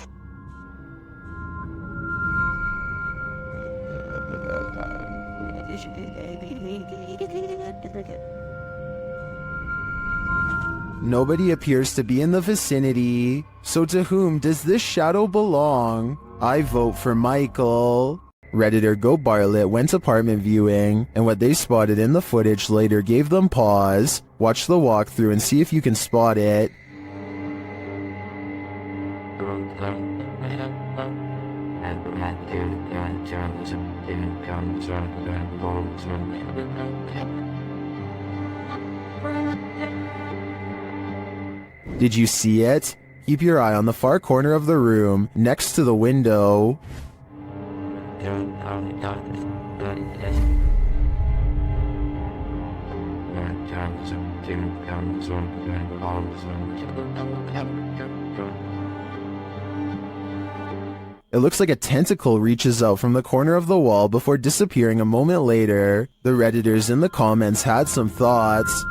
Nobody appears to be in the vicinity, so to whom does this shadow belong? I vote for Michael. Redditor Go Bartlett went apartment viewing, and what they spotted in the footage later gave them pause. Watch the walkthrough and see if you can spot it. Did you see it? Keep your eye on the far corner of the room, next to the window. It looks like a tentacle reaches out from the corner of the wall before disappearing a moment later. The Redditors in the comments had some thoughts.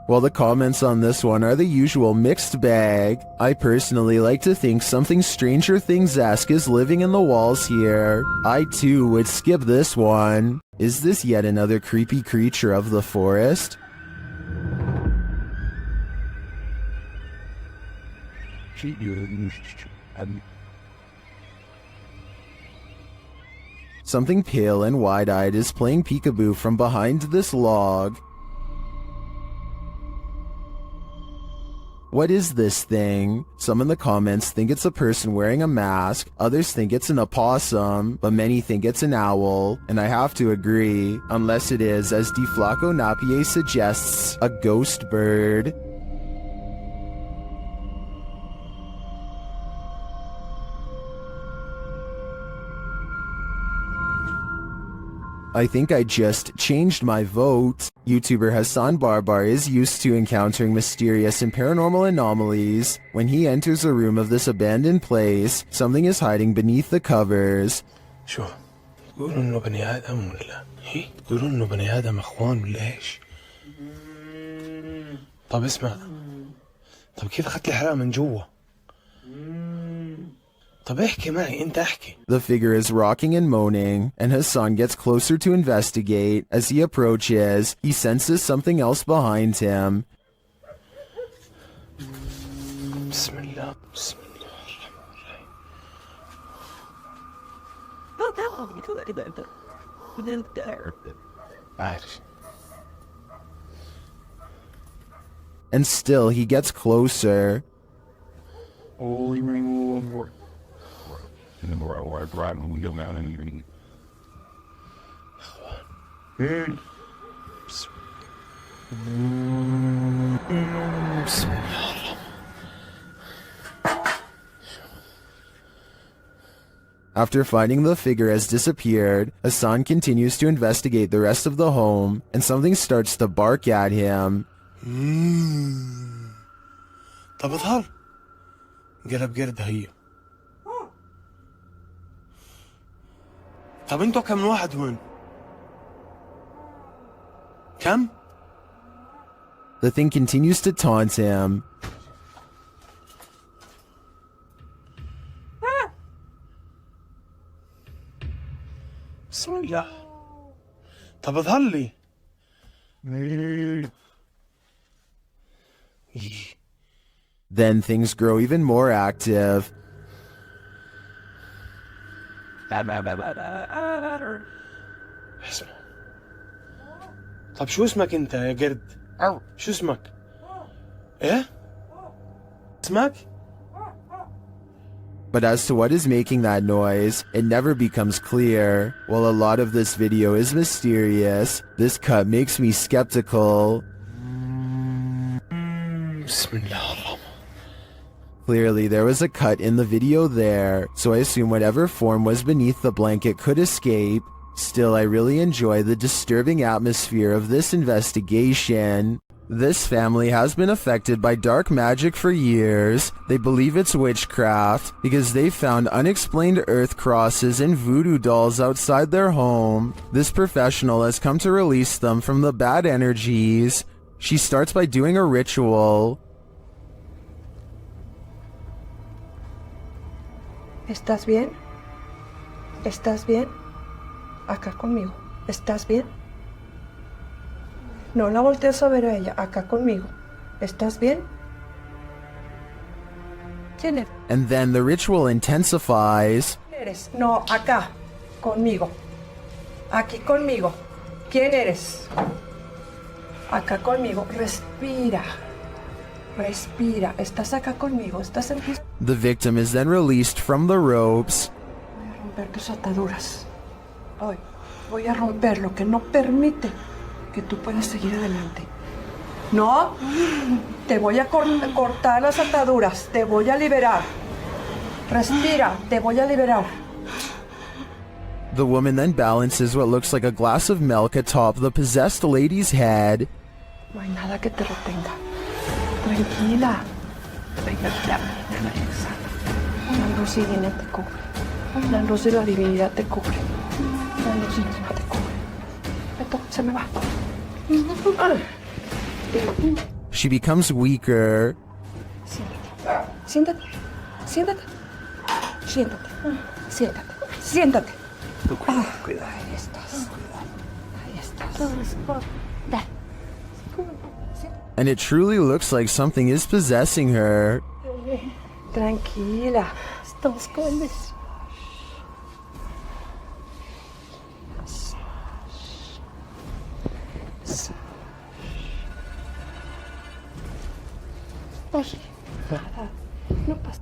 While the comments on this one are the usual mixed bag, I personally like to think something Stranger Things-esque is living in the walls here. I too would skip this one. Is this yet another creepy creature of the forest? Something pale and wide-eyed is playing peekaboo from behind this log. What is this thing? Some in the comments think it's a person wearing a mask, others think it's an opossum, but many think it's an owl, and I have to agree, unless it is, as DeFlaco Napier suggests, a ghost bird. I think I just changed my vote. YouTuber Hassan Barbar is used to encountering mysterious and paranormal anomalies. When he enters a room of this abandoned place, something is hiding beneath the covers. شو يقولوا انه بني ادم ولا يقولوا انه بني ادم اخوان ولا ايش؟ طب اسمع، طب كيف اخذت الحرام من جوا؟ طب احكي معي، انت احكي. The figure is rocking and moaning, and Hassan gets closer to investigate. As he approaches, he senses something else behind him. بسم الله بسم الله الرحمن الرحيم. عارف. And still he gets closer. After finding the figure has disappeared, Hassan continues to investigate the rest of the home, and something starts to bark at him. طب اظهر قلب قرد هي. طب انتوا كم واحد هون؟ كم؟ The thing continues to taunt him. بسم الله. طب اظهر لي. Then things grow even more active. طب شو اسمك انت يا قرد؟ شو اسمك؟ ايه؟ اسمك؟ But as to what is making that noise, it never becomes clear. While a lot of this video is mysterious, this cut makes me skeptical. Clearly, there was a cut in the video there, so I assume whatever form was beneath the blanket could escape. Still, I really enjoy the disturbing atmosphere of this investigation. This family has been affected by dark magic for years. They believe it's witchcraft because they found unexplained earth crosses and voodoo dolls outside their home. This professional has come to release them from the bad energies. She starts by doing a ritual. ¿Estás bien? ¿Estás bien? acá conmigo. ¿Estás bien? No la voltees a ver a ella, acá conmigo. ¿Estás bien? ¿Quién eres? And then the ritual intensifies. ¿Quién eres? No, acá, conmigo. Aquí conmigo. ¿Quién eres? Acá conmigo. Respira. Respira. ¿Estás acá conmigo? ¿Estás en piso? The victim is then released from the ropes. Voy a romper tus ataduras. Hoy voy a romper lo que no permite que tú puedas seguir adelante. No, te voy a cortar las ataduras. Te voy a liberar. Respira. Te voy a liberar. The woman then balances what looks like a glass of milk atop the possessed lady's head. No hay nada que te retenga. Tranquila. La luz divina te cubre. La luz de la divinidad te cubre. La luz divina te cubre. Esto se me va. She becomes weaker. Siéntate. Siéntate. Siéntate. Siéntate. Siéntate. Cuidado. Ahí estás. Ahí estás. And it truly looks like something is possessing her. Tranquila. Estamos con this.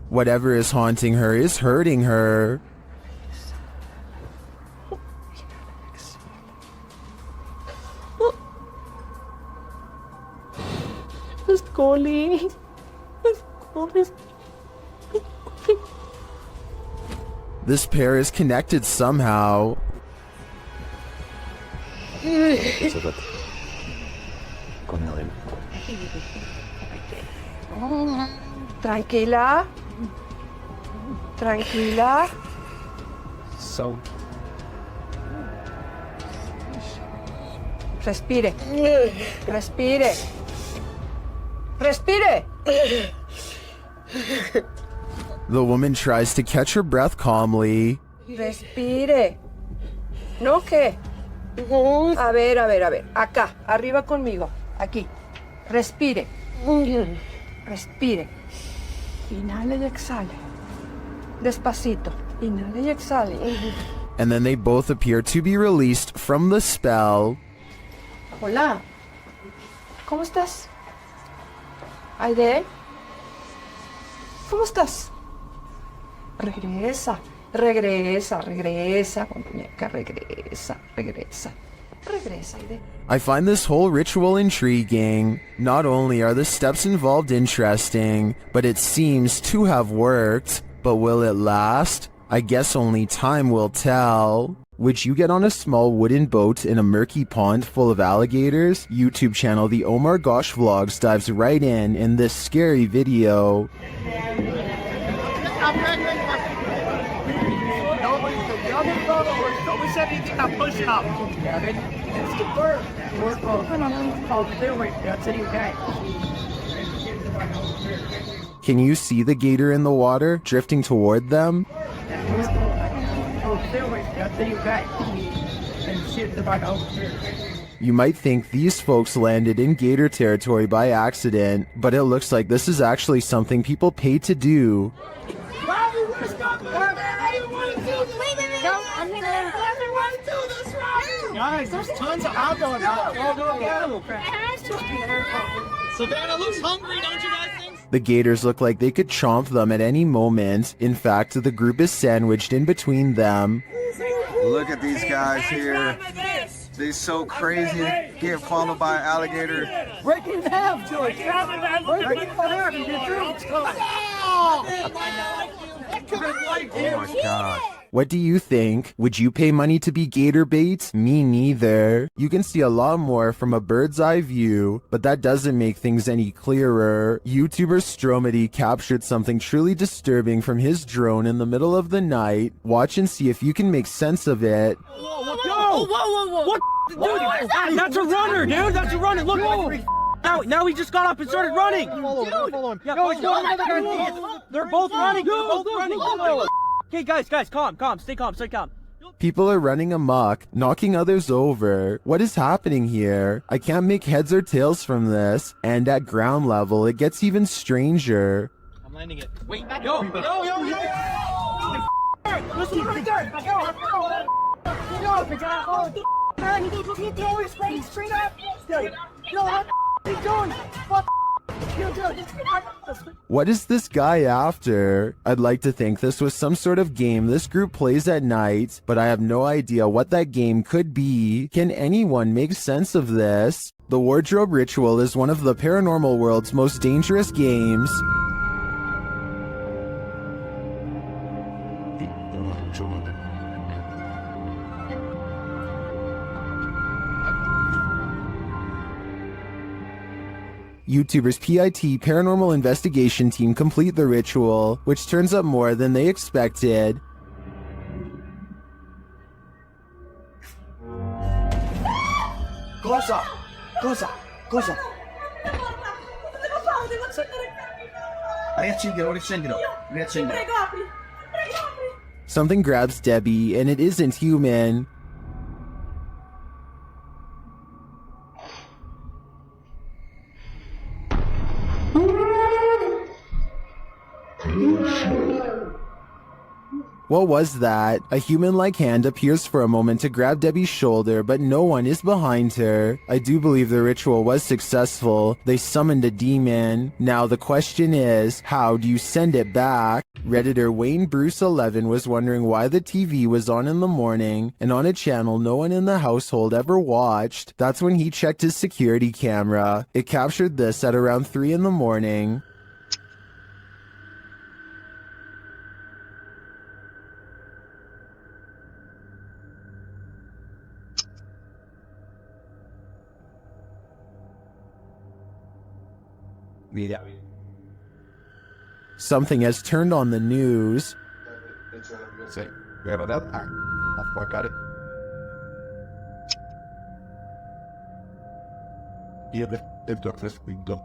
Whatever is haunting her is hurting her. This pair is connected somehow. Tranquila. Tranquila. So. Respire. Respire. Respire. The woman tries to catch her breath calmly. Respire. ¿No qué? A ver. Acá, arriba conmigo. Aquí. Respire. Respire. Inhale y exhale. Despacito. Inhale y exhale. And then they both appear to be released from the spell. Hola. ¿Cómo estás? Aide. ¿Cómo estás? Regresa, muñeca, regresa. Regresa, Aide. I find this whole ritual intriguing. Not only are the steps involved interesting, but it seems to have worked. But will it last? I guess only time will tell. Would you get on a small wooden boat in a murky pond full of alligators? YouTube channel The Omar Gosh Vlogs dives right in this scary video. Can you see the gator in the water, drifting toward them? You might think these folks landed in gator territory by accident, but it looks like this is actually something people pay to do. Guys, there's tons of alcohol now. Go get them. Savannah looks hungry, don't you guys think? The gators look like they could chomp them at any moment. In fact, the group is sandwiched in between them. Look at these guys here. They're so crazy. Getting followed by an alligator. Break it in half, George. Break it in half. You get through. Oh my God. What do you think? Would you pay money to be gator bait? Me neither. You can see a lot more from a bird's eye view, but that doesn't make things any clearer. YouTuber Stromedy captured something truly disturbing from his drone in the middle of the night. Watch and see if you can make sense of it. Whoa! What? Dude, that's a runner, dude. That's a runner. Look. Now he just got up and started running. Follow him. Yeah, they're both running. Okay, guys, calm. Stay calm. People are running amok, knocking others over. What is happening here? I can't make heads or tails from this. And at ground level, it gets even stranger. I'm landing it. Wait, yo! Listen right there! What is this guy after? I'd like to think this was some sort of game this group plays at night, but I have no idea what that game could be. Can anyone make sense of this? The wardrobe ritual is one of the paranormal world's most dangerous games. YouTubers PIT Paranormal Investigation Team complete the ritual, which turns up more than they expected. Cosa? Riaccendilo. Something grabs Debbie, and it isn't human. What was that? A human-like hand appears for a moment to grab Debbie's shoulder, but no one is behind her. I do believe the ritual was successful. They summoned a demon. Now the question is, how do you send it back? Redditor Wayne Bruce 11 was wondering why the TV was on in the morning and on a channel no one in the household ever watched. That's when he checked his security camera. It captured this at around 3 in the morning. Something has turned on the news. Sì, vero da affoccare. Io dentro spinto.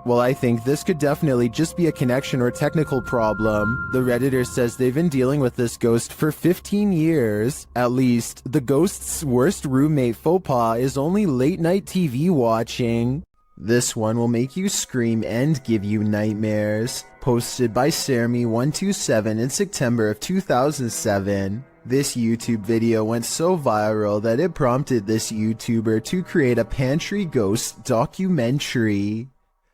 Well, I think this could definitely just be a connection or technical problem. The Redditor says they've been dealing with this ghost for 15 years. At least, the ghost's worst roommate faux pas is only late-night TV watching. This one will make you scream and give you nightmares. Posted by Sermi127 in September of 2007. This YouTube video went so viral that it prompted this YouTuber to create a pantry ghost documentary.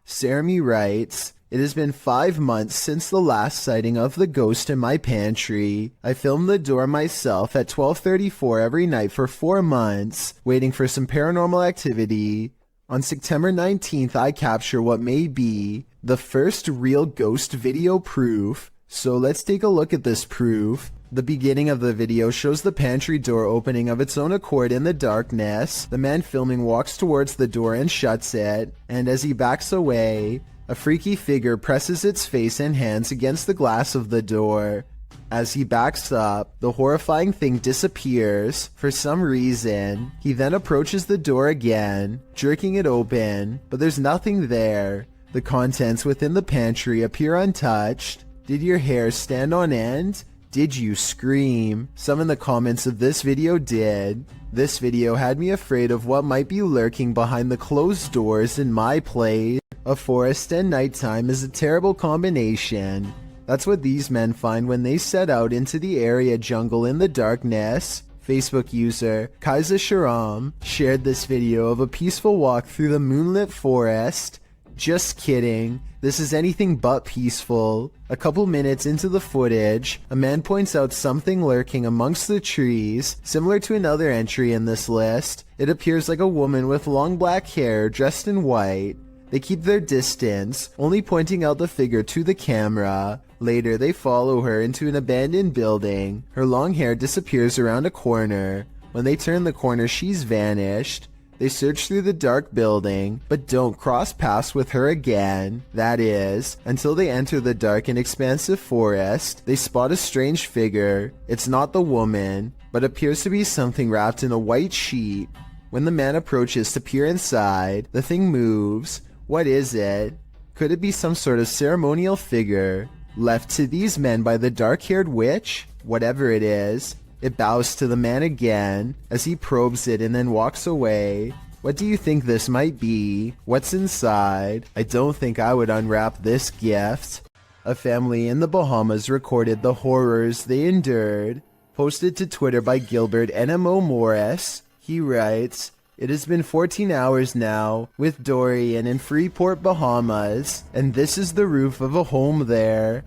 Sermi writes, "It has been 5 months since the last sighting of the ghost in my pantry. I filmed the door myself at 12:34 every night for 4 months, waiting for some paranormal activity. On September 19th, I capture what may be the first real ghost video proof. So let's take a look at this proof. The beginning of the video shows the pantry door opening of its own accord in the darkness. The man filming walks towards the door and shuts it, and as he backs away, a freaky figure presses its face and hands against the glass of the door. As he backs up, the horrifying thing disappears for some reason. He then approaches the door again, jerking it open, but there's nothing there. The contents within the pantry appear untouched. Did your hair stand on end? Did you scream? Some in the comments of this video did. This video had me afraid of what might be lurking behind the closed doors in my place. A forest and nighttime is a terrible combination. That's what these men find when they set out into the area jungle in the darkness." Facebook user Kaiser Sharam shared this video of a peaceful walk through the moonlit forest. Just kidding. This is anything but peaceful. A couple minutes into the footage, a man points out something lurking amongst the trees, similar to another entry in this list. It appears like a woman with long black hair dressed in white. They keep their distance, only pointing out the figure to the camera. Later, they follow her into an abandoned building. Her long hair disappears around a corner. When they turn the corner, she's vanished. They search through the dark building, but don't cross paths with her again. That is, until they enter the dark and expansive forest. They spot a strange figure. It's not the woman, but appears to be something wrapped in a white sheet. When the man approaches to peer inside, the thing moves. What is it? Could it be some sort of ceremonial figure? Left to these men by the dark-haired witch, whatever it is, it bows to the man again as he probes it and then walks away. What do you think this might be? What's inside? I don't think I would unwrap this gift. A family in the Bahamas recorded the horrors they endured. Posted to Twitter by Gilbert NMO Morris. He writes, "It has been 14 hours now with Dorian in Freeport, Bahamas, and this is the roof of a home there."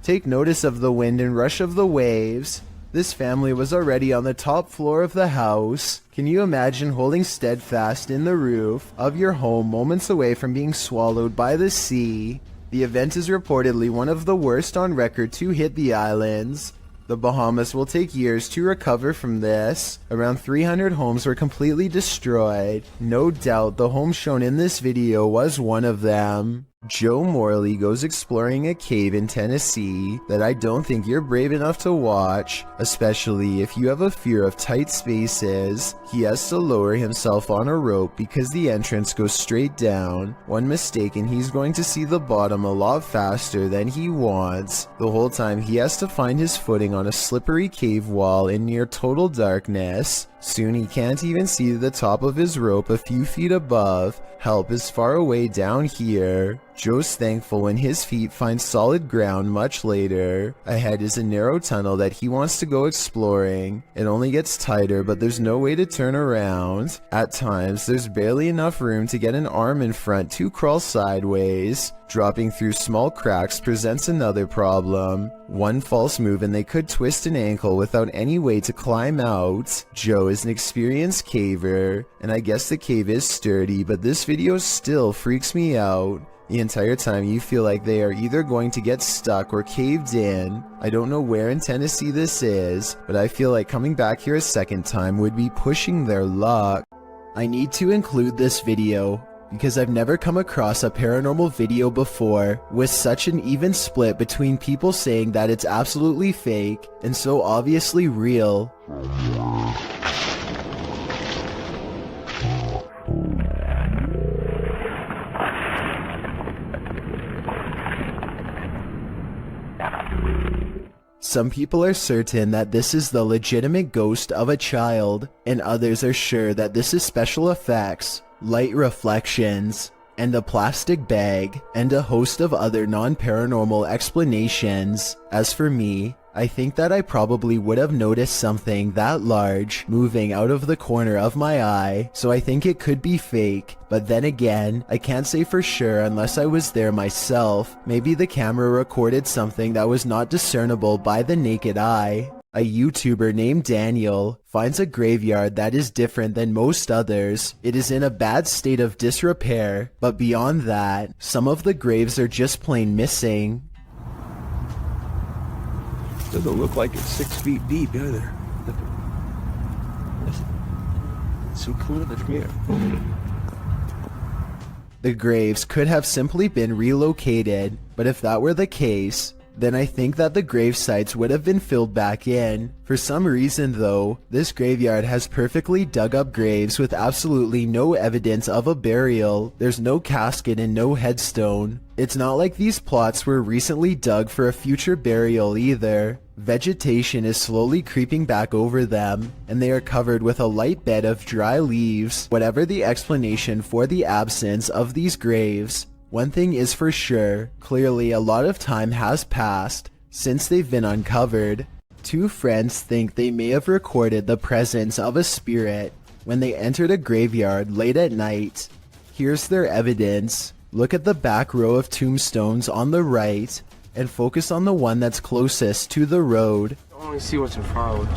Take notice of the wind and rush of the waves. This family was already on the top floor of the house. Can you imagine holding steadfast in the roof of your home moments away from being swallowed by the sea? The event is reportedly one of the worst on record to hit the islands. The Bahamas will take years to recover from this. Around 300 homes were completely destroyed. No doubt the home shown in this video was one of them. Joe Morley goes exploring a cave in Tennessee that I don't think you're brave enough to watch, especially if you have a fear of tight spaces. He has to lower himself on a rope because the entrance goes straight down. One mistake and he's going to see the bottom a lot faster than he wants. The whole time he has to find his footing on a slippery cave wall in near total darkness. Soon he can't even see the top of his rope a few feet above. Help is far away down here. Joe's thankful when his feet find solid ground much later. Ahead is a narrow tunnel that he wants to go exploring. It only gets tighter, but there's no way to turn around. At times, there's barely enough room to get an arm in front to crawl sideways. Dropping through small cracks presents another problem. One false move and they could twist an ankle without any way to climb out. Joe is an experienced caver, and I guess the cave is sturdy, but this video still freaks me out. The entire time you feel like they are either going to get stuck or caved in. I don't know where in Tennessee this is, but I feel like coming back here a second time would be pushing their luck. I need to include this video because I've never come across a paranormal video before with such an even split between people saying that it's absolutely fake and so obviously real. Some people are certain that this is the legitimate ghost of a child, and others are sure that this is special effects, light reflections, and a plastic bag, and a host of other non-paranormal explanations. As for me, I think that I probably would have noticed something that large moving out of the corner of my eye, so I think it could be fake. But then again, I can't say for sure unless I was there myself. Maybe the camera recorded something that was not discernible by the naked eye. A YouTuber named Daniel finds a graveyard that is different than most others. It is in a bad state of disrepair, but beyond that, some of the graves are just plain missing. Doesn't look like it's 6 feet deep either. So cool from here. The graves could have simply been relocated, but if that were the case, then I think that the grave sites would have been filled back in. For some reason though, this graveyard has perfectly dug up graves with absolutely no evidence of a burial. There's no casket and no headstone. It's not like these plots were recently dug for a future burial either. Vegetation is slowly creeping back over them, and they are covered with a light bed of dry leaves. Whatever the explanation for the absence of these graves, one thing is for sure, clearly a lot of time has passed since they've been uncovered. Two friends think they may have recorded the presence of a spirit when they entered a graveyard late at night. Here's their evidence. Look at the back row of tombstones on the right, and focus on the one that's closest to the road. I want to see what's in front of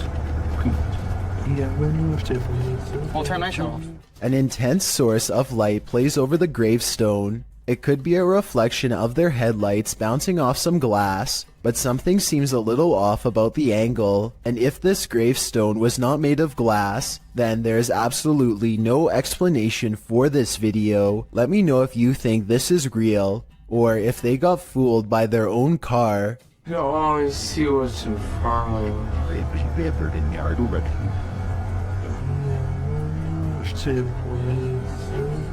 We'll turn my show off. An intense source of light plays over the gravestone. It could be a reflection of their headlights bouncing off some glass, but something seems a little off about the angle, and if this gravestone was not made of glass, then there's absolutely no explanation for this video. Let me know if you think this is real, or if they got fooled by their own car. I want to see what's in front of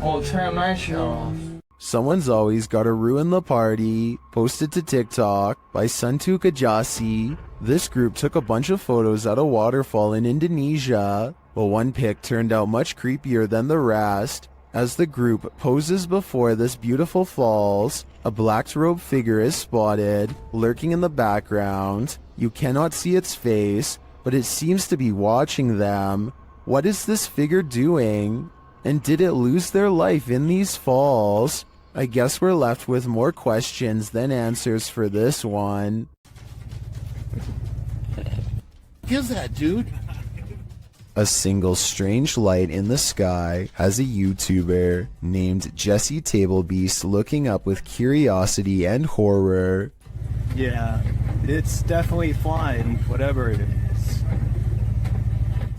Oh, turn my show off. Someone's always gotta ruin the party. Posted to TikTok by Suntu Kajasi. This group took a bunch of photos at a waterfall in Indonesia, but one pic turned out much creepier than the rest. As the group poses before this beautiful falls, a black-robed figure is spotted, lurking in the background. You cannot see its face, but it seems to be watching them. What is this figure doing? And did it lose their life in these falls? I guess we're left with more questions than answers for this one. Here's that, dude. A single strange light in the sky has a YouTuber named Jesse Tablebeast looking up with curiosity and horror. Yeah, it's definitely flying, whatever it is.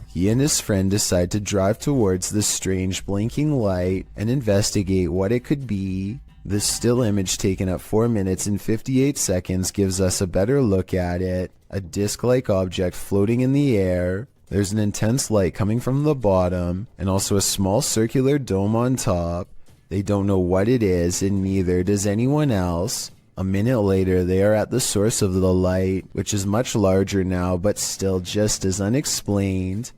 He and his friend decide to drive towards this strange blinking light and investigate what it could be. This still image taken at 4 minutes and 58 seconds gives us a better look at it. A disc-like object floating in the air. There's an intense light coming from the bottom and also a small circular dome on top. They don't know what it is and neither does anyone else. A minute later, they are at the source of the light, which is much larger now but still just as unexplained.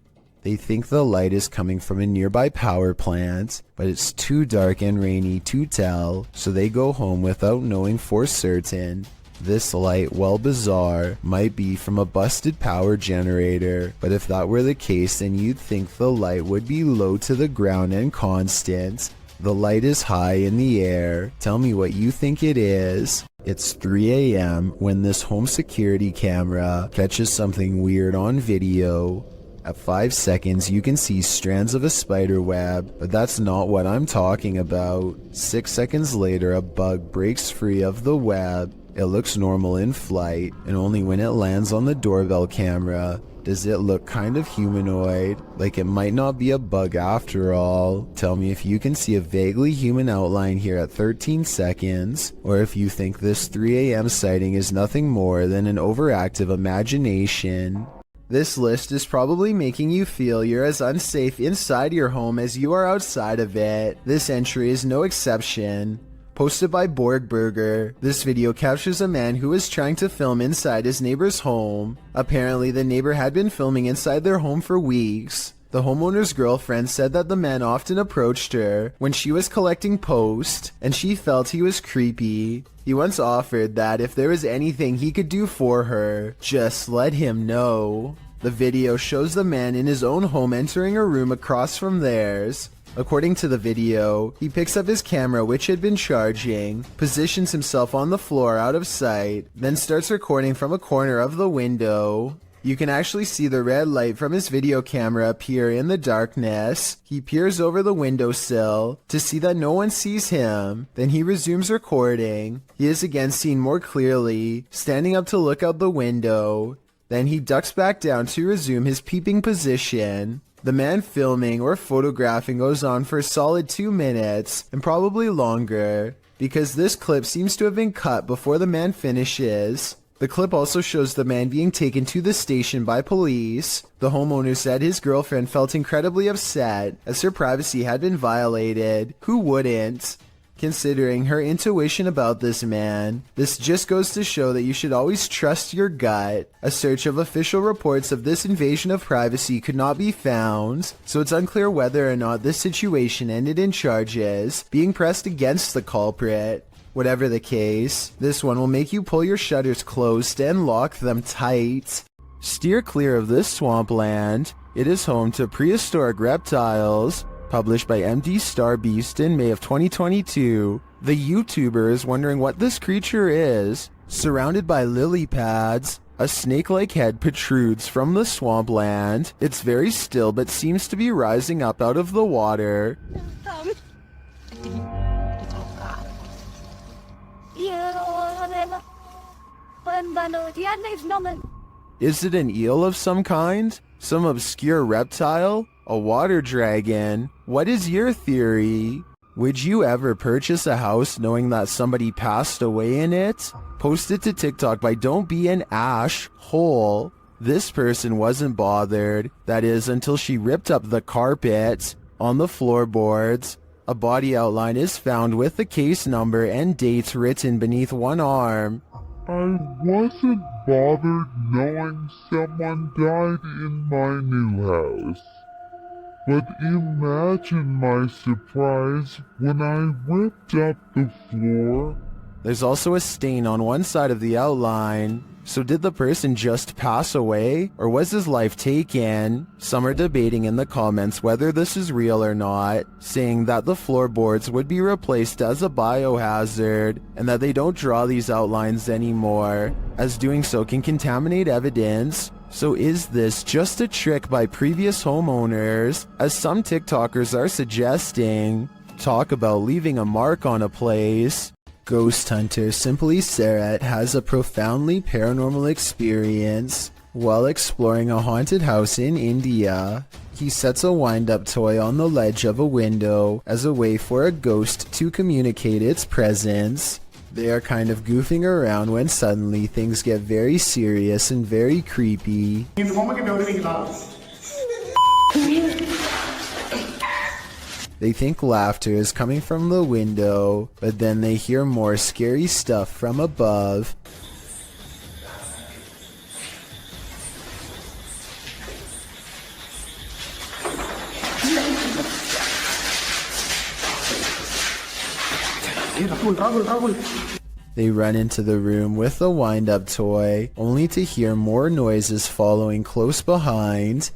They think the light is coming from a nearby power plant, but it's too dark and rainy to tell, so they go home without knowing for certain. This light, while bizarre, might be from a busted power generator, but if that were the case, then you'd think the light would be low to the ground and constant. The light is high in the air. Tell me what you think it is. It's 3 a.m. when this home security camera catches something weird on video. At 5 seconds, you can see strands of a spider web, but that's not what I'm talking about. 6 seconds later, a bug breaks free of the web. It looks normal in flight, and only when it lands on the doorbell camera does it look kind of humanoid, like it might not be a bug after all. Tell me if you can see a vaguely human outline here at 13 seconds, or if you think this 3 a.m. sighting is nothing more than an overactive imagination. This list is probably making you feel you're as unsafe inside your home as you are outside of it. This entry is no exception. Posted by Borgburger, this video captures a man who was trying to film inside his neighbor's home. Apparently, the neighbor had been filming inside their home for weeks. The homeowner's girlfriend said that the man often approached her when she was collecting post, and she felt he was creepy. He once offered that if there was anything he could do for her, just let him know. The video shows the man in his own home entering a room across from theirs. According to the video, he picks up his camera which had been charging, positions himself on the floor out of sight, then starts recording from a corner of the window. You can actually see the red light from his video camera appear in the darkness. He peers over the windowsill to see that no one sees him. Then he resumes recording. He is again seen more clearly, standing up to look out the window. Then he ducks back down to resume his peeping position. The man filming or photographing goes on for a solid 2 minutes, and probably longer, because this clip seems to have been cut before the man finishes. The clip also shows the man being taken to the station by police. The homeowner said his girlfriend felt incredibly upset as her privacy had been violated. Who wouldn't? Considering her intuition about this man, this just goes to show that you should always trust your gut. A search of official reports of this invasion of privacy could not be found, so it's unclear whether or not this situation ended in charges being pressed against the culprit. Whatever the case, this one will make you pull your shutters closed and lock them tight. Steer clear of this swampland. It is home to prehistoric reptiles. Published by MD Starbeast in May of 2022, the YouTuber is wondering what this creature is. Surrounded by lily pads, a snake-like head protrudes from the swampland. It's very still but seems to be rising up out of the water. Is it an eel of some kind? Some obscure reptile? A water dragon? What is your theory? Would you ever purchase a house knowing that somebody passed away in it? Posted to TikTok by Don't Be an Ash Hole. This person wasn't bothered, that is until she ripped up the carpet. On the floorboards, a body outline is found with the case number and dates written beneath one arm. I wasn't bothered knowing someone died in my new house. But imagine my surprise when I ripped up the floor. There's also a stain on one side of the outline. So did the person just pass away, or was his life taken? Some are debating in the comments whether this is real or not, saying that the floorboards would be replaced as a biohazard, and that they don't draw these outlines anymore, as doing so can contaminate evidence. So is this just a trick by previous homeowners, as some TikTokers are suggesting? Talk about leaving a mark on a place. Ghost hunter Simply Sarat has a profoundly paranormal experience while exploring a haunted house in India. He sets a wind-up toy on the ledge of a window as a way for a ghost to communicate its presence. They are kind of goofing around when suddenly things get very serious and very creepy. They think laughter is coming from the window, but then they hear more scary stuff from above. They run into the room with the wind-up toy, only to hear more noises following close behind.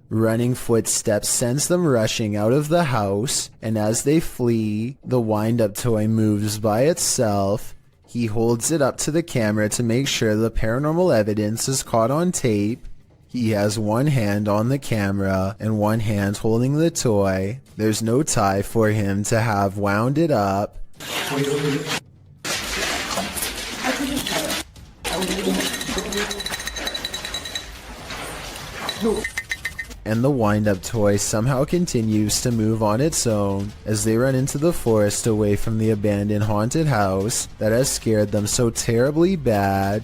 Running footsteps sends them rushing out of the house, and as they flee, the wind-up toy moves by itself. He holds it up to the camera to make sure the paranormal evidence is caught on tape. He has one hand on the camera and one hand holding the toy. There's no tie for him to have wound it up. And the wind-up toy somehow continues to move on its own as they run into the forest away from the abandoned haunted house that has scared them so terribly bad.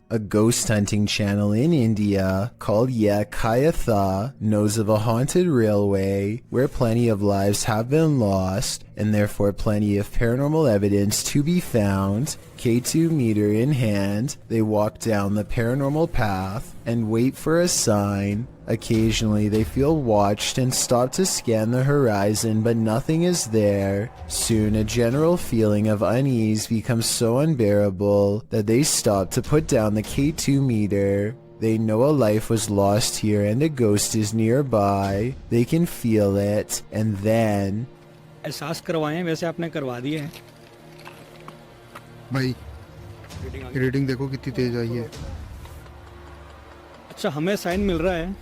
A ghost hunting channel in India called Ye Kayatha knows of a haunted railway where plenty of lives have been lost and therefore plenty of paranormal evidence to be found. K2 meter in hand, they walk down the paranormal path and wait for a sign. Occasionally they feel watched and stop to scan the horizon, but nothing is there. Soon a general feeling of unease becomes so unbearable that they stop to put down the K2 meter. They know a life was lost here and a ghost is nearby. They can feel it, and then... एहसास करवाए हैं वैसे आपने करवा दिए हैं भाई reading देखो कितनी तेज आई है अच्छा हमें साइन मिल रहा है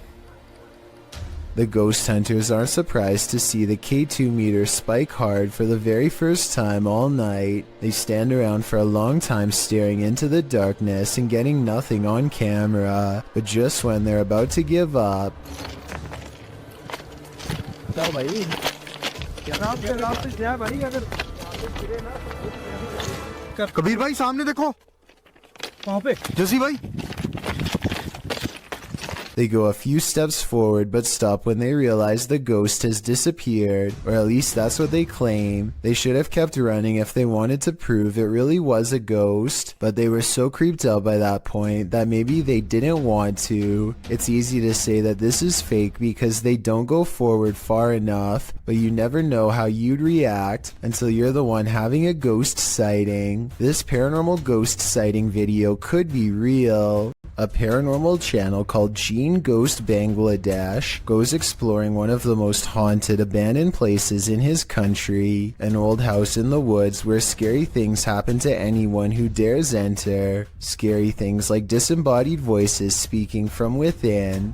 The ghost hunters are surprised to see the K2 meter spike hard for the very first time all night. They stand around for a long time staring into the darkness and getting nothing on camera. But just when they're about to give up... Kabir भाई सामने देखो वहाँ पे जसी भाई They go a few steps forward but stop when they realize the ghost has disappeared, or at least that's what they claim. They should have kept running if they wanted to prove it really was a ghost, but they were so creeped out by that point that maybe they didn't want to. It's easy to say that this is fake because they don't go forward far enough, but you never know how you'd react until you're the one having a ghost sighting. This paranormal ghost sighting video could be real. A paranormal channel called Gene Ghost Bangladesh goes exploring one of the most haunted abandoned places in his country, an old house in the woods where scary things happen to anyone who dares enter. Scary things like disembodied voices speaking from within.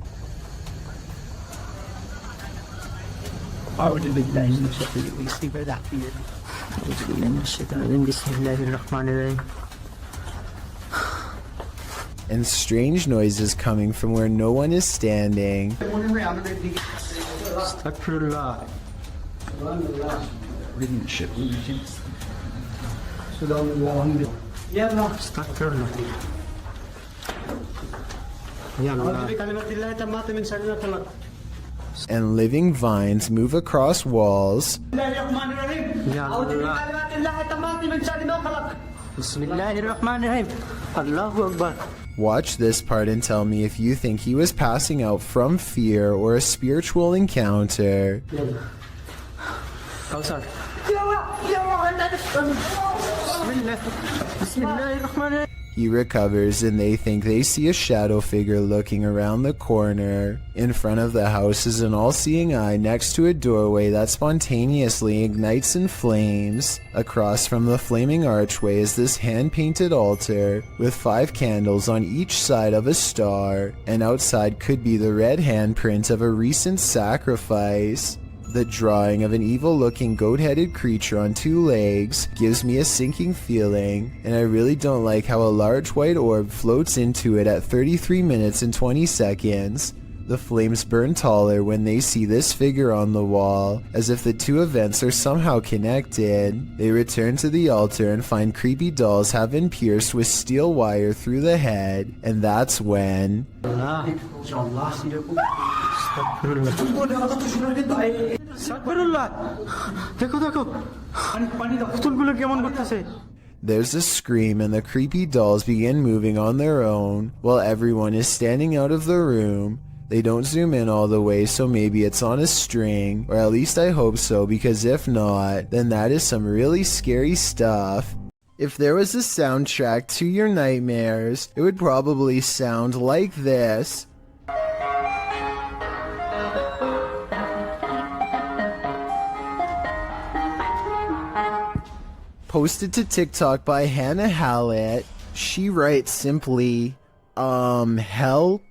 and strange noises coming from where no one is standing. And living vines move across walls. Watch this part and tell me if you think he was passing out from fear or a spiritual encounter. He recovers and they think they see a shadow figure looking around the corner. In front of the house is an all-seeing eye next to a doorway that spontaneously ignites in flames. Across from the flaming archway is this hand-painted altar with 5 candles on each side of a star, and outside could be the red handprint of a recent sacrifice. The drawing of an evil-looking goat-headed creature on 2 legs gives me a sinking feeling, and I really don't like how a large white orb floats into it at 33 minutes and 20 seconds. The flames burn taller when they see this figure on the wall, as if the 2 events are somehow connected. They return to the altar and find creepy dolls have been pierced with steel wire through the head, and that's when... There's a scream and the creepy dolls begin moving on their own, while everyone is standing out of the room. They don't zoom in all the way, so maybe it's on a string, or at least I hope so, because if not, then that is some really scary stuff. If there was a soundtrack to your nightmares, it would probably sound like this. Posted to TikTok by Hannah Hallett. She writes simply, help?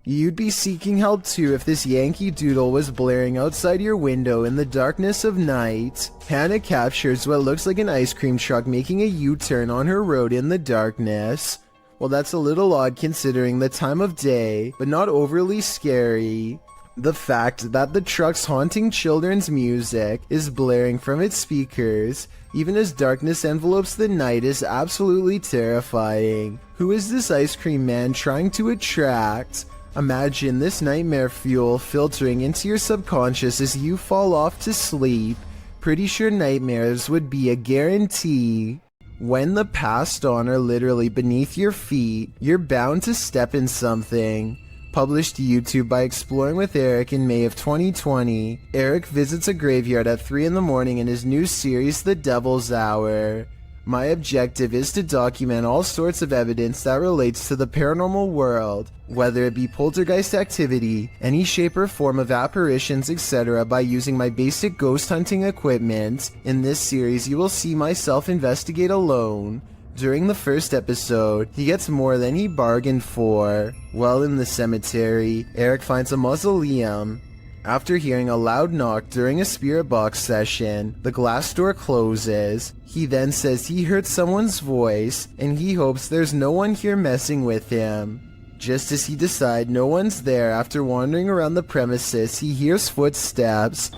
You'd be seeking help too if this Yankee Doodle was blaring outside your window in the darkness of night. Hannah captures what looks like an ice cream truck making a U-turn on her road in the darkness. Well, that's a little odd considering the time of day, but not overly scary. The fact that the truck's haunting children's music is blaring from its speakers, even as darkness envelopes the night, is absolutely terrifying. Who is this ice cream man trying to attract? Imagine this nightmare fuel filtering into your subconscious as you fall off to sleep. Pretty sure nightmares would be a guarantee. When the passed on are literally beneath your feet, you're bound to step in something. Published to YouTube by Exploring with Eric in May of 2020, Eric visits a graveyard at 3 in the morning in his new series, The Devil's Hour. My objective is to document all sorts of evidence that relates to the paranormal world, whether it be poltergeist activity, any shape or form of apparitions, etc., by using my basic ghost hunting equipment. In this series, you will see myself investigate alone. During the first episode, he gets more than he bargained for. While in the cemetery, Eric finds a mausoleum. After hearing a loud knock during a spirit box session, the glass door closes. He then says he heard someone's voice, and he hopes there's no one here messing with him. Just as he decides no one's there, after wandering around the premises, he hears footsteps.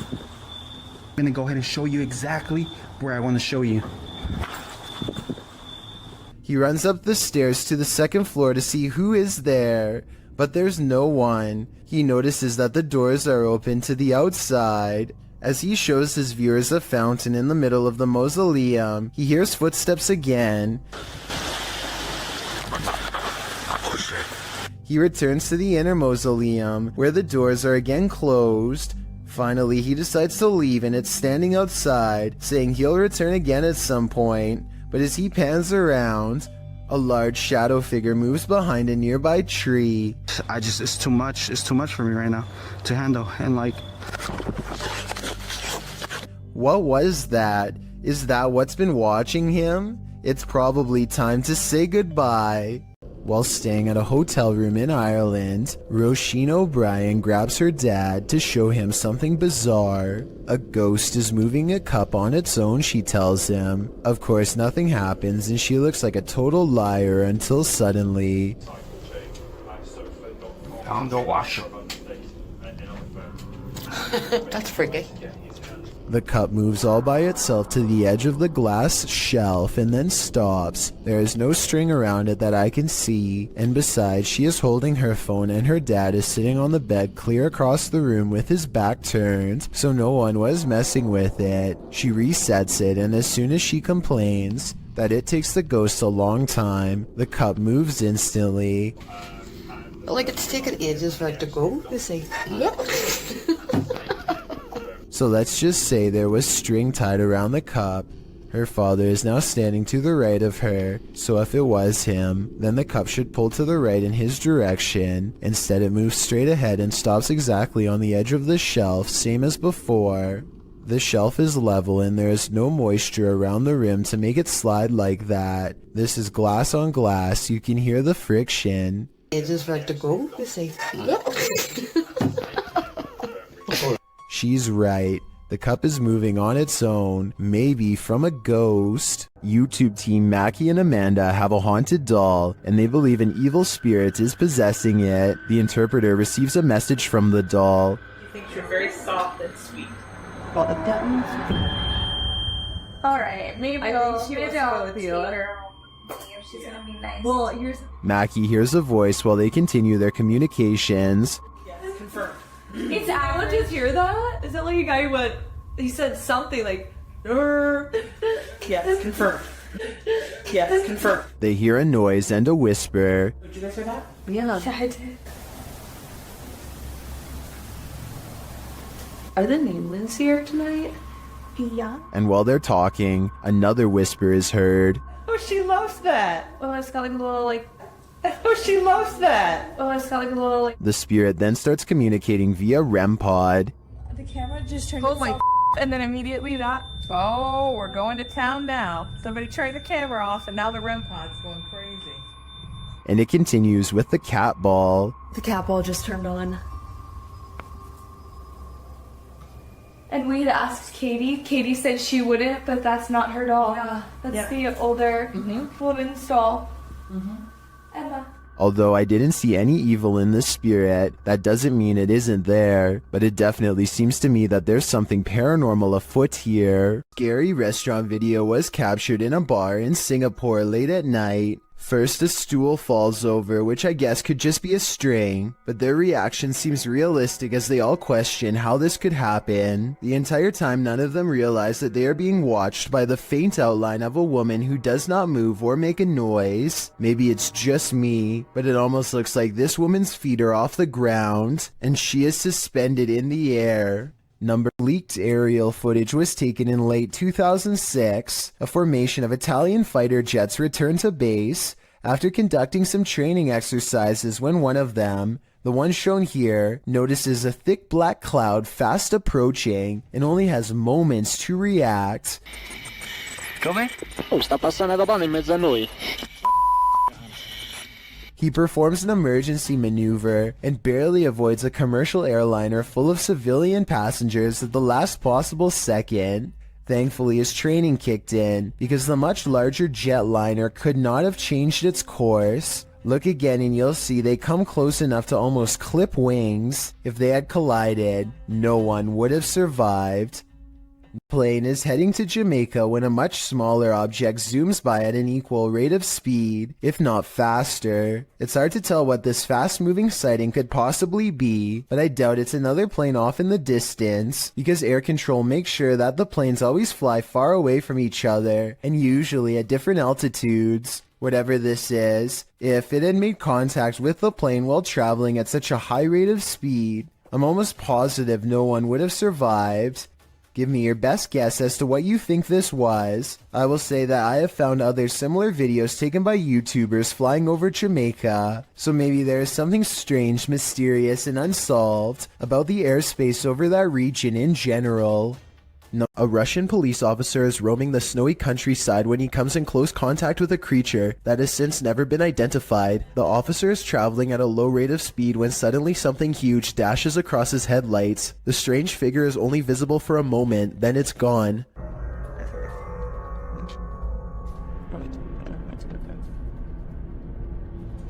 I'm gonna go ahead and show you exactly where I want to show you. He runs up the stairs to the 2nd floor to see who is there, but there's no one. He notices that the doors are open to the outside. As he shows his viewers a fountain in the middle of the mausoleum, he hears footsteps again. He returns to the inner mausoleum, where the doors are again closed. Finally, he decides to leave, and it's standing outside, saying he'll return again at some point. But as he pans around, a large shadow figure moves behind a nearby tree. It's too much for me right now to handle, and like... What was that? Is that what's been watching him? It's probably time to say goodbye. While staying at a hotel room in Ireland, Roisin O'Brien grabs her dad to show him something bizarre. A ghost is moving a cup on its own, she tells him. Of course, nothing happens and she looks like a total liar until suddenly... I'm gonna wash it. That's freaky. The cup moves all by itself to the edge of the glass shelf and then stops. There is no string around it that I can see, and besides, she is holding her phone and her dad is sitting on the bed clear across the room with his back turned, so no one was messing with it. She resets it, and as soon as she complains that it takes the ghost a long time, the cup moves instantly. Like it's taken ages for it to go. You see. So let's just say there was string tied around the cup. Her father is now standing to the right of her, so if it was him, then the cup should pull to the right in his direction. Instead it moves straight ahead and stops exactly on the edge of the shelf, same as before. The shelf is level and there is no moisture around the rim to make it slide like that. This is glass on glass, you can hear the friction. Ages for it to go. You see. She's right. The cup is moving on its own, maybe from a ghost. YouTube team Mackie and Amanda have a haunted doll, and they believe an evil spirit is possessing it. The interpreter receives a message from the doll. She thinks you're very soft and sweet. Well, that means... Alright, maybe I think she maybe wants to I'll go with you. take her home. She's gonna be nice. Well, here's... Mackie hears a voice while they continue their communications. Yes, confirmed. It's Did anyone just hear that? Is that like a guy who went... He said something like... Yes, confirmed. Yes, confirmed. They hear a noise and a whisper. Did you guys hear that? Yeah. Yeah, I did. Are the nameless here tonight? Yeah. And while they're talking, another whisper is heard. Oh, she loves that. Oh, it's got like a little like... Oh, she loves that. Oh, it's got like a little like... The spirit then starts communicating via REM pod. The camera just turned Oh my itself and then immediately that... Oh, we're going to town now. Somebody turned the camera off and now the REM pod's going crazy. And it continues with the cat ball. The cat ball just turned on. And we had asked Katie. Katie said she wouldn't, but that's not her doll. Yeah. That's the older woman's doll. Emma. Although I didn't see any evil in the spirit, that doesn't mean it isn't there, but it definitely seems to me that there's something paranormal afoot here. Scary restaurant video was captured in a bar in Singapore late at night. First, a stool falls over, which I guess could just be a string, but their reaction seems realistic as they all question how this could happen. The entire time, none of them realize that they are being watched by the faint outline of a woman who does not move or make a noise. Maybe it's just me, but it almost looks like this woman's feet are off the ground, and she is suspended in the air. Leaked aerial footage was taken in late 2006. A formation of Italian fighter jets returned to base after conducting some training exercises when one of them, the one shown here, notices a thick black cloud fast approaching and only has moments to react. Come? Oh, sta passando una donna in mezzo a noi. He performs an emergency maneuver and barely avoids a commercial airliner full of civilian passengers at the last possible second. Thankfully, his training kicked in because the much larger jetliner could not have changed its course. Look again and you'll see they come close enough to almost clip wings. If they had collided, no one would have survived. The plane is heading to Jamaica when a much smaller object zooms by at an equal rate of speed, if not faster. It's hard to tell what this fast-moving sighting could possibly be, but I doubt it's another plane off in the distance, because air control makes sure that the planes always fly far away from each other, and usually at different altitudes. Whatever this is, if it had made contact with the plane while traveling at such a high rate of speed, I'm almost positive no one would have survived. Give me your best guess as to what you think this was. I will say that I have found other similar videos taken by YouTubers flying over Jamaica, so maybe there is something strange, mysterious, and unsolved about the airspace over that region in general. No, a Russian police officer is roaming the snowy countryside when he comes in close contact with a creature that has since never been identified. The officer is traveling at a low rate of speed when suddenly something huge dashes across his headlights. The strange figure is only visible for a moment, then it's gone.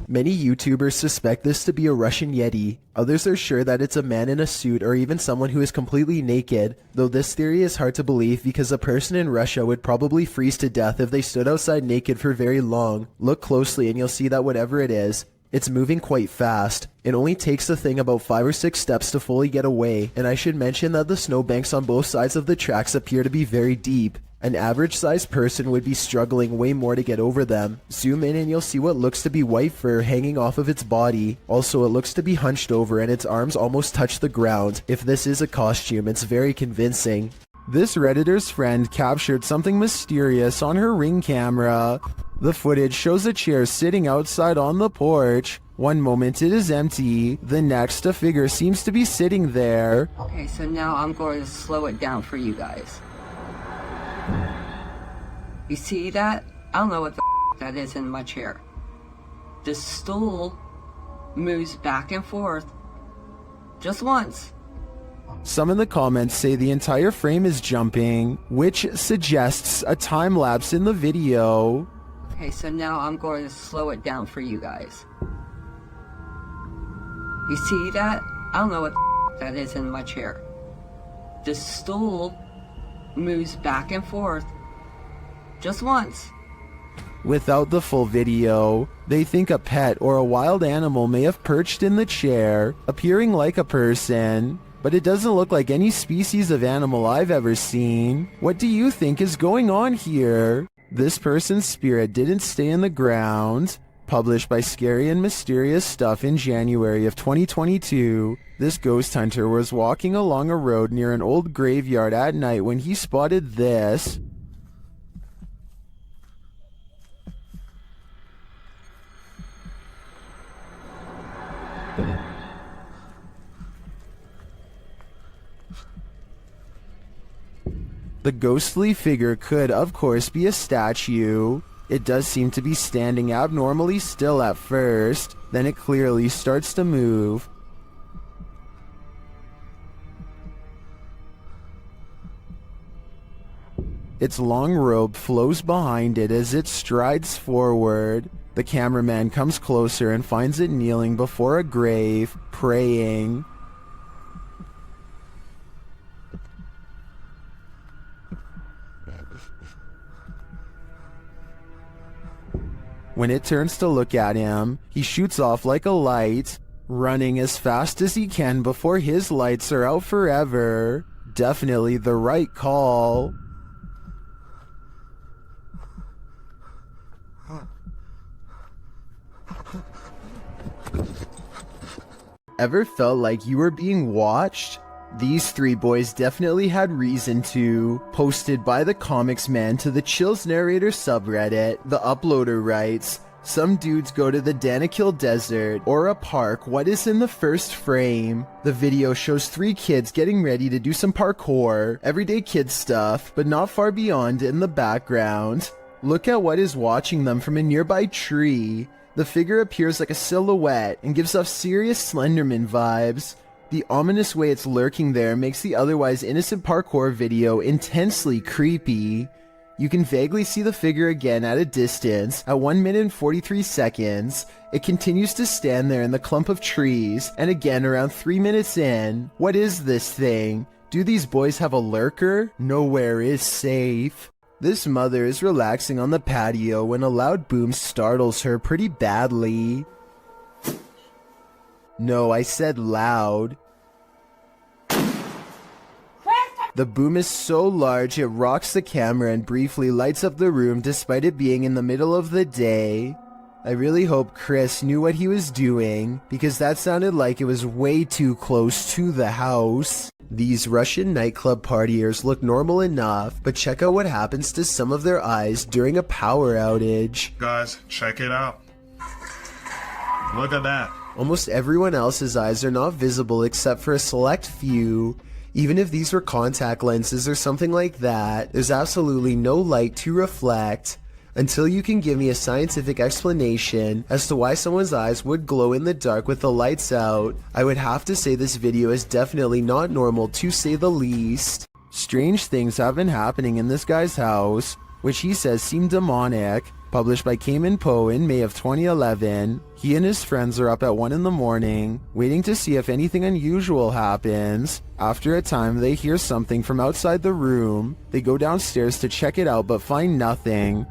Many YouTubers suspect this to be a Russian Yeti. Others are sure that it's a man in a suit or even someone who is completely naked, though this theory is hard to believe because a person in Russia would probably freeze to death if they stood outside naked for very long. Look closely and you'll see that whatever it is, it's moving quite fast. It only takes the thing about 5 or 6 steps to fully get away, and I should mention that the snowbanks on both sides of the tracks appear to be very deep. An average-sized person would be struggling way more to get over them. Zoom in and you'll see what looks to be white fur hanging off of its body. Also, it looks to be hunched over and its arms almost touch the ground. If this is a costume, it's very convincing. This Redditor's friend captured something mysterious on her Ring camera. The footage shows a chair sitting outside on the porch. One moment it is empty, the next a figure seems to be sitting there. Okay, so now I'm going to slow it down for you guys. You see that? I don't know what the that is in my chair. The stool moves back and forth just once. Some in the comments say the entire frame is jumping, which suggests a time lapse in the video. Okay, so now I'm going to slow it down for you guys. You see that? I don't know what the that is in my chair. The stool moves back and forth just once. Without the full video, they think a pet or a wild animal may have perched in the chair, appearing like a person, but it doesn't look like any species of animal I've ever seen. What do you think is going on here? This person's spirit didn't stay in the ground. Published by Scary and Mysterious Stuff in January of 2022, this ghost hunter was walking along a road near an old graveyard at night when he spotted this. The ghostly figure could, of course, be a statue. It does seem to be standing abnormally still at first, then it clearly starts to move. Its long robe flows behind it as it strides forward. The cameraman comes closer and finds it kneeling before a grave, praying. When it turns to look at him, he shoots off like a light, running as fast as he can before his lights are out forever. Definitely the right call. Ever felt like you were being watched? These 3 boys definitely had reason to. Posted by the Comics Man to the Chills Narrator subreddit, the uploader writes, "Some dudes go to the Danakil Desert or a park. What is in the first frame? The video shows 3 kids getting ready to do some parkour, everyday kid stuff, but not far beyond in the background. Look at what is watching them from a nearby tree. The figure appears like a silhouette and gives off serious Slenderman vibes. The ominous way it's lurking there makes the otherwise innocent parkour video intensely creepy. You can vaguely see the figure again at a distance. At 1 minute and 43 seconds, it continues to stand there in the clump of trees, and again around 3 minutes in. What is this thing? Do these boys have a lurker? Nowhere is safe." This mother is relaxing on the patio when a loud boom startles her pretty badly. No, I said loud. The boom is so large it rocks the camera and briefly lights up the room despite it being in the middle of the day. I really hope Chris knew what he was doing, because that sounded like it was way too close to the house. These Russian nightclub partiers look normal enough, but check out what happens to some of their eyes during a power outage. Guys, check it out. Look at that. Almost everyone else's eyes are not visible except for a select few. Even if these were contact lenses or something like that, there's absolutely no light to reflect. Until you can give me a scientific explanation as to why someone's eyes would glow in the dark with the lights out, I would have to say this video is definitely not normal, to say the least. Strange things have been happening in this guy's house, which he says seem demonic. Published by Cayman Poe in May of 2011, he and his friends are up at 1 in the morning, waiting to see if anything unusual happens. After a time, they hear something from outside the room. They go downstairs to check it out but find nothing.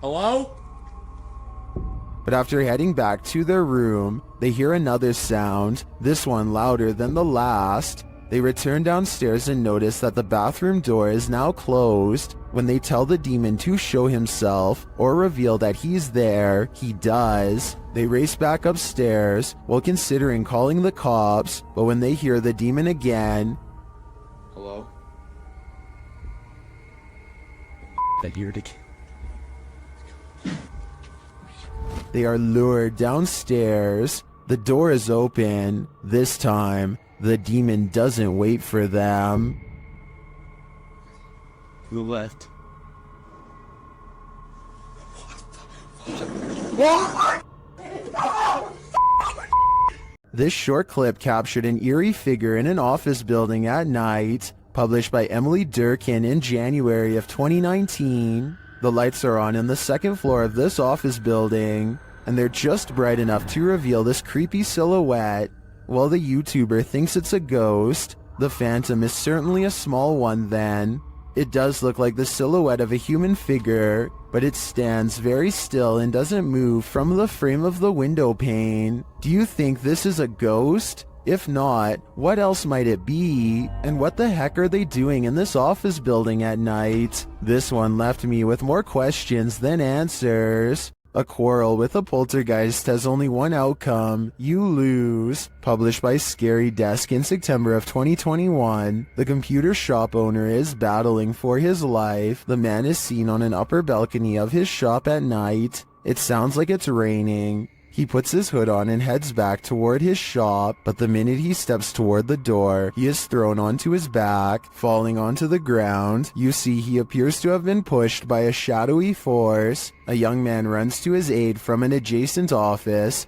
Hello? But after heading back to their room, they hear another sound, this one louder than the last. They return downstairs and notice that the bathroom door is now closed. When they tell the demon to show himself or reveal that he's there, he does. They race back upstairs while considering calling the cops, but when they hear the demon again, Hello? that you're the they are lured downstairs. The door is open. This time, the demon doesn't wait for them. To the left. This short clip captured an eerie figure in an office building at night, published by Emily Durkin in January of 2019. The lights are on in the second floor of this office building, and they're just bright enough to reveal this creepy silhouette. While the YouTuber thinks it's a ghost, the phantom is certainly a small one then. It does look like the silhouette of a human figure, but it stands very still and doesn't move from the frame of the window pane. Do you think this is a ghost? If not, what else might it be? And what the heck are they doing in this office building at night? This one left me with more questions than answers. A quarrel with a poltergeist has only one outcome: you lose. Published by Scary Desk in September of 2021, the computer shop owner is battling for his life. The man is seen on an upper balcony of his shop at night. It sounds like it's raining. He puts his hood on and heads back toward his shop, but the minute he steps toward the door, he is thrown onto his back, falling onto the ground. You see he appears to have been pushed by a shadowy force. A young man runs to his aid from an adjacent office.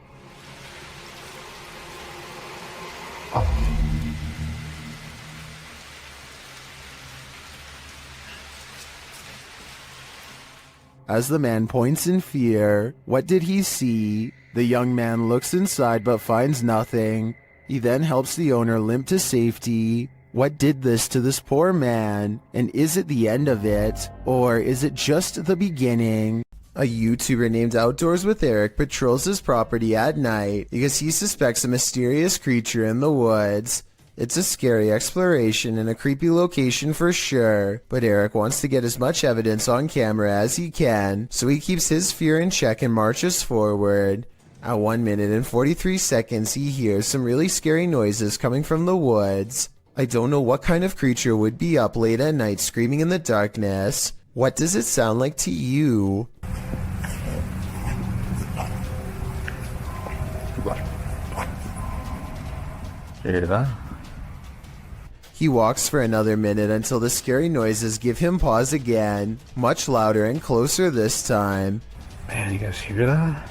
As the man points in fear, what did he see? The young man looks inside but finds nothing. He then helps the owner limp to safety. What did this to this poor man? And is it the end of it? Or is it just the beginning? A YouTuber named Outdoors with Eric patrols his property at night because he suspects a mysterious creature in the woods. It's a scary exploration and a creepy location for sure, but Eric wants to get as much evidence on camera as he can, so he keeps his fear in check and marches forward. At 1 minute and 43 seconds, he hears some really scary noises coming from the woods. I don't know what kind of creature would be up late at night screaming in the darkness. What does it sound like to you? He walks for another minute until the scary noises give him pause again, much louder and closer this time. Man, you guys hear that?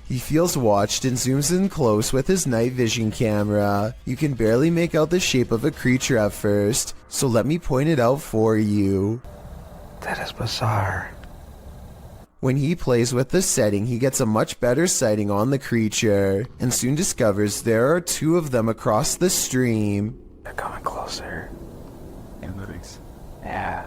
He feels watched and zooms in close with his night vision camera. You can barely make out the shape of a creature at first, so let me point it out for you. That is bizarre. When he plays with the setting, he gets a much better sighting on the creature, and soon discovers there are two of them across the stream. They're coming closer. Analytics. Yeah.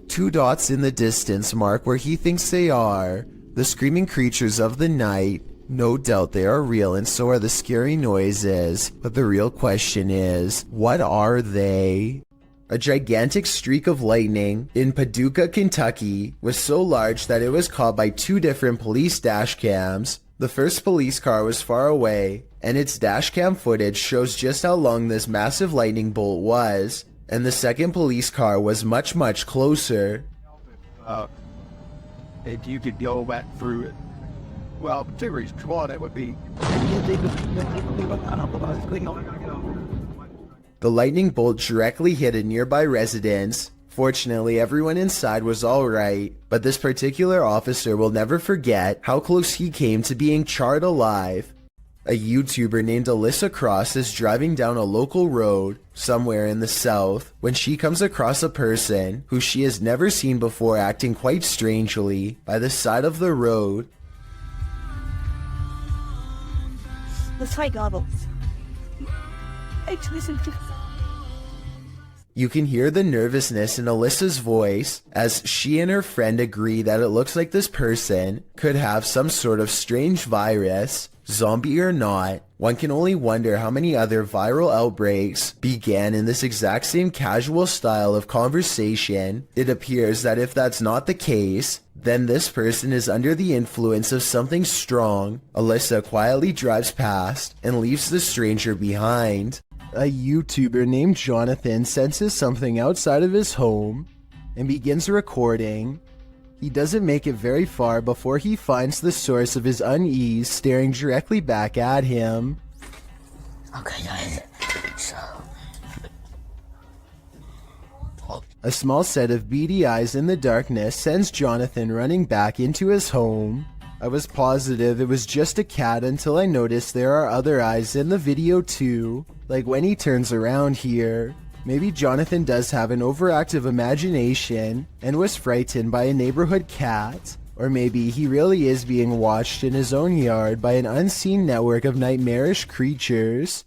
2 dots in the distance mark where he thinks they are. The screaming creatures of the night. No doubt they are real and so are the scary noises, but the real question is, what are they? A gigantic streak of lightning in Paducah, Kentucky was so large that it was caught by 2 different police dash cams. The first police car was far away, and its dash cam footage shows just how long this massive lightning bolt was. and the second police car was much closer. If you could go back through it. Well, two reasons. One, it would be... The lightning bolt directly hit a nearby residence. Fortunately, everyone inside was alright, but this particular officer will never forget how close he came to being charred alive. A YouTuber named Alyssa Cross is driving down a local road somewhere in the south when she comes across a person who she has never seen before acting quite strangely by the side of the road. Let's try goggles. You can hear the nervousness in Alyssa's voice as she and her friend agree that it looks like this person could have some sort of strange virus, zombie or not. One can only wonder how many other viral outbreaks began in this exact same casual style of conversation. It appears that if that's not the case, then this person is under the influence of something strong. Alyssa quietly drives past and leaves the stranger behind. A YouTuber named Jonathan senses something outside of his home and begins recording. He doesn't make it very far before he finds the source of his unease staring directly back at him. Okay, guys. So... A small set of beady eyes in the darkness sends Jonathan running back into his home. I was positive it was just a cat until I noticed there are other eyes in the video too, like when he turns around here. Maybe Jonathan does have an overactive imagination and was frightened by a neighborhood cat, or maybe he really is being watched in his own yard by an unseen network of nightmarish creatures.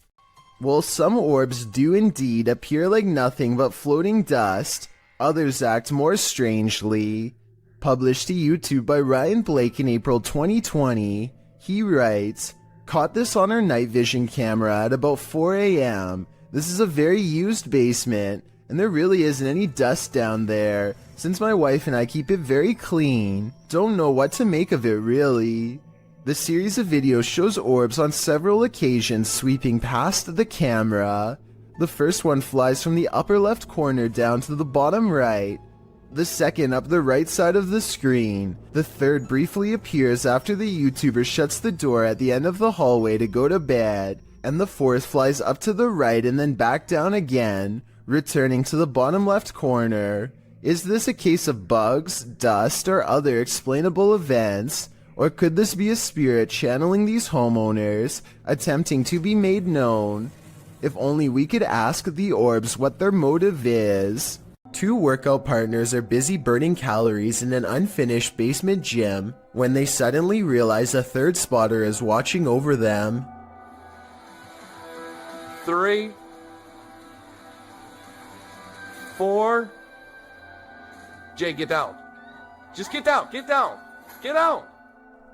Well, some orbs do indeed appear like nothing but floating dust, others act more strangely. Published to YouTube by Ryan Blake in April 2020, he writes, "Caught this on our night vision camera at about 4 a.m. This is a very used basement, and there really isn't any dust down there, since my wife and I keep it very clean. Don't know what to make of it really." The series of videos shows orbs on several occasions sweeping past the camera. The first one flies from the upper left corner down to the bottom right. The second up the right side of the screen. The third briefly appears after the YouTuber shuts the door at the end of the hallway to go to bed. And the fourth flies up to the right and then back down again, returning to the bottom left corner. Is this a case of bugs, dust, or other explainable events? Or could this be a spirit channeling these homeowners, attempting to be made known? If only we could ask the orbs what their motive is. Two workout partners are busy burning calories in an unfinished basement gym when they suddenly realize a third spotter is watching over them. 3, 4. Jay, get down. Just get down, get down, get out.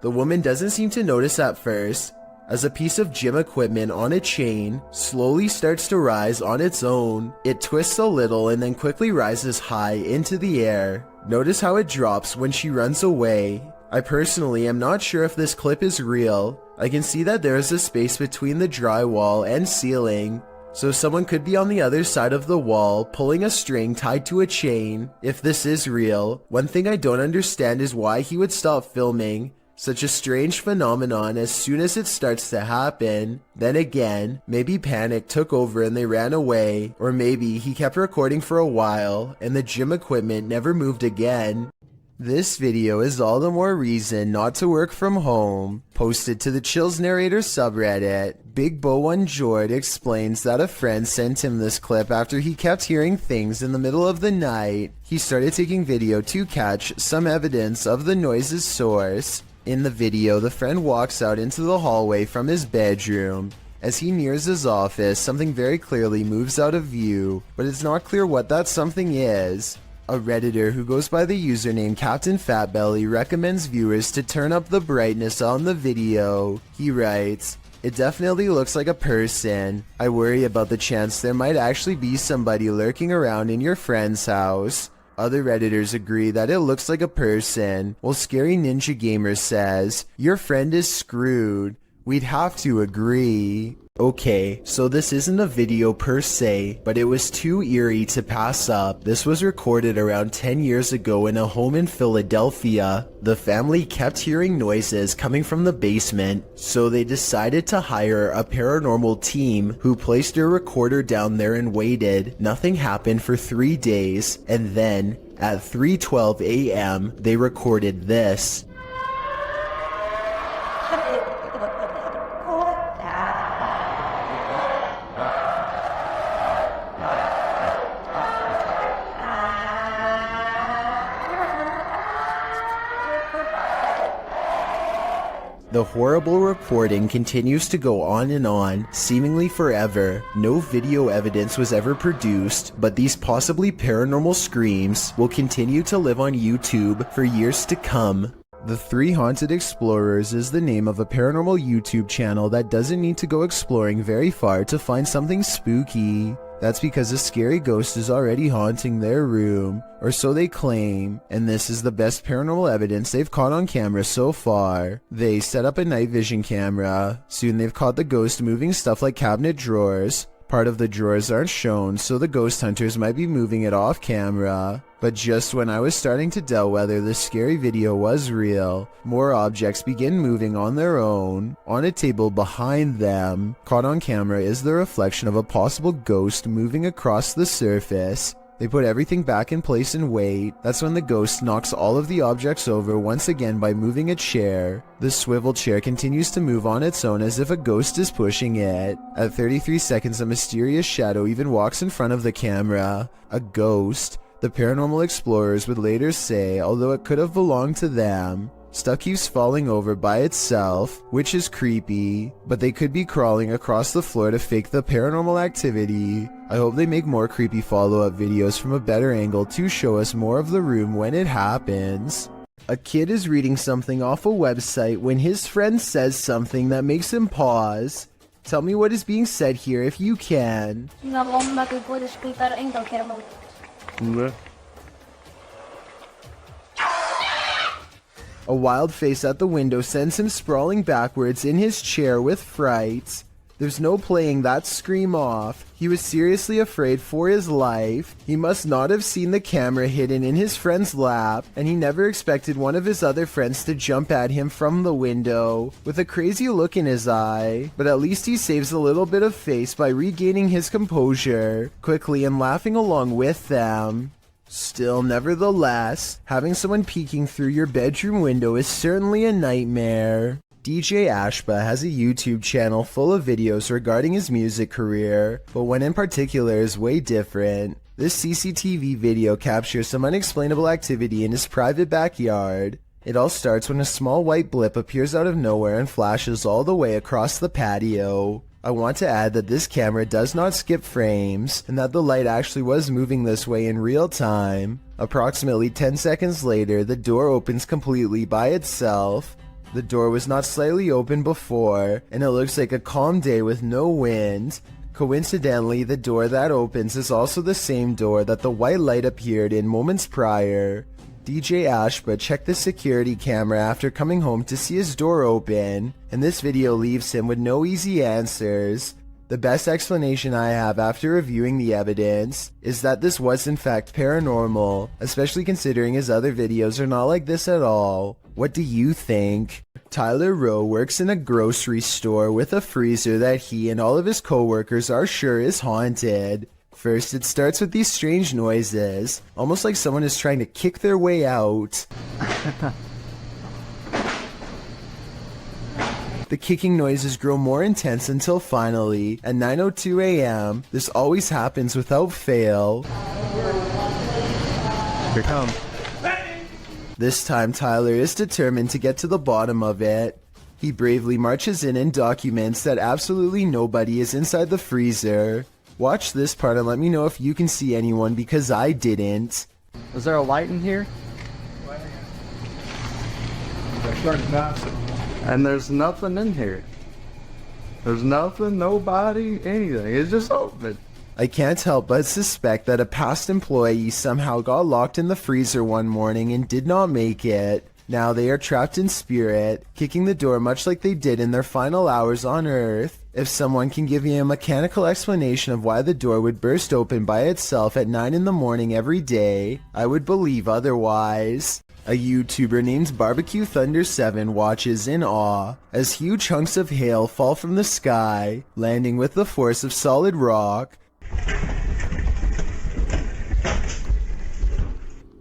The woman doesn't seem to notice at first, as a piece of gym equipment on a chain slowly starts to rise on its own. It twists a little and then quickly rises high into the air. Notice how it drops when she runs away. I personally am not sure if this clip is real. I can see that there is a space between the drywall and ceiling, so someone could be on the other side of the wall pulling a string tied to a chain. If this is real, one thing I don't understand is why he would stop filming such a strange phenomenon as soon as it starts to happen. Then again, maybe panic took over and they ran away, or maybe he kept recording for a while and the gym equipment never moved again. This video is all the more reason not to work from home. Posted to the Chills Narrator subreddit, Big Bo One Jord explains that a friend sent him this clip after he kept hearing things in the middle of the night. He started taking video to catch some evidence of the noise's source. In the video, the friend walks out into the hallway from his bedroom. As he nears his office, something very clearly moves out of view, but it's not clear what that something is. A Redditor who goes by the username Captain Fatbelly recommends viewers to turn up the brightness on the video. He writes, "It definitely looks like a person. I worry about the chance there might actually be somebody lurking around in your friend's house." Other Redditors agree that it looks like a person, while Scary Ninja Gamer says, "Your friend is screwed." We'd have to agree. Okay, so this isn't a video per se, but it was too eerie to pass up. This was recorded around 10 years ago in a home in Philadelphia. The family kept hearing noises coming from the basement, so they decided to hire a paranormal team who placed a recorder down there and waited. Nothing happened for 3 days, and then at 3:12 a.m. they recorded this. The horrible reporting continues to go on and on, seemingly forever. No video evidence was ever produced, but these possibly paranormal screams will continue to live on YouTube for years to come. The Three Haunted Explorers is the name of a paranormal YouTube channel that doesn't need to go exploring very far to find something spooky. That's because a scary ghost is already haunting their room, or so they claim, and this is the best paranormal evidence they've caught on camera so far. They set up a night vision camera. Soon they've caught the ghost moving stuff like cabinet drawers. Part of the drawers aren't shown, so the ghost hunters might be moving it off camera. But just when I was starting to doubt whether this scary video was real, more objects begin moving on their own. On a table behind them, caught on camera is the reflection of a possible ghost moving across the surface. They put everything back in place and wait. That's when the ghost knocks all of the objects over once again by moving a chair. The swivel chair continues to move on its own as if a ghost is pushing it. At 33 seconds, a mysterious shadow even walks in front of the camera. A ghost. The paranormal explorers would later say, although it could have belonged to them. Stuff keeps falling over by itself, which is creepy, but they could be crawling across the floor to fake the paranormal activity. I hope they make more creepy follow-up videos from a better angle to show us more of the room when it happens. A kid is reading something off a website when his friend says something that makes him pause. Tell me what is being said here if you can. A wild face at the window sends him sprawling backwards in his chair with fright. There's no playing that scream off. He was seriously afraid for his life. He must not have seen the camera hidden in his friend's lap, and he never expected one of his other friends to jump at him from the window with a crazy look in his eye. But at least he saves a little bit of face by regaining his composure quickly and laughing along with them. Still, nevertheless, having someone peeking through your bedroom window is certainly a nightmare. DJ Ashba has a YouTube channel full of videos regarding his music career, but one in particular is way different. This CCTV video captures some unexplainable activity in his private backyard. It all starts when a small white blip appears out of nowhere and flashes all the way across the patio. I want to add that this camera does not skip frames, and that the light actually was moving this way in real time. Approximately 10 seconds later, the door opens completely by itself. The door was not slightly open before, and it looks like a calm day with no wind. Coincidentally, the door that opens is also the same door that the white light appeared in moments prior. DJ Ashba checked the security camera after coming home to see his door open, and this video leaves him with no easy answers. The best explanation I have after reviewing the evidence is that this was in fact paranormal, especially considering his other videos are not like this at all. What do you think? Tyler Rowe works in a grocery store with a freezer that he and all of his co-workers are sure is haunted. First, it starts with these strange noises, almost like someone is trying to kick their way out. The kicking noises grow more intense until finally, at 9:02 a.m., this always happens without fail. Here it comes. This time, Tyler is determined to get to the bottom of it. He bravely marches in and documents that absolutely nobody is inside the freezer. Watch this part and let me know if you can see anyone, because I didn't. Is there a light in here? And there's nothing in here. There's nothing, nobody, anything. It's just open. I can't help but suspect that a past employee somehow got locked in the freezer one morning and did not make it. Now they are trapped in spirit, kicking the door much like they did in their final hours on Earth. If someone can give me a mechanical explanation of why the door would burst open by itself at 9 in the morning every day, I would believe otherwise. A YouTuber named Barbecue Thunder 7 watches in awe as huge chunks of hail fall from the sky, landing with the force of solid rock.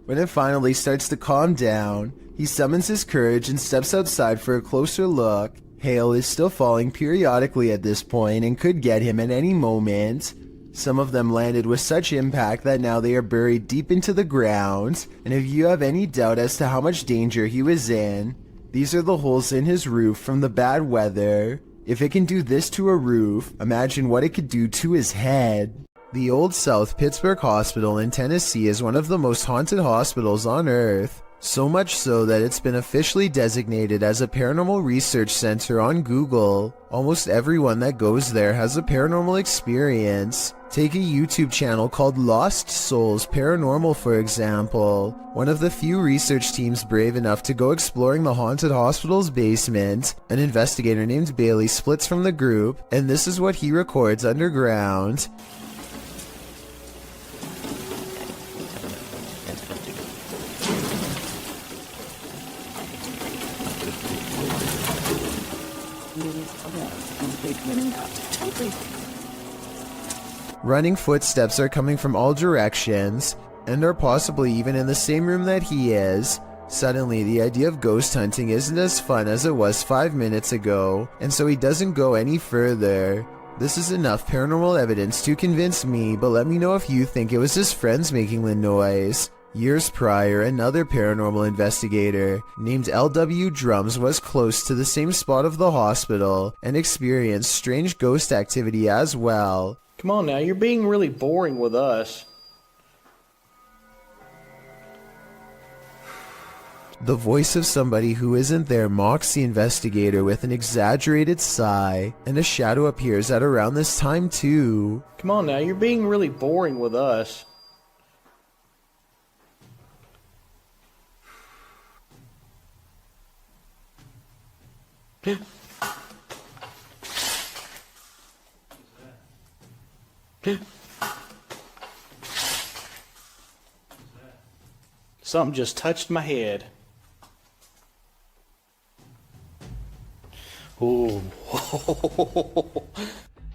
When it finally starts to calm down, he summons his courage and steps outside for a closer look. Hail is still falling periodically at this point and could get him at any moment. Some of them landed with such impact that now they are buried deep into the ground, and if you have any doubt as to how much danger he was in, these are the holes in his roof from the bad weather. If it can do this to a roof, imagine what it could do to his head. The Old South Pittsburgh Hospital in Tennessee is one of the most haunted hospitals on Earth. So much so that it's been officially designated as a paranormal research center on Google. Almost everyone that goes there has a paranormal experience. Take a YouTube channel called Lost Souls Paranormal for example. One of the few research teams brave enough to go exploring the haunted hospital's basement. An investigator named Bailey splits from the group, and this is what he records underground. Running footsteps are coming from all directions, and are possibly even in the same room that he is. Suddenly, the idea of ghost hunting isn't as fun as it was 5 minutes ago, and so he doesn't go any further. This is enough paranormal evidence to convince me, but let me know if you think it was his friends making the noise. Years prior, another paranormal investigator named L.W. Drums was close to the same spot of the hospital and experienced strange ghost activity as well. Come on now, you're being really boring with us. The voice of somebody who isn't there mocks the investigator with an exaggerated sigh, and a shadow appears at around this time too. Come on now, you're being really boring with us. Something just touched my head. Ooh.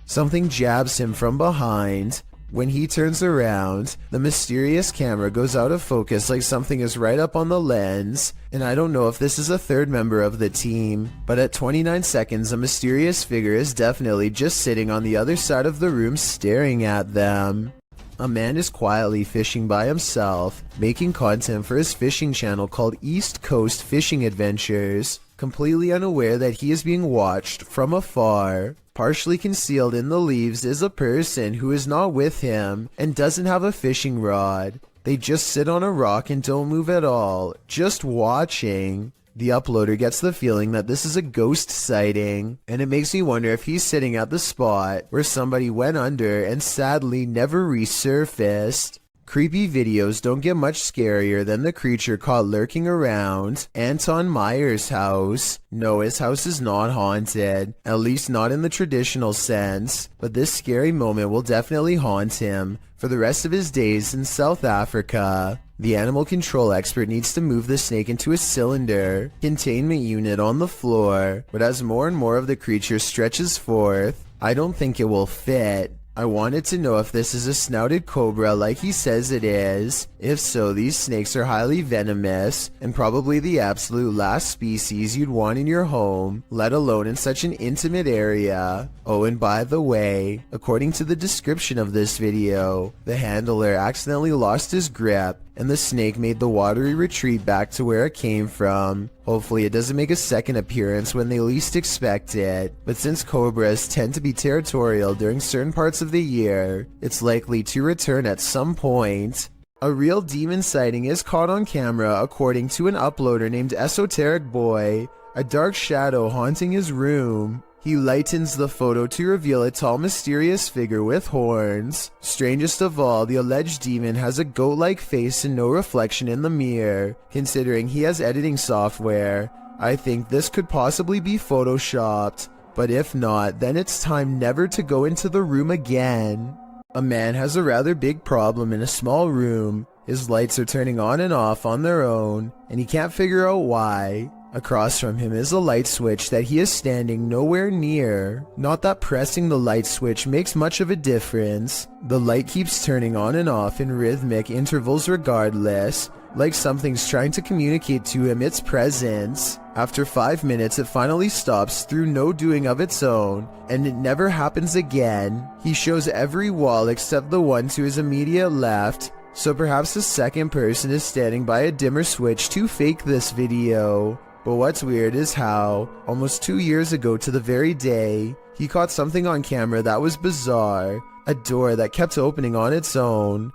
Something jabs him from behind. When he turns around, the mysterious camera goes out of focus like something is right up on the lens, and I don't know if this is a third member of the team, but at 29 seconds a mysterious figure is definitely just sitting on the other side of the room staring at them. A man is quietly fishing by himself, making content for his fishing channel called East Coast Fishing Adventures, completely unaware that he is being watched from afar. Partially concealed in the leaves is a person who is not with him and doesn't have a fishing rod. They just sit on a rock and don't move at all, just watching. The uploader gets the feeling that this is a ghost sighting, and it makes me wonder if he's sitting at the spot where somebody went under and sadly never resurfaced. Creepy videos don't get much scarier than the creature caught lurking around Anton Meyer's house. No, his house is not haunted, at least not in the traditional sense, but this scary moment will definitely haunt him for the rest of his days in South Africa. The animal control expert needs to move the snake into a cylinder containment unit on the floor, but as more and more of the creature stretches forth, I don't think it will fit. I wanted to know if this is a snouted cobra like he says it is. If so, these snakes are highly venomous and probably the absolute last species you'd want in your home, let alone in such an intimate area. Oh, and by the way, according to the description of this video, the handler accidentally lost his grip and the snake made the watery retreat back to where it came from. Hopefully it doesn't make a second appearance when they least expect it, but since cobras tend to be territorial during certain parts of the year, it's likely to return at some point. A real demon sighting is caught on camera according to an uploader named Esoteric Boy, a dark shadow haunting his room. He lightens the photo to reveal a tall, mysterious figure with horns. Strangest of all, the alleged demon has a goat-like face and no reflection in the mirror. Considering he has editing software, I think this could possibly be photoshopped. But if not, then it's time never to go into the room again. A man has a rather big problem in a small room. His lights are turning on and off on their own, and he can't figure out why. Across from him is a light switch that he is standing nowhere near. Not that pressing the light switch makes much of a difference. The light keeps turning on and off in rhythmic intervals regardless, like something's trying to communicate to him its presence. After 5 minutes, it finally stops through no doing of its own, and it never happens again. He shows every wall except the one to his immediate left, so perhaps the second person is standing by a dimmer switch to fake this video. But what's weird is how, almost 2 years ago to the very day, he caught something on camera that was bizarre. A door that kept opening on its own.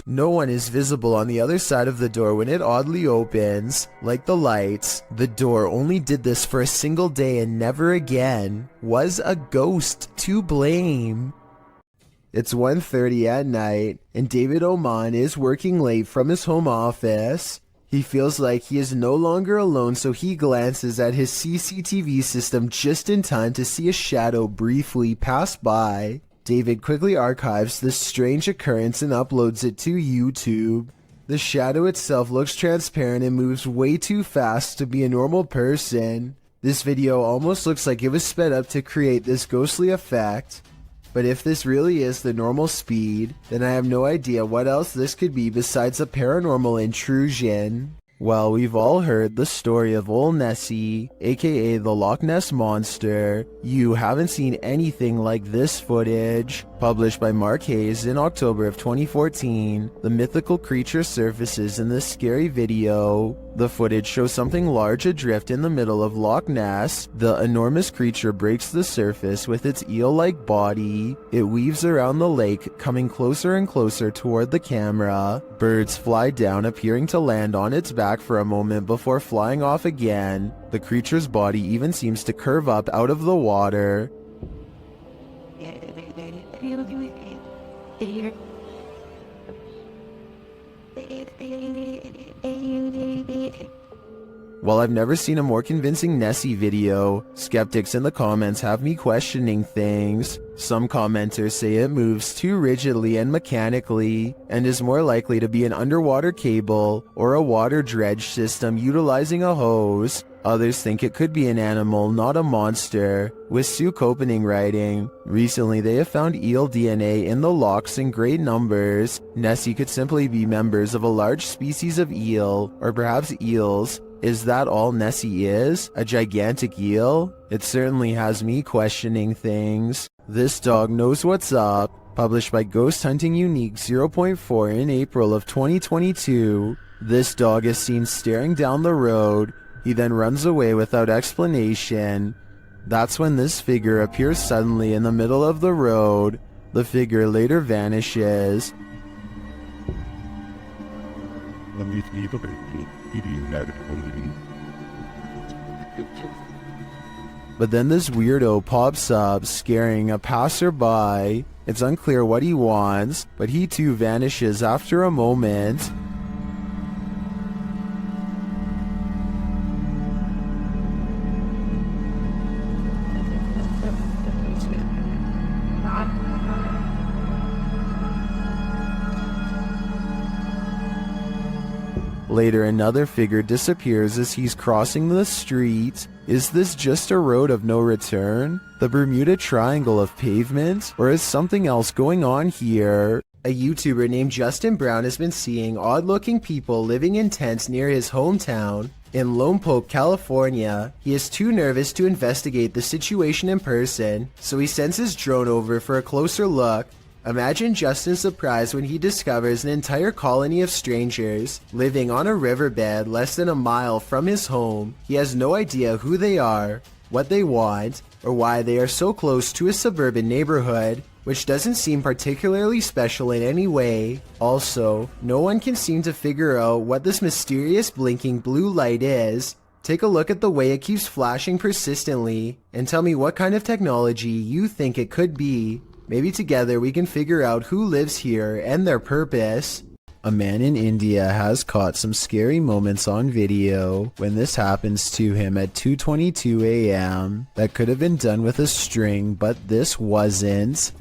No one is visible on the other side of the door when it oddly opens. Like the lights, the door only did this for a single day and never again. Was a ghost to blame? It's 1:30 at night, and David Oman is working late from his home office. He feels like he is no longer alone, so he glances at his CCTV system just in time to see a shadow briefly pass by. David quickly archives this strange occurrence and uploads it to YouTube. The shadow itself looks transparent and moves way too fast to be a normal person. This video almost looks like it was sped up to create this ghostly effect. But if this really is the normal speed, then I have no idea what else this could be besides a paranormal intrusion. Well, we've all heard the story of Old Nessie, aka the Loch Ness Monster. You haven't seen anything like this footage. Published by Mark Hayes in October of 2014, the mythical creature surfaces in this scary video. The footage shows something large adrift in the middle of Loch Ness. The enormous creature breaks the surface with its eel-like body. It weaves around the lake, coming closer and closer toward the camera. Birds fly down, appearing to land on its back for a moment before flying off again. The creature's body even seems to curve up out of the water. While I've never seen a more convincing Nessie video, skeptics in the comments have me questioning things. Some commenters say it moves too rigidly and mechanically, and is more likely to be an underwater cable or a water dredge system utilizing a hose. Others think it could be an animal, not a monster. With Sue Copening writing, recently they have found eel DNA in the lochs in great numbers. Nessie could simply be members of a large species of eel, or perhaps eels. Is that all Nessie is? A gigantic eel? It certainly has me questioning things. This dog knows what's up. Published by Ghost Hunting Unique 0.4 in April of 2022. This dog is seen staring down the road. He then runs away without explanation. That's when this figure appears suddenly in the middle of the road. The figure later vanishes. But then this weirdo pops up, scaring a passerby. It's unclear what he wants, but he too vanishes after a moment. Later, another figure disappears as he's crossing the street. Is this just a road of no return? The Bermuda Triangle of pavement? Or is something else going on here? A YouTuber named Justin Brown has been seeing odd-looking people living in tents near his hometown in Lompoc, California. He is too nervous to investigate the situation in person, so he sends his drone over for a closer look. Imagine Justin's surprise when he discovers an entire colony of strangers living on a riverbed less than a mile from his home. He has no idea who they are, what they want, or why they are so close to a suburban neighborhood which doesn't seem particularly special in any way. Also, no one can seem to figure out what this mysterious blinking blue light is. Take a look at the way it keeps flashing persistently, and tell me what kind of technology you think it could be. Maybe together we can figure out who lives here and their purpose. A man in India has caught some scary moments on video when this happens to him at 2:22 a.m. That could have been done with a string, but this wasn't.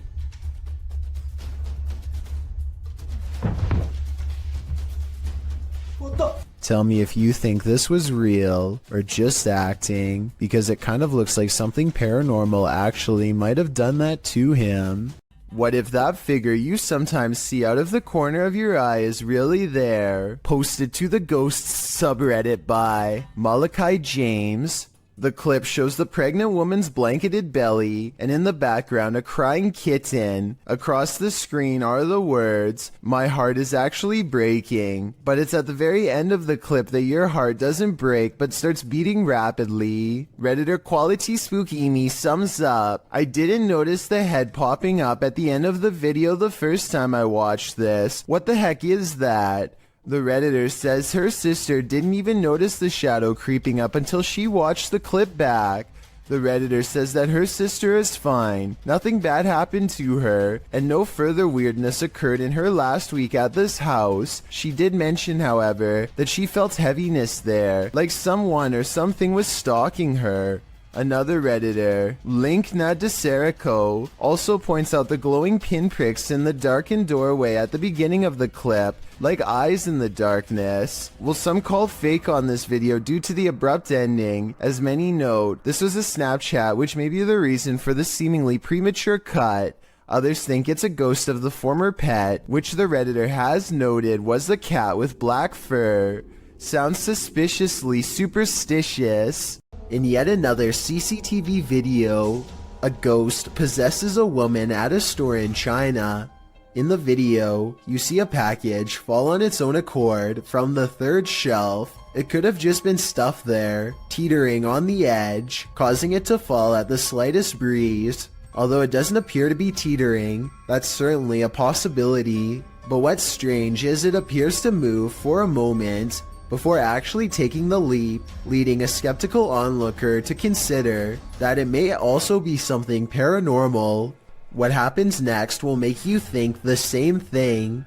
Tell me if you think this was real or just acting, because it kind of looks like something paranormal actually might have done that to him. What if that figure you sometimes see out of the corner of your eye is really there? Posted to the Ghosts subreddit by Malachi James. The clip shows the pregnant woman's blanketed belly, and in the background a crying kitten. Across the screen are the words, "My heart is actually breaking." But it's at the very end of the clip that your heart doesn't break but starts beating rapidly. Redditor Quality Spookimi sums up, "I didn't notice the head popping up at the end of the video the first time I watched this. What the heck is that?" The Redditor says her sister didn't even notice the shadow creeping up until she watched the clip back. The Redditor says that her sister is fine, nothing bad happened to her, and no further weirdness occurred in her last week at this house. She did mention, however, that she felt heaviness there, like someone or something was stalking her. Another Redditor, Link Nadeserico, also points out the glowing pinpricks in the darkened doorway at the beginning of the clip, like eyes in the darkness. Well, some call fake on this video due to the abrupt ending. As many note, this was a Snapchat, which may be the reason for the seemingly premature cut. Others think it's a ghost of the former pet, which the Redditor has noted was the cat with black fur. Sounds suspiciously superstitious. In yet another CCTV video, a ghost possesses a woman at a store in China. In the video, you see a package fall on its own accord from the third shelf. It could have just been stuff there, teetering on the edge, causing it to fall at the slightest breeze. Although it doesn't appear to be teetering, that's certainly a possibility. But what's strange is it appears to move for a moment before actually taking the leap, leading a skeptical onlooker to consider that it may also be something paranormal. What happens next will make you think the same thing.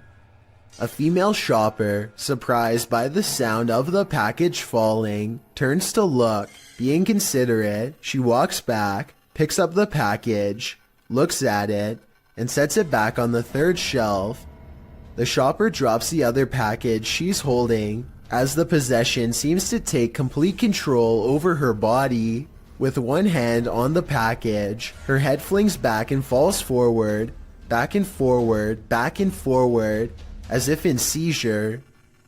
A female shopper, surprised by the sound of the package falling, turns to look. Being considerate, she walks back, picks up the package, looks at it, and sets it back on the third shelf. The shopper drops the other package she's holding, as the possession seems to take complete control over her body. With one hand on the package, her head flings back and falls forward, back and forward, back and forward, as if in seizure.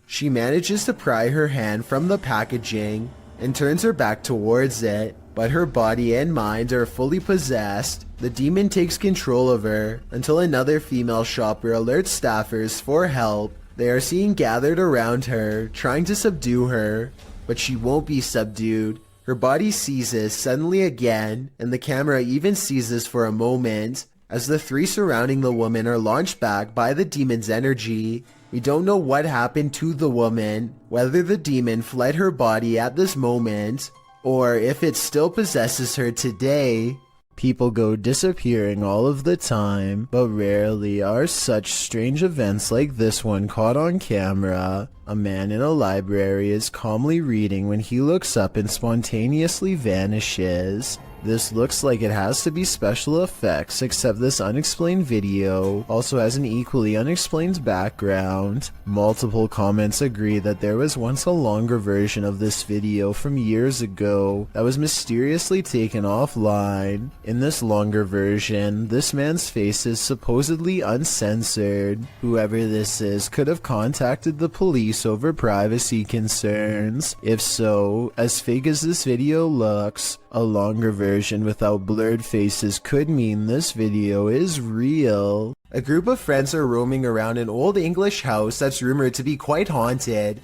She manages to pry her hand from the packaging and turns her back towards it, but her body and mind are fully possessed. The demon takes control of her until another female shopper alerts staffers for help. They are seen gathered around her, trying to subdue her, but she won't be subdued. Her body seizes suddenly again, and the camera even seizes for a moment, as the three surrounding the woman are launched back by the demon's energy. We don't know what happened to the woman, whether the demon fled her body at this moment, or if it still possesses her today. People go disappearing all of the time, but rarely are such strange events like this one caught on camera. A man in a library is calmly reading when he looks up and spontaneously vanishes. This looks like it has to be special effects, except this unexplained video also has an equally unexplained background. Multiple comments agree that there was once a longer version of this video from years ago that was mysteriously taken offline. In this longer version, this man's face is supposedly uncensored. Whoever this is could have contacted the police over privacy concerns. If so, as fake as this video looks, a longer version without blurred faces could mean this video is real. A group of friends are roaming around an old English house that's rumored to be quite haunted.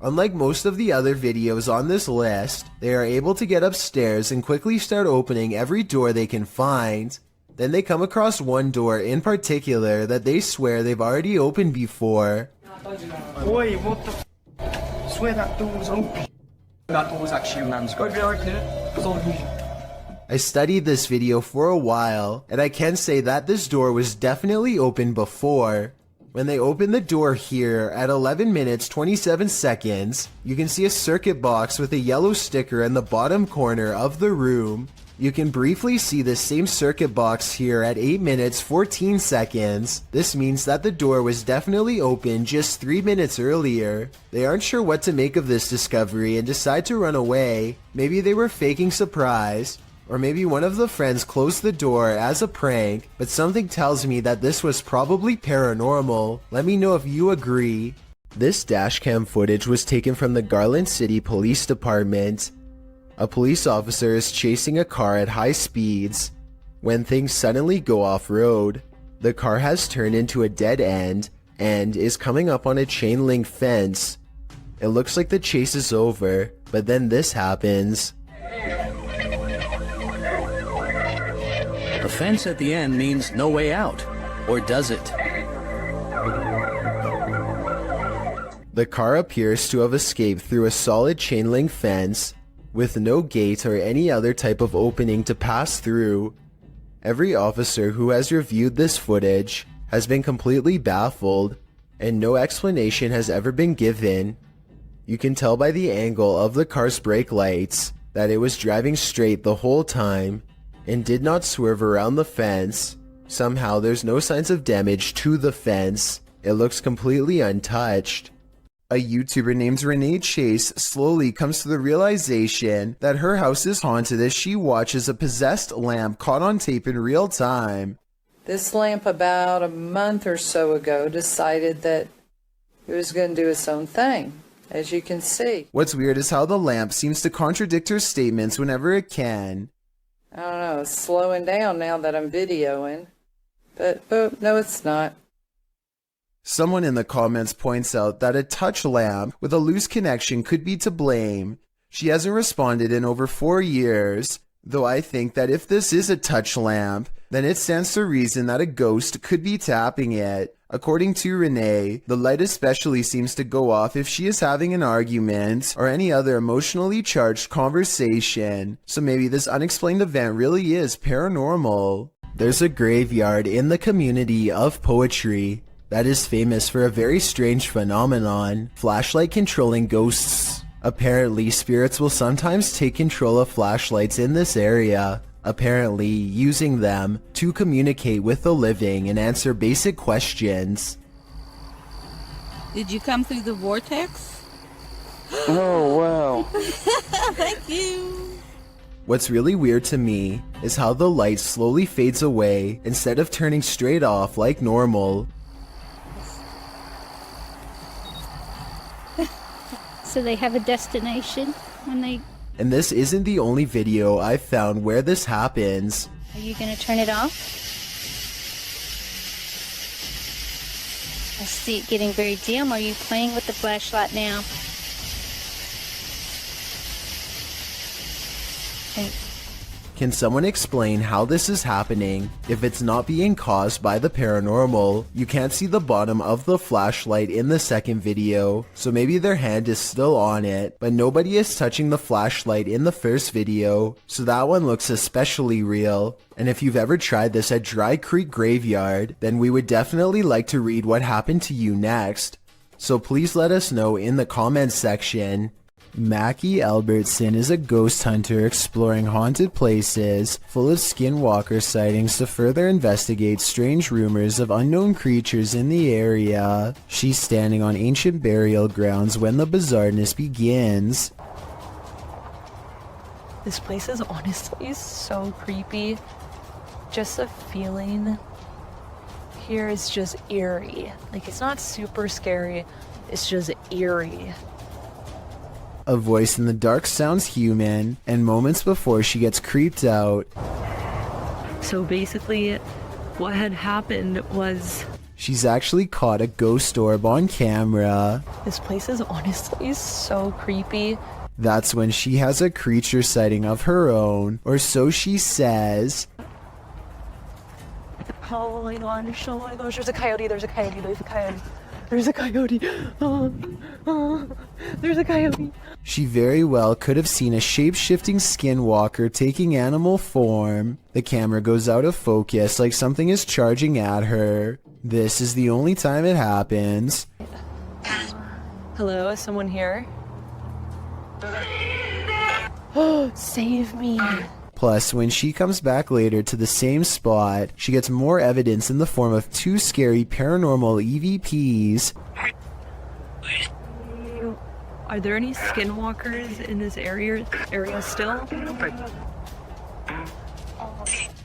Unlike most of the other videos on this list, they are able to get upstairs and quickly start opening every door they can find. Then they come across one door in particular that they swear they've already opened before. Oi, what the I swear that door was open. That door was actually a man's door. I studied this video for a while, and I can say that this door was definitely open before. When they open the door here at 11 minutes 27 seconds, you can see a circuit box with a yellow sticker in the bottom corner of the room. You can briefly see the same circuit box here at 8 minutes 14 seconds. This means that the door was definitely open just 3 minutes earlier. They aren't sure what to make of this discovery and decide to run away. Maybe they were faking surprise. Or maybe one of the friends closed the door as a prank, but something tells me that this was probably paranormal. Let me know if you agree. This dashcam footage was taken from the Garland City Police Department. A police officer is chasing a car at high speeds when things suddenly go off-road. The car has turned into a dead end and is coming up on a chain link fence. It looks like the chase is over, but then this happens. The fence at the end means no way out, or does it? The car appears to have escaped through a solid chain link fence with no gate or any other type of opening to pass through. Every officer who has reviewed this footage has been completely baffled, and no explanation has ever been given. You can tell by the angle of the car's brake lights that it was driving straight the whole time and did not swerve around the fence. Somehow there's no signs of damage to the fence. It looks completely untouched. A YouTuber named Renee Chase slowly comes to the realization that her house is haunted as she watches a possessed lamp caught on tape in real time. This lamp about a month or so ago decided that it was going to do its own thing, as you can see. What's weird is how the lamp seems to contradict her statements whenever it can. I don't know, it's slowing down now that I'm videoing. But no, it's not. Someone in the comments points out that a touch lamp with a loose connection could be to blame. She hasn't responded in over 4 years, though I think that if this is a touch lamp, then it stands to reason that a ghost could be tapping it. According to Renee, the light especially seems to go off if she is having an argument or any other emotionally charged conversation, so maybe this unexplained event really is paranormal. There's a graveyard in the community of poetry that is famous for a very strange phenomenon, flashlight controlling ghosts. Apparently, spirits will sometimes take control of flashlights in this area, apparently using them to communicate with the living and answer basic questions. Did you come through the vortex? Oh, wow. Thank you. What's really weird to me is how the light slowly fades away instead of turning straight off like normal. So they have a destination when they... And this isn't the only video I've found where this happens. Are you gonna turn it off? I see it getting very dim. Are you playing with the flashlight now? Okay. Can someone explain how this is happening if it's not being caused by the paranormal? You can't see the bottom of the flashlight in the second video, so maybe their hand is still on it, but nobody is touching the flashlight in the first video, so that one looks especially real. And if you've ever tried this at Dry Creek Graveyard, then we would definitely like to read what happened to you next. So please let us know in the comments section. Mackie Albertson is a ghost hunter exploring haunted places full of skinwalker sightings to further investigate strange rumors of unknown creatures in the area. She's standing on ancient burial grounds when the bizarreness begins. This place is honestly so creepy. Just the feeling here is just eerie. Like, it's not super scary, it's just eerie. A voice in the dark sounds human, and moments before she gets creeped out. So basically, what had happened was... She's actually caught a ghost orb on camera. This place is honestly so creepy. That's when she has a creature sighting of her own, or so she says. Oh my gosh, oh my gosh, there's a coyote, there's a coyote, there's a coyote. There's a coyote. There's a coyote. She very well could have seen a shape-shifting skinwalker taking animal form. The camera goes out of focus like something is charging at her. This is the only time it happens. Hello, is someone here? Oh, save me. Plus, when she comes back later to the same spot, she gets more evidence in the form of 2 scary paranormal EVPs. Are there any skinwalkers in this area still?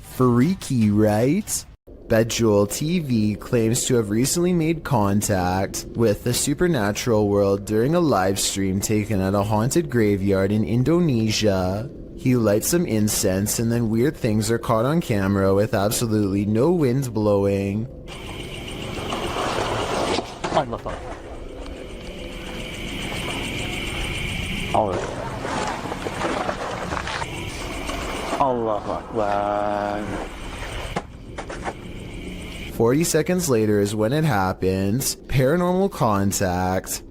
Freaky, right? Bejewel TV claims to have recently made contact with the supernatural world during a live stream taken at a haunted graveyard in Indonesia. He lights some incense and then weird things are caught on camera with absolutely no wind blowing. Allah Akbar. 40 seconds later is when it happens. Paranormal contact.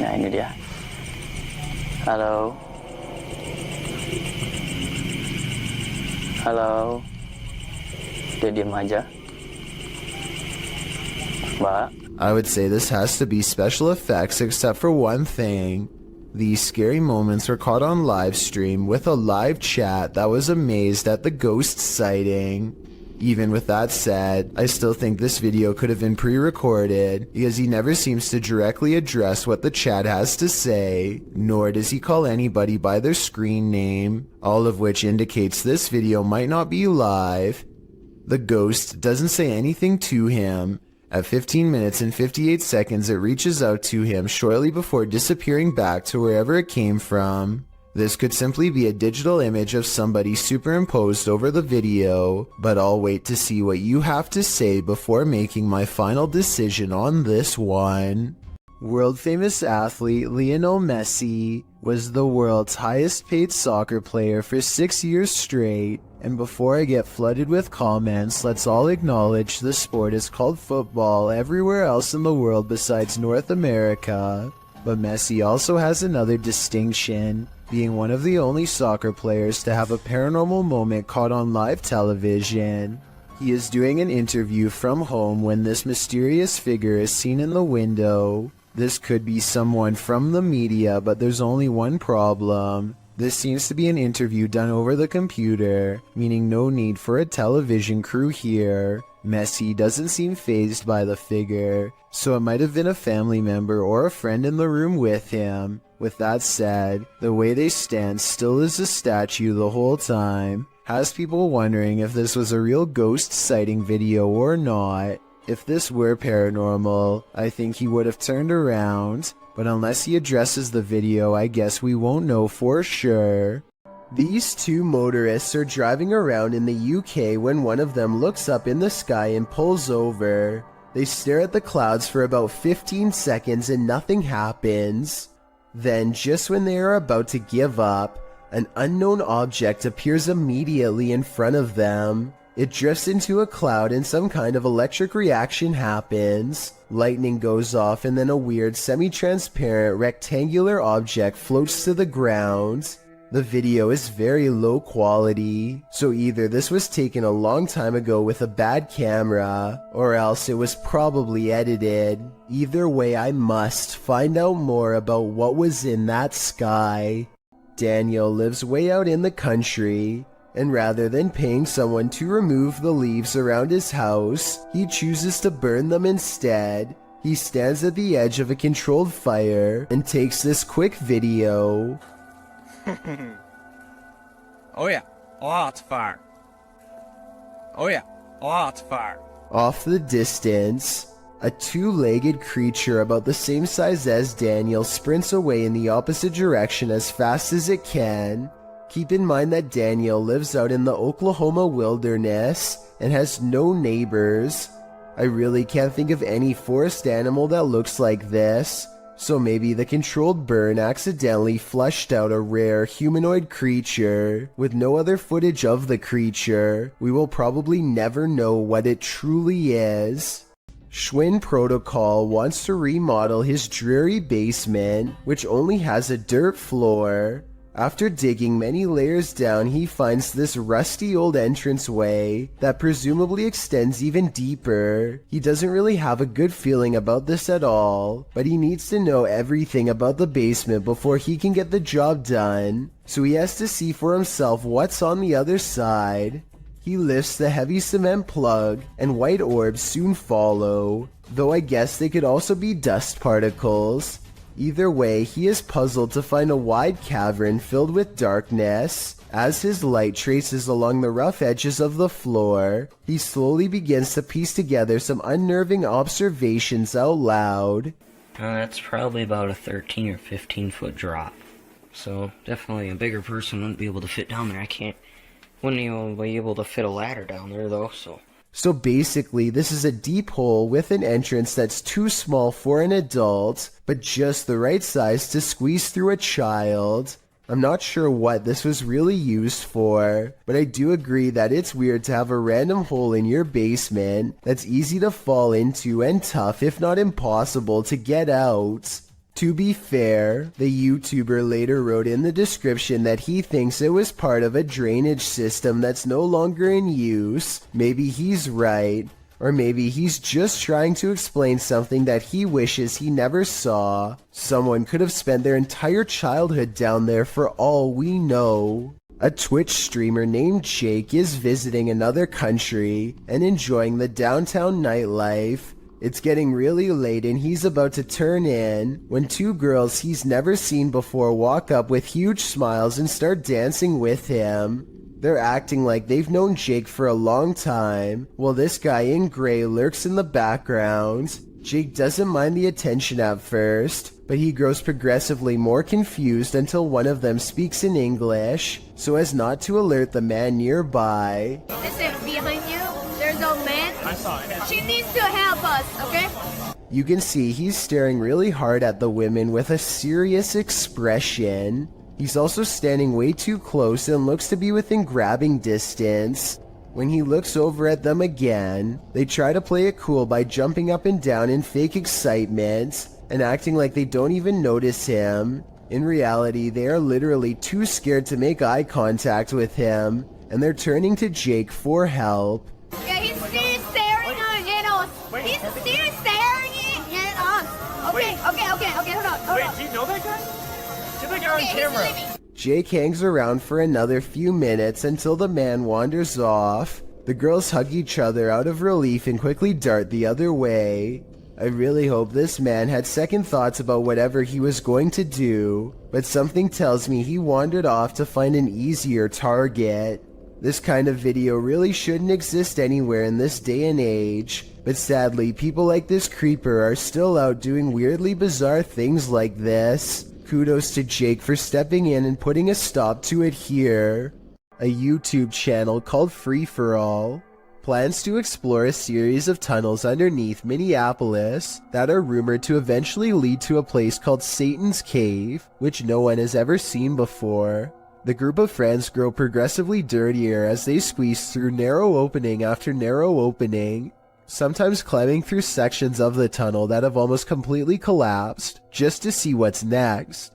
Nah, ini dia. Halo. Halo. Dia diam aja. Mbak. I would say this has to be special effects except for one thing. These scary moments were caught on live stream with a live chat that was amazed at the ghost sighting. Even with that said, I still think this video could have been pre-recorded because he never seems to directly address what the chat has to say, nor does he call anybody by their screen name, all of which indicates this video might not be live. The ghost doesn't say anything to him. At 15 minutes and 58 seconds it reaches out to him shortly before disappearing back to wherever it came from. This could simply be a digital image of somebody superimposed over the video, but I'll wait to see what you have to say before making my final decision on this one. World-famous athlete Lionel Messi was the world's highest-paid soccer player for 6 years straight, and before I get flooded with comments, let's all acknowledge the sport is called football everywhere else in the world besides North America. But Messi also has another distinction, being one of the only soccer players to have a paranormal moment caught on live television. He is doing an interview from home when this mysterious figure is seen in the window. This could be someone from the media, but there's only one problem. This seems to be an interview done over the computer, meaning no need for a television crew here. Messi doesn't seem fazed by the figure, so it might have been a family member or a friend in the room with him. With that said, the way they stand still as a statue the whole time has people wondering if this was a real ghost sighting video or not. If this were paranormal, I think he would have turned around, but unless he addresses the video, I guess we won't know for sure. These 2 motorists are driving around in the UK when one of them looks up in the sky and pulls over. They stare at the clouds for about 15 seconds and nothing happens. Then, just when they are about to give up, an unknown object appears immediately in front of them. It drifts into a cloud and some kind of electric reaction happens. Lightning goes off and then a weird semi-transparent rectangular object floats to the ground. The video is very low quality, so either this was taken a long time ago with a bad camera, or else it was probably edited. Either way, I must find out more about what was in that sky. Daniel lives way out in the country, and rather than paying someone to remove the leaves around his house, he chooses to burn them instead. He stands at the edge of a controlled fire and takes this quick video. Oh yeah, lots of fire. Oh yeah, lots of fire. Off the distance, a 2-legged creature about the same size as Daniel sprints away in the opposite direction as fast as it can. Keep in mind that Daniel lives out in the Oklahoma wilderness and has no neighbors. I really can't think of any forest animal that looks like this. So maybe the controlled burn accidentally flushed out a rare humanoid creature. With no other footage of the creature, we will probably never know what it truly is. Schwinn Protocol wants to remodel his dreary basement, which only has a dirt floor. After digging many layers down, he finds this rusty old entranceway that presumably extends even deeper. He doesn't really have a good feeling about this at all, but he needs to know everything about the basement before he can get the job done, so he has to see for himself what's on the other side. He lifts the heavy cement plug, and white orbs soon follow, though I guess they could also be dust particles. Either way, he is puzzled to find a wide cavern filled with darkness. As his light traces along the rough edges of the floor, he slowly begins to piece together some unnerving observations out loud. That's probably about a 13 or 15 foot drop. So definitely a bigger person wouldn't be able to fit down there. Wouldn't even be able to fit a ladder down there though, So basically, this is a deep hole with an entrance that's too small for an adult, but just the right size to squeeze through a child. I'm not sure what this was really used for, but I do agree that it's weird to have a random hole in your basement that's easy to fall into and tough, if not impossible, to get out. To be fair, the YouTuber later wrote in the description that he thinks it was part of a drainage system that's no longer in use. Maybe he's right, or maybe he's just trying to explain something that he wishes he never saw. Someone could have spent their entire childhood down there for all we know. A Twitch streamer named Jake is visiting another country and enjoying the downtown nightlife. It's getting really late and he's about to turn in when two girls he's never seen before walk up with huge smiles and start dancing with him. They're acting like they've known Jake for a long time, while this guy in gray lurks in the background. Jake doesn't mind the attention at first, but he grows progressively more confused until one of them speaks in English, so as not to alert the man nearby. Listen, behind you, there's a man. I saw it. She needs to help us, okay? You can see he's staring really hard at the women with a serious expression. He's also standing way too close and looks to be within grabbing distance. When he looks over at them again, they try to play it cool by jumping up and down in fake excitement and acting like they don't even notice him. In reality, they are literally too scared to make eye contact with him, and they're turning to Jake for help. Yeah, he's still staring at us. He's still staring at us. Okay, hold on. Wait, do you know that guy? Get that guy on camera. Jake hangs around for another few minutes until the man wanders off. The girls hug each other out of relief and quickly dart the other way. I really hope this man had second thoughts about whatever he was going to do, but something tells me he wandered off to find an easier target. This kind of video really shouldn't exist anywhere in this day and age, but sadly people like this creeper are still out doing weirdly bizarre things like this. Kudos to Jake for stepping in and putting a stop to it here. A YouTube channel called Free For All plans to explore a series of tunnels underneath Minneapolis that are rumored to eventually lead to a place called Satan's Cave, which no one has ever seen before. The group of friends grow progressively dirtier as they squeeze through narrow opening after narrow opening, sometimes climbing through sections of the tunnel that have almost completely collapsed just to see what's next.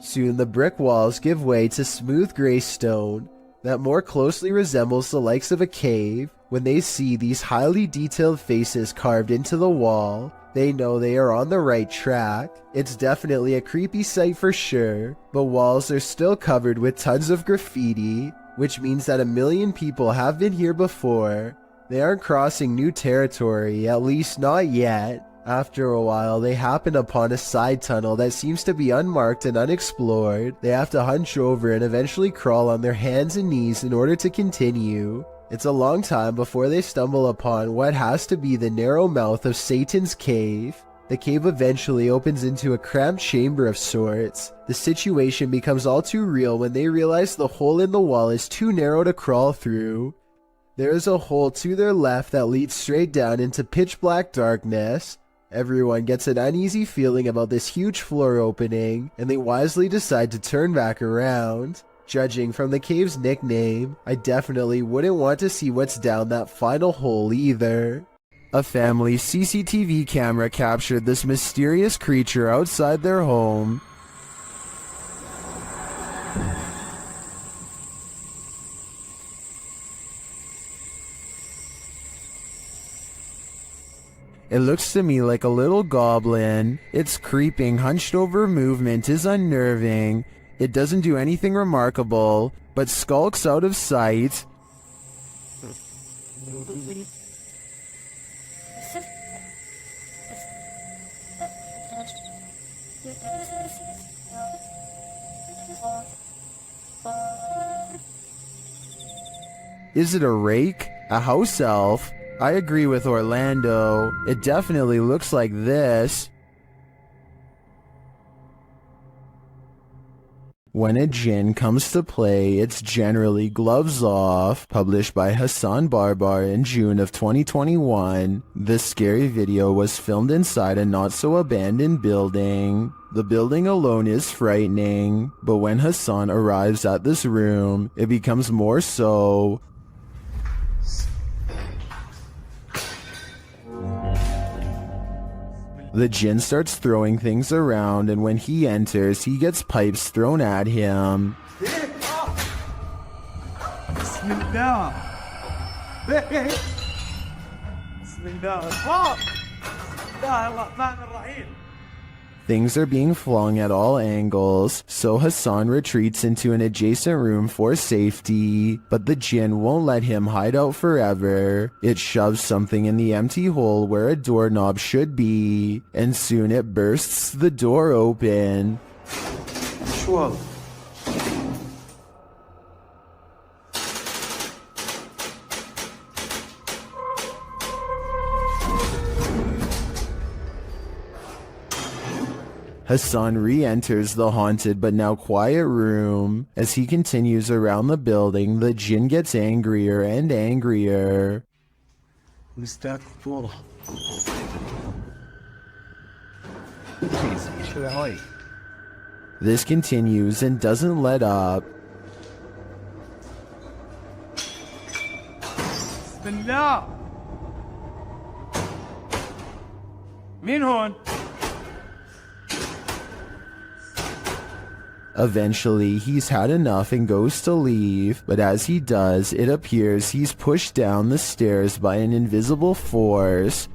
Soon the brick walls give way to smooth gray stone that more closely resembles the likes of a cave. When they see these highly detailed faces carved into the wall, they know they are on the right track. It's definitely a creepy sight for sure, but walls are still covered with tons of graffiti, which means that 1 million people have been here before. They aren't crossing new territory, at least not yet. After a while, they happen upon a side tunnel that seems to be unmarked and unexplored. They have to hunch over and eventually crawl on their hands and knees in order to continue. It's a long time before they stumble upon what has to be the narrow mouth of Satan's Cave. The cave eventually opens into a cramped chamber of sorts. The situation becomes all too real when they realize the hole in the wall is too narrow to crawl through. There is a hole to their left that leads straight down into pitch black darkness. Everyone gets an uneasy feeling about this huge floor opening, and they wisely decide to turn back around. Judging from the cave's nickname, I definitely wouldn't want to see what's down that final hole either. A family CCTV camera captured this mysterious creature outside their home. It looks to me like a little goblin. Its creeping, hunched-over movement is unnerving. It doesn't do anything remarkable, but skulks out of sight. Is it a rake? A house elf? I agree with Orlando. It definitely looks like this. When a djinn comes to play, it's generally Gloves Off, published by Hassan Barbar in June of 2021. This scary video was filmed inside a not-so-abandoned building. The building alone is frightening, but when Hassan arrives at this room, it becomes more so. The djinn starts throwing things around, and when he enters, he gets pipes thrown at him. Things are being flung at all angles, so Hassan retreats into an adjacent room for safety, but the djinn won't let him hide out forever. It shoves something in the empty hole where a doorknob should be, and soon it bursts the door open. Hassan re-enters the haunted but now quiet room. As he continues around the building, the djinn gets angrier and angrier. This continues and doesn't let up. Eventually, he's had enough and goes to leave, but as he does, it appears he's pushed down the stairs by an invisible force.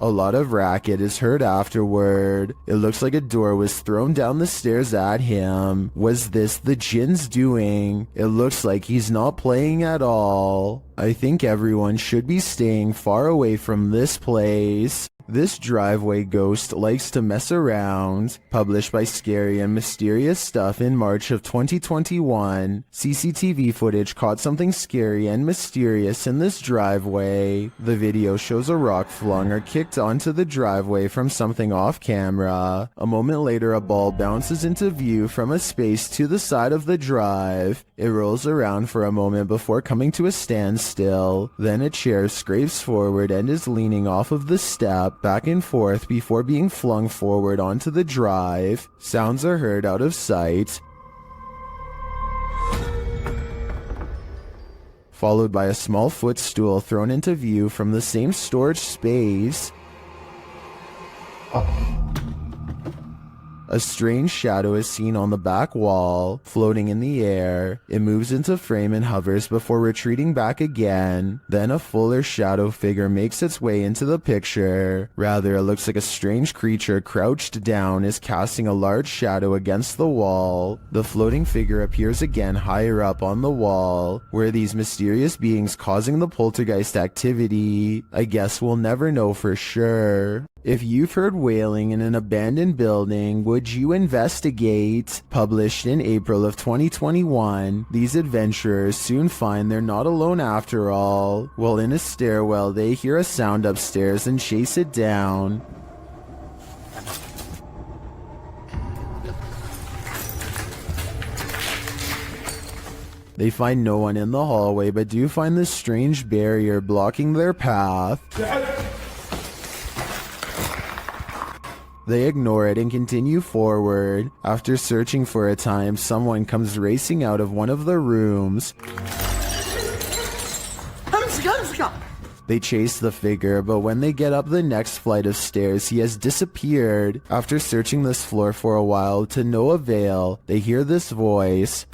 A lot of racket is heard afterward. It looks like a door was thrown down the stairs at him. Was this the djinn's doing? It looks like he's not playing at all. I think everyone should be staying far away from this place. This driveway ghost likes to mess around. Published by Scary and Mysterious Stuff in March of 2021. CCTV footage caught something scary and mysterious in this driveway. The video shows a rock flung or kicked onto the driveway from something off camera. A moment later, a ball bounces into view from a space to the side of the drive. It rolls around for a moment before coming to a standstill. Then a chair scrapes forward and is leaning off of the step back and forth before being flung forward onto the drive. Sounds are heard out of sight, followed by a small footstool thrown into view from the same storage space. A strange shadow is seen on the back wall, floating in the air. It moves into frame and hovers before retreating back again. Then a fuller shadow figure makes its way into the picture. Rather, it looks like a strange creature crouched down is casting a large shadow against the wall. The floating figure appears again higher up on the wall. Were these mysterious beings causing the poltergeist activity? I guess we'll never know for sure. If you've heard wailing in an abandoned building, would you investigate? Published in April of 2021, these adventurers soon find they're not alone after all. While in a stairwell, they hear a sound upstairs and chase it down. They find no one in the hallway, but do find this strange barrier blocking their path. They ignore it and continue forward. After searching for a time, someone comes racing out of one of the rooms. They chase the figure, but when they get up the next flight of stairs, he has disappeared. After searching this floor for a while to no avail, they hear this voice.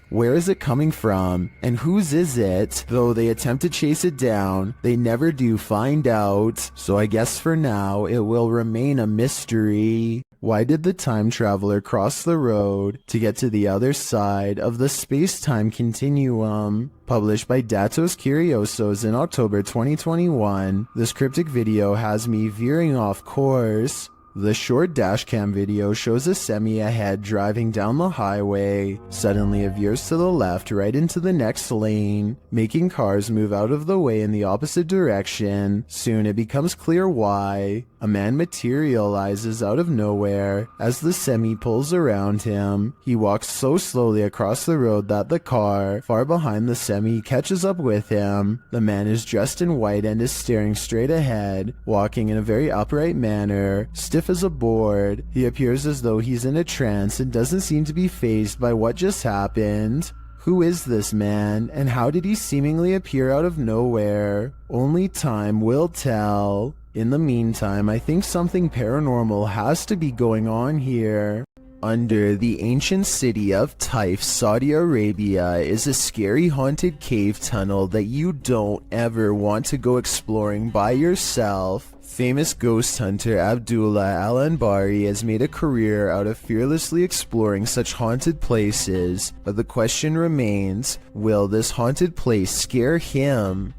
Where is it coming from? And whose is it? Though they attempt to chase it down, they never do find out. So I guess for now, it will remain a mystery. Why did the time traveler cross the road to get to the other side of the space-time continuum? Published by Datos Curiosos in October 2021, this cryptic video has me veering off course. The short dashcam video shows a semi ahead driving down the highway. Suddenly it veers to the left right into the next lane, making cars move out of the way in the opposite direction. Soon it becomes clear why. A man materializes out of nowhere as the semi pulls around him. He walks so slowly across the road that the car, far behind the semi, catches up with him. The man is dressed in white and is staring straight ahead, walking in a very upright manner, stiff as a board. He appears as though he's in a trance and doesn't seem to be fazed by what just happened. Who is this man, and how did he seemingly appear out of nowhere? Only time will tell. In the meantime, I think something paranormal has to be going on here. Under the ancient city of Taif, Saudi Arabia, is a scary haunted cave tunnel that you don't ever want to go exploring by yourself. Famous ghost hunter Abdullah Al-Anbari has made a career out of fearlessly exploring such haunted places, but the question remains, will this haunted place scare him?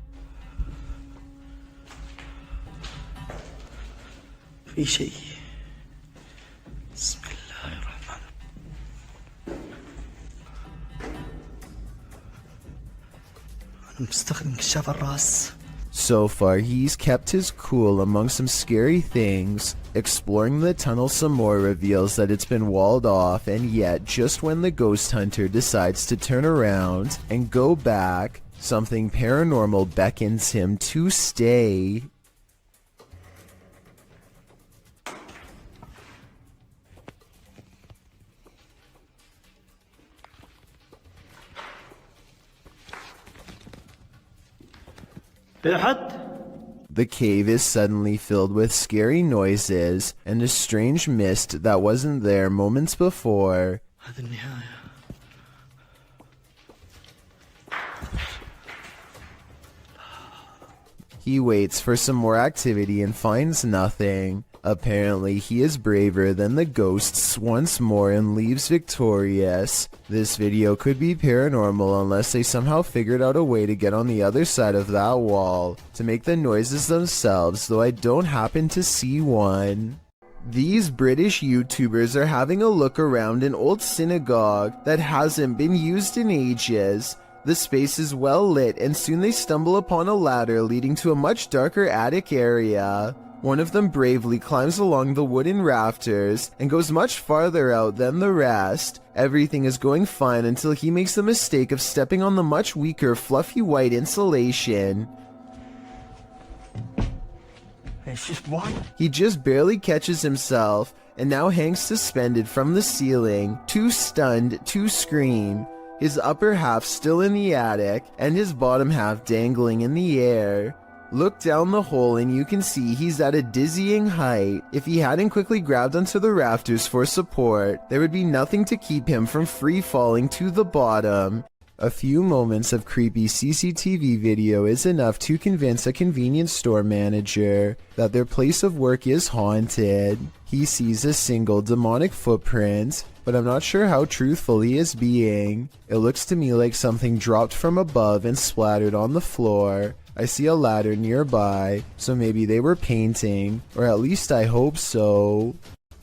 في شيء بسم الله الرحمن أنا مستخدم كشاف الراس. So far, he's kept his cool among some scary things. Exploring the tunnel some more reveals that it's been walled off, and yet, just when the ghost hunter decides to turn around and go back, something paranormal beckons him to stay. The cave is suddenly filled with scary noises and a strange mist that wasn't there moments before. He waits for some more activity and finds nothing. Apparently, he is braver than the ghosts once more and leaves victorious. This video could be paranormal unless they somehow figured out a way to get on the other side of that wall to make the noises themselves, though I don't happen to see one. These British YouTubers are having a look around an old synagogue that hasn't been used in ages. The space is well lit and soon they stumble upon a ladder leading to a much darker attic area. One of them bravely climbs along the wooden rafters and goes much farther out than the rest. Everything is going fine until he makes the mistake of stepping on the much weaker fluffy white insulation. It's just one. He just barely catches himself and now hangs suspended from the ceiling, too stunned to scream. His upper half still in the attic and his bottom half dangling in the air. Look down the hole and you can see he's at a dizzying height. If he hadn't quickly grabbed onto the rafters for support, there would be nothing to keep him from free falling to the bottom. A few moments of creepy CCTV video is enough to convince a convenience store manager that their place of work is haunted. He sees a single demonic footprint, but I'm not sure how truthful he is being. It looks to me like something dropped from above and splattered on the floor. I see a ladder nearby, so maybe they were painting, or at least I hope so.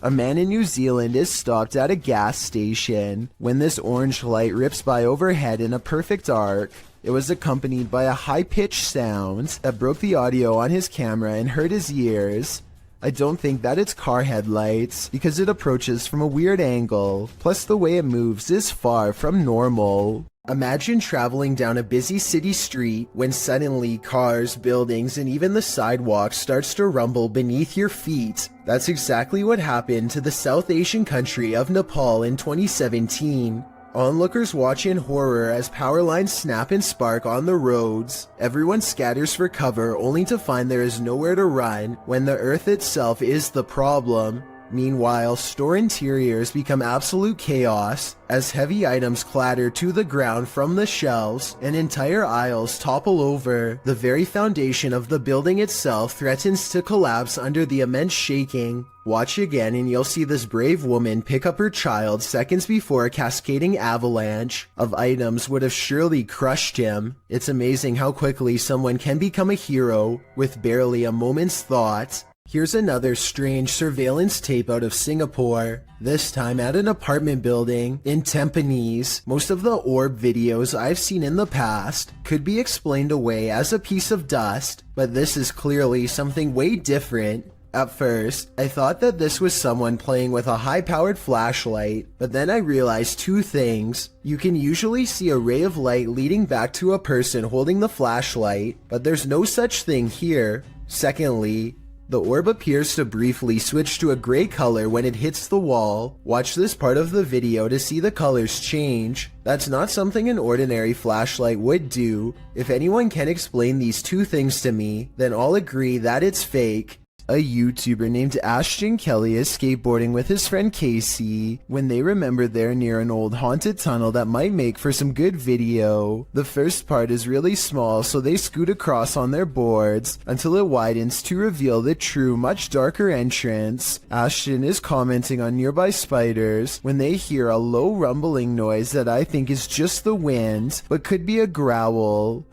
A man in New Zealand is stopped at a gas station when this orange light rips by overhead in a perfect arc. It was accompanied by a high-pitched sound that broke the audio on his camera and hurt his ears. I don't think that it's car headlights because it approaches from a weird angle, plus the way it moves is far from normal. Imagine traveling down a busy city street when suddenly cars, buildings, and even the sidewalk starts to rumble beneath your feet. That's exactly what happened to the South Asian country of Nepal in 2017. Onlookers watch in horror as power lines snap and spark on the roads. Everyone scatters for cover only to find there is nowhere to run when the earth itself is the problem. Meanwhile, store interiors become absolute chaos as heavy items clatter to the ground from the shelves and entire aisles topple over. The very foundation of the building itself threatens to collapse under the immense shaking. Watch again and you'll see this brave woman pick up her child seconds before a cascading avalanche of items would have surely crushed him. It's amazing how quickly someone can become a hero with barely a moment's thought. Here's another strange surveillance tape out of Singapore, this time at an apartment building in Tampines. Most of the orb videos I've seen in the past could be explained away as a piece of dust, but this is clearly something way different. At first, I thought that this was someone playing with a high-powered flashlight, but then I realized two things. You can usually see a ray of light leading back to a person holding the flashlight, but there's no such thing here. Secondly, the orb appears to briefly switch to a gray color when it hits the wall. Watch this part of the video to see the colors change. That's not something an ordinary flashlight would do. If anyone can explain these two things to me, then I'll agree that it's fake. A YouTuber named Ashton Kelly is skateboarding with his friend Casey when they remember they're near an old haunted tunnel that might make for some good video. The first part is really small, so they scoot across on their boards until it widens to reveal the true, much darker entrance. Ashton is commenting on nearby spiders when they hear a low rumbling noise that I think is just the wind, but could be a growl.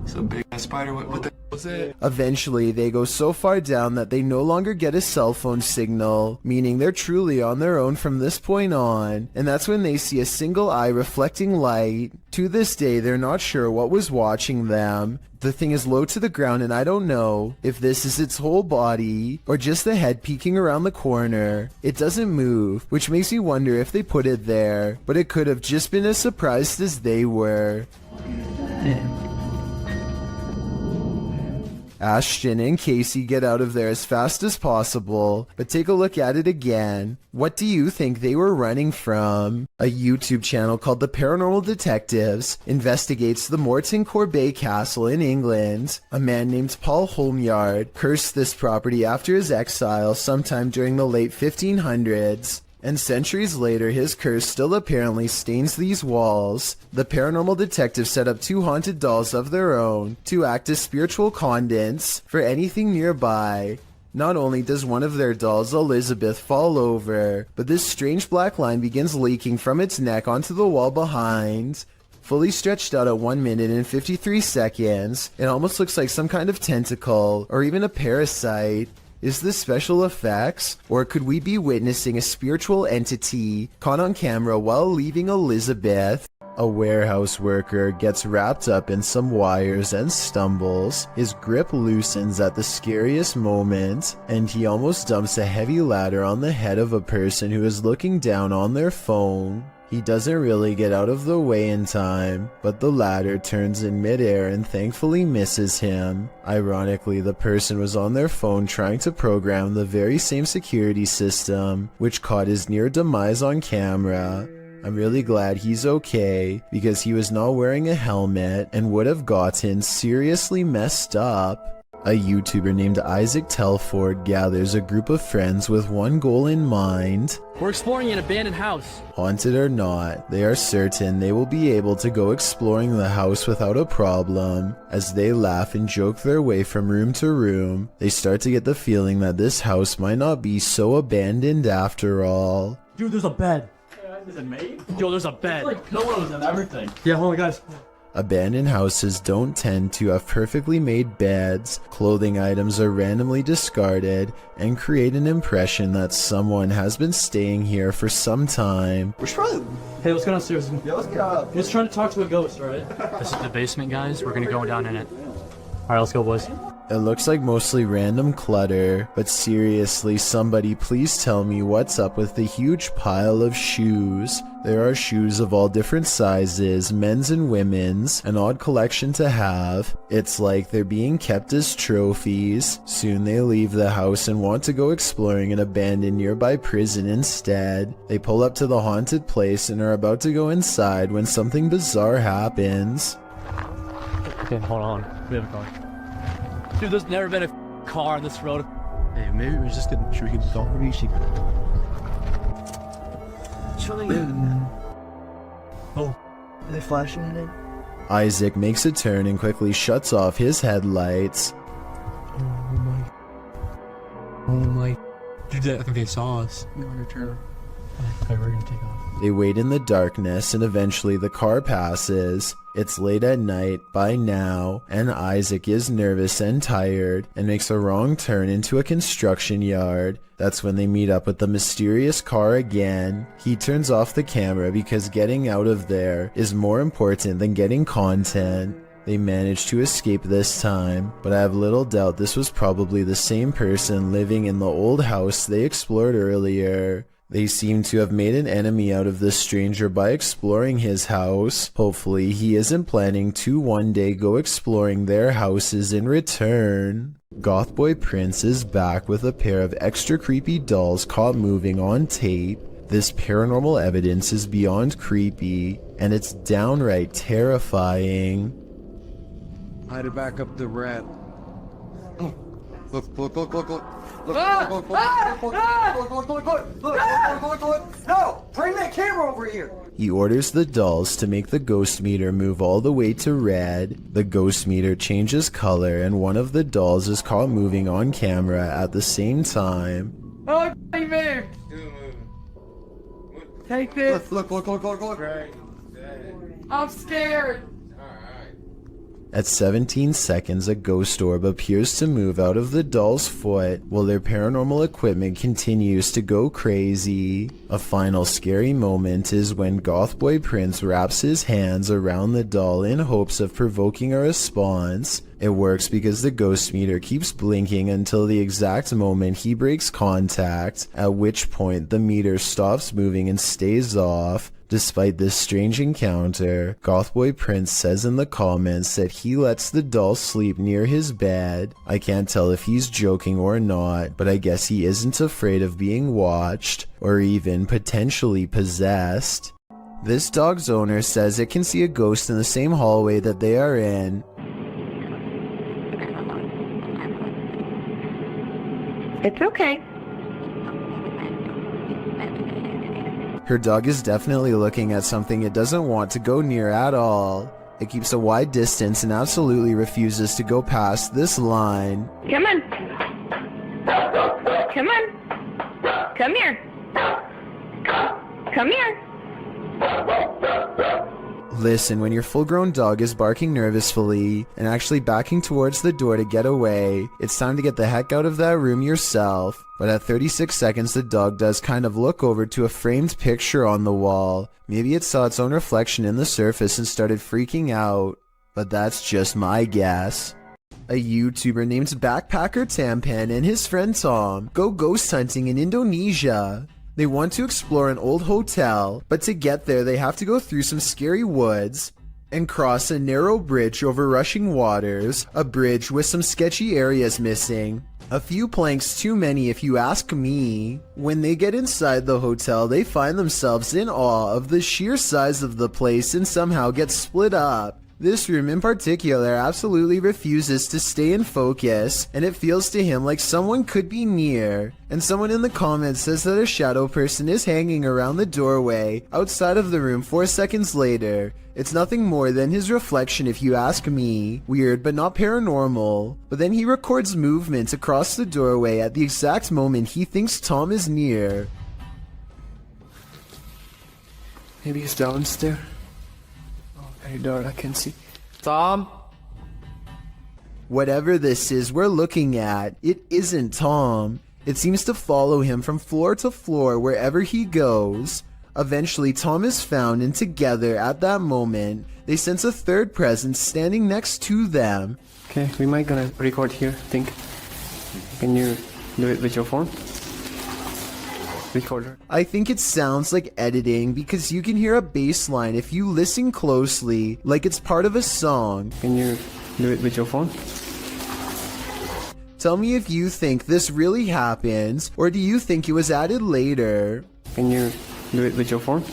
It's a big ass spider. What the was it? Eventually, they go so far down that they no longer get a cell phone signal, meaning they're truly on their own from this point on, and that's when they see a single eye reflecting light. To this day, they're not sure what was watching them. The thing is low to the ground and I don't know if this is its whole body or just the head peeking around the corner. It doesn't move, which makes me wonder if they put it there, but it could have just been as surprised as they were. Ashton and Casey get out of there as fast as possible, but take a look at it again. What do you think they were running from? A YouTube channel called The Paranormal Detectives investigates the Morton Corbet Castle in England. A man named Paul Holmyard cursed this property after his exile sometime during the late 1500s. And centuries later, his curse still apparently stains these walls. The paranormal detectives set up 2 haunted dolls of their own to act as spiritual conduits for anything nearby. Not only does one of their dolls, Elizabeth, fall over, but this strange black line begins leaking from its neck onto the wall behind. Fully stretched out at 1 minute and 53 seconds, it almost looks like some kind of tentacle, or even a parasite. Is this special effects, or could we be witnessing a spiritual entity caught on camera while leaving Elizabeth? A warehouse worker gets wrapped up in some wires and stumbles. His grip loosens at the scariest moment, and he almost dumps a heavy ladder on the head of a person who is looking down on their phone. He doesn't really get out of the way in time, but the ladder turns in midair and thankfully misses him. Ironically, the person was on their phone trying to program the very same security system, which caught his near demise on camera. I'm really glad he's okay, because he was not wearing a helmet and would have gotten seriously messed up. A YouTuber named Isaac Telford gathers a group of friends with one goal in mind. We're exploring an abandoned house. Haunted or not, they are certain they will be able to go exploring the house without a problem. As they laugh and joke their way from room to room, they start to get the feeling that this house might not be so abandoned after all. Dude, there's a bed. Is it made? Yo, there's a bed. Like pillows and everything. Yeah, hold on, guys. Abandoned houses don't tend to have perfectly made beds. Clothing items are randomly discarded and create an impression that someone has been staying here for some time. We should probably... Hey, let's go downstairs. Yeah, let's go up. Let's try to talk to a ghost, alright? This is the basement, guys. We're gonna go down in it. Alright, let's go, boys. It looks like mostly random clutter, but seriously, somebody please tell me what's up with the huge pile of shoes. There are shoes of all different sizes, men's and women's, an odd collection to have. It's like they're being kept as trophies. Soon they leave the house and want to go exploring an abandoned nearby prison instead. They pull up to the haunted place and are about to go inside when something bizarre happens. Okay, hold on. We have a car. Dude, there's never been a car on this road. Hey, maybe we're just gonna should we get going? Maybe she. Oh, are they flashing at it? Isaac makes a turn and quickly shuts off his headlights. Oh my. Dude, I think they saw us. You want to turn? Okay, we're gonna take off. They wait in the darkness and eventually the car passes. It's late at night by now, and Isaac is nervous and tired and makes a wrong turn into a construction yard. That's when they meet up with the mysterious car again. He turns off the camera because getting out of there is more important than getting content. They manage to escape this time, but I have little doubt this was probably the same person living in the old house they explored earlier. They seem to have made an enemy out of this stranger by exploring his house. Hopefully he isn't planning to one day go exploring their houses in return. Gothboy Prince is back with a pair of extra creepy dolls caught moving on tape. This paranormal evidence is beyond creepy, and it's downright terrifying. I had to back up the rat. Look. No! Bring that camera over here! He orders the dolls to make the ghost meter move all the way to red. The ghost meter changes color and one of the dolls is caught moving on camera at the same time. Oh, he moved! Take this! Look. I'm scared! At 17 seconds, a ghost orb appears to move out of the doll's foot while their paranormal equipment continues to go crazy. A final scary moment is when Gothboy Prince wraps his hands around the doll in hopes of provoking a response. It works because the ghost meter keeps blinking until the exact moment he breaks contact, at which point the meter stops moving and stays off. Despite this strange encounter, Gothboy Prince says in the comments that he lets the doll sleep near his bed. I can't tell if he's joking or not, but I guess he isn't afraid of being watched, or even potentially possessed. This dog's owner says it can see a ghost in the same hallway that they are in. It's okay. Her dog is definitely looking at something it doesn't want to go near at all. It keeps a wide distance and absolutely refuses to go past this line. Come on. Come on. Come here. Come here. Listen, when your full-grown dog is barking nervously and actually backing towards the door to get away, it's time to get the heck out of that room yourself. But at 36 seconds, the dog does kind of look over to a framed picture on the wall. Maybe it saw its own reflection in the surface and started freaking out. But that's just my guess. A YouTuber named Backpacker Tampan and his friend Tom go ghost hunting in Indonesia. They want to explore an old hotel, but to get there they have to go through some scary woods and cross a narrow bridge over rushing waters, a bridge with some sketchy areas missing. A few planks too many if you ask me. When they get inside the hotel, they find themselves in awe of the sheer size of the place and somehow get split up. This room in particular absolutely refuses to stay in focus, and it feels to him like someone could be near. And someone in the comments says that a shadow person is hanging around the doorway outside of the room 4 seconds later. It's nothing more than his reflection if you ask me. Weird but not paranormal. But then he records movement across the doorway at the exact moment he thinks Tom is near. Maybe he's downstairs. Hey, darn, I can see. Tom? Whatever this is we're looking at, it isn't Tom. It seems to follow him from floor to floor wherever he goes. Eventually, Tom is found, and together, at that moment, they sense a third presence standing next to them. Okay, we might gonna record here, I think. Can you do it with your phone? Recorder. I think it sounds like editing because you can hear a bass line if you listen closely, like it's part of a song. Can you do it with your phone? Tell me if you think this really happens, or do you think it was added later? Can you do it with your phone?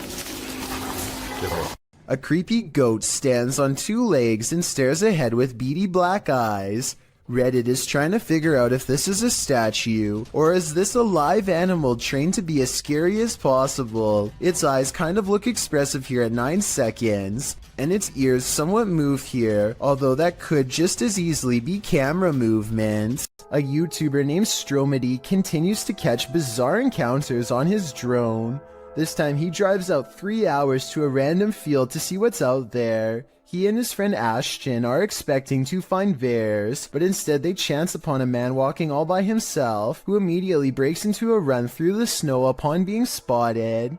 A creepy goat stands on two legs and stares ahead with beady black eyes. Reddit is trying to figure out if this is a statue, or is this a live animal trained to be as scary as possible. Its eyes kind of look expressive here at 9 seconds, and its ears somewhat move here, although that could just as easily be camera movement. A YouTuber named Stromedy continues to catch bizarre encounters on his drone. This time he drives out 3 hours to a random field to see what's out there. He and his friend Ashton are expecting to find bears, but instead they chance upon a man walking all by himself, who immediately breaks into a run through the snow upon being spotted.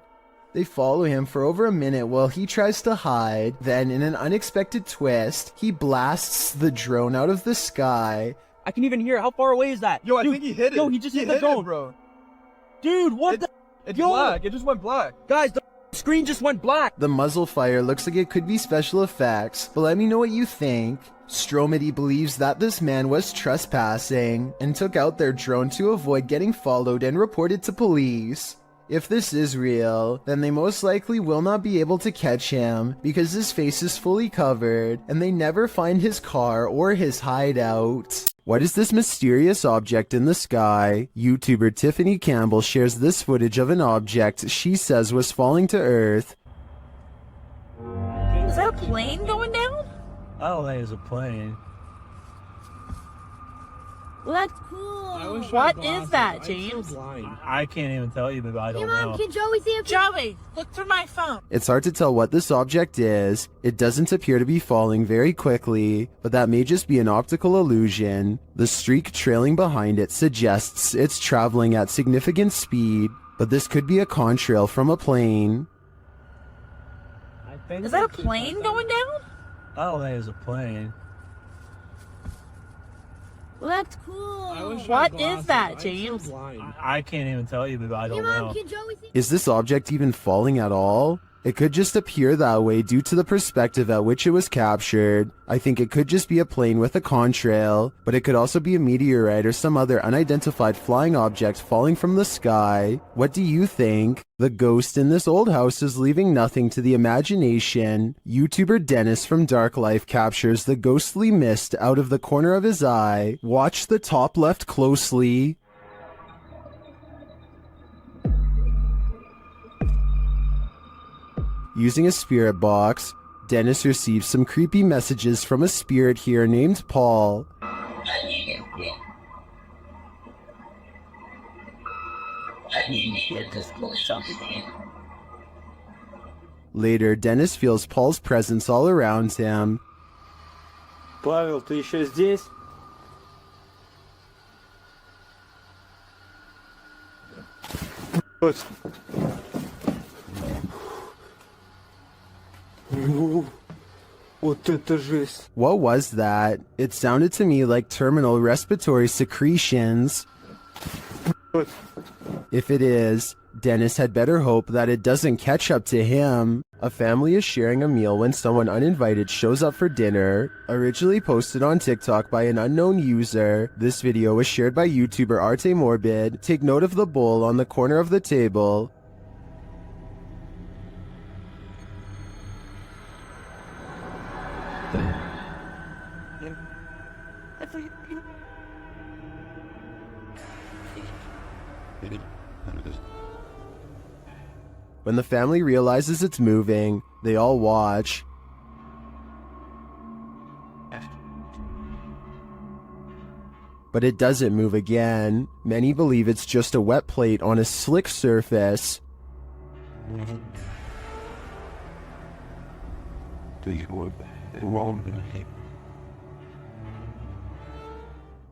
They follow him for over a minute while he tries to hide, then in an unexpected twist, he blasts the drone out of the sky. I can even hear it. How far away is that? Yo, I Dude, think he hit it. Yo, he just hit the drone. bro. Dude, what the? It's Yo! black. It just went black. Guys, the screen just went black. The muzzle fire looks like it could be special effects, but let me know what you think. Stromedy believes that this man was trespassing and took out their drone to avoid getting followed and reported to police. If this is real, then they most likely will not be able to catch him because his face is fully covered and they never find his car or his hideout. What is this mysterious object in the sky? YouTuber Tiffany Campbell shares this footage of an object she says was falling to Earth. Is that a plane going down? I don't think it's a plane. Well, that's cool. What is that, James? I can't even tell you, but I don't know. Can Joey see it? Joey, look through my phone. It's hard to tell what this object is. It doesn't appear to be falling very quickly, but that may just be an optical illusion. The streak trailing behind it suggests it's traveling at significant speed, but this could be a contrail from a plane. Is that a plane going down? I don't think it's a plane. Well, that's cool. What is that, James? I can't even tell you, but I don't know. Can Joey see? Is this object even falling at all? It could just appear that way due to the perspective at which it was captured. I think it could just be a plane with a contrail, but it could also be a meteorite or some other unidentified flying object falling from the sky. What do you think? The ghost in this old house is leaving nothing to the imagination. YouTuber Dennis from Dark Life captures the ghostly mist out of the corner of his eye. Watch the top left closely. Using a spirit box, Dennis receives some creepy messages from a spirit here named Paul. Later, Dennis feels Paul's presence all around him. Павел, ты еще здесь? What was that? It sounded to me like terminal respiratory secretions. If it is, Dennis had better hope that it doesn't catch up to him. A family is sharing a meal when someone uninvited shows up for dinner. Originally posted on TikTok by an unknown user, this video was shared by YouTuber Arte Morbid. Take note of the bowl on the corner of the table. When the family realizes it's moving, they all watch. But it doesn't move again. Many believe it's just a wet plate on a slick surface.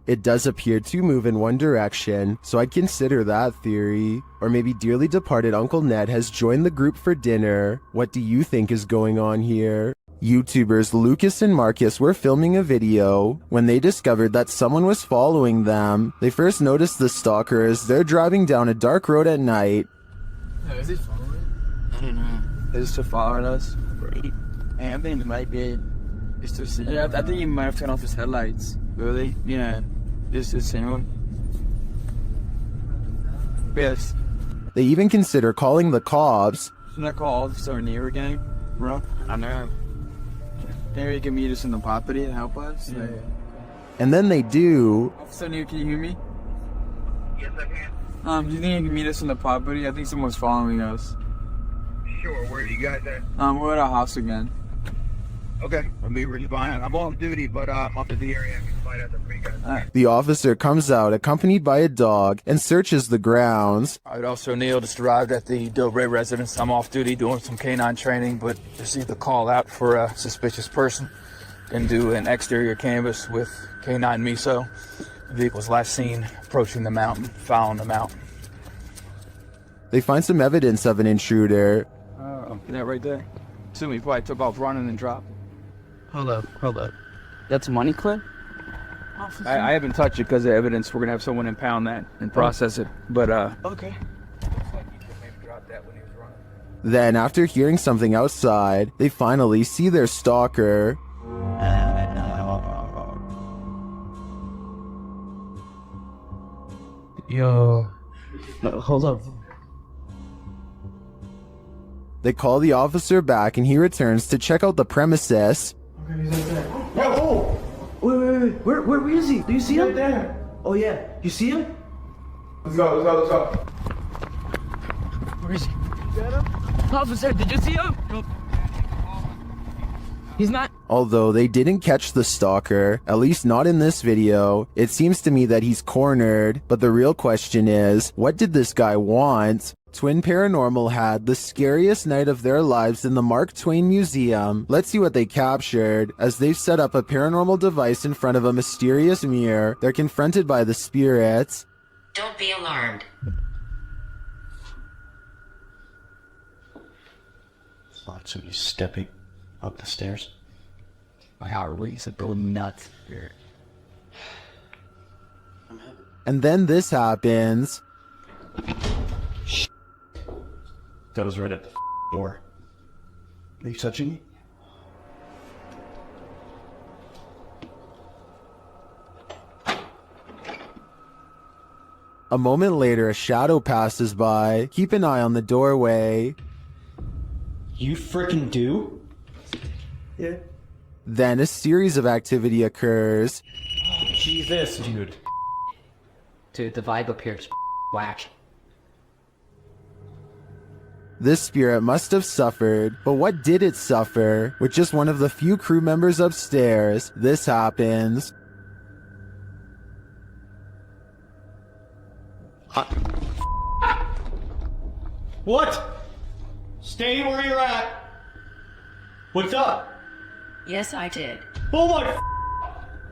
It does appear to move in one direction, so I'd consider that theory. Or maybe dearly departed Uncle Ned has joined the group for dinner. What do you think is going on here? YouTubers Lucas and Marcus were filming a video when they discovered that someone was following them. They first noticed the stalker as they're driving down a dark road at night. Is he following? I don't know. Is he following us? I think it might be. It's to see. Yeah, I think he might have turned off his headlights. Really? Yeah. This is him. Yes. They even consider calling the cops. Shouldn't I call Officer Near again, bro? I know. Maybe you can meet us in the property and help us. Yeah. And then they do. Officer Near, can you hear me? Yes, I can. Do you think you can meet us in the property? I think someone's following us. Sure. Where are you guys at? We're at our house again. Okay. I'll be really fine. I'm on duty, but I'm up in the area. I can find out the free guys. The officer comes out accompanied by a dog and searches the grounds. All right, Officer O'Neill just arrived at the Dobre residence. I'm off duty doing some canine training, but received a call out for a suspicious person and do an exterior canvass with canine miso. The vehicle was last seen approaching the mountain, following the mountain. They find some evidence of an intruder. That right there. Assume he probably took off running and dropped. Hold up. That's money clip? I haven't touched it because of evidence. We're gonna have someone impound that and process it. But okay. Then, after hearing something outside, they finally see their stalker. Yo. Hold up. They call the officer back and he returns to check out the premises. Okay, he's right there. Oh! Wait. Where is he? Do you see him? Right there. Oh yeah. You see him? Let's go. Where is he? Officer, did you see him? Nope. He's not. Although they didn't catch the stalker, at least not in this video, it seems to me that he's cornered. But the real question is, what did this guy want? Twin Paranormal had the scariest night of their lives in the Mark Twain Museum. Let's see what they captured. As they've set up a paranormal device in front of a mysterious mirror, they're confronted by the spirits. Don't be alarmed. Thought somebody stepping up the stairs. My heart races, go nuts. And then this happens. That was right at the door. Are you touching me? A moment later, a shadow passes by. Keep an eye on the doorway. You frickin' do? Yeah. Then a series of activity occurs. Jesus, dude. Dude, the vibe up here is whack. This spirit must have suffered, but what did it suffer? With just one of the few crew members upstairs, this happens. What? Stay where you're at. What's up? Yes, I did. Oh my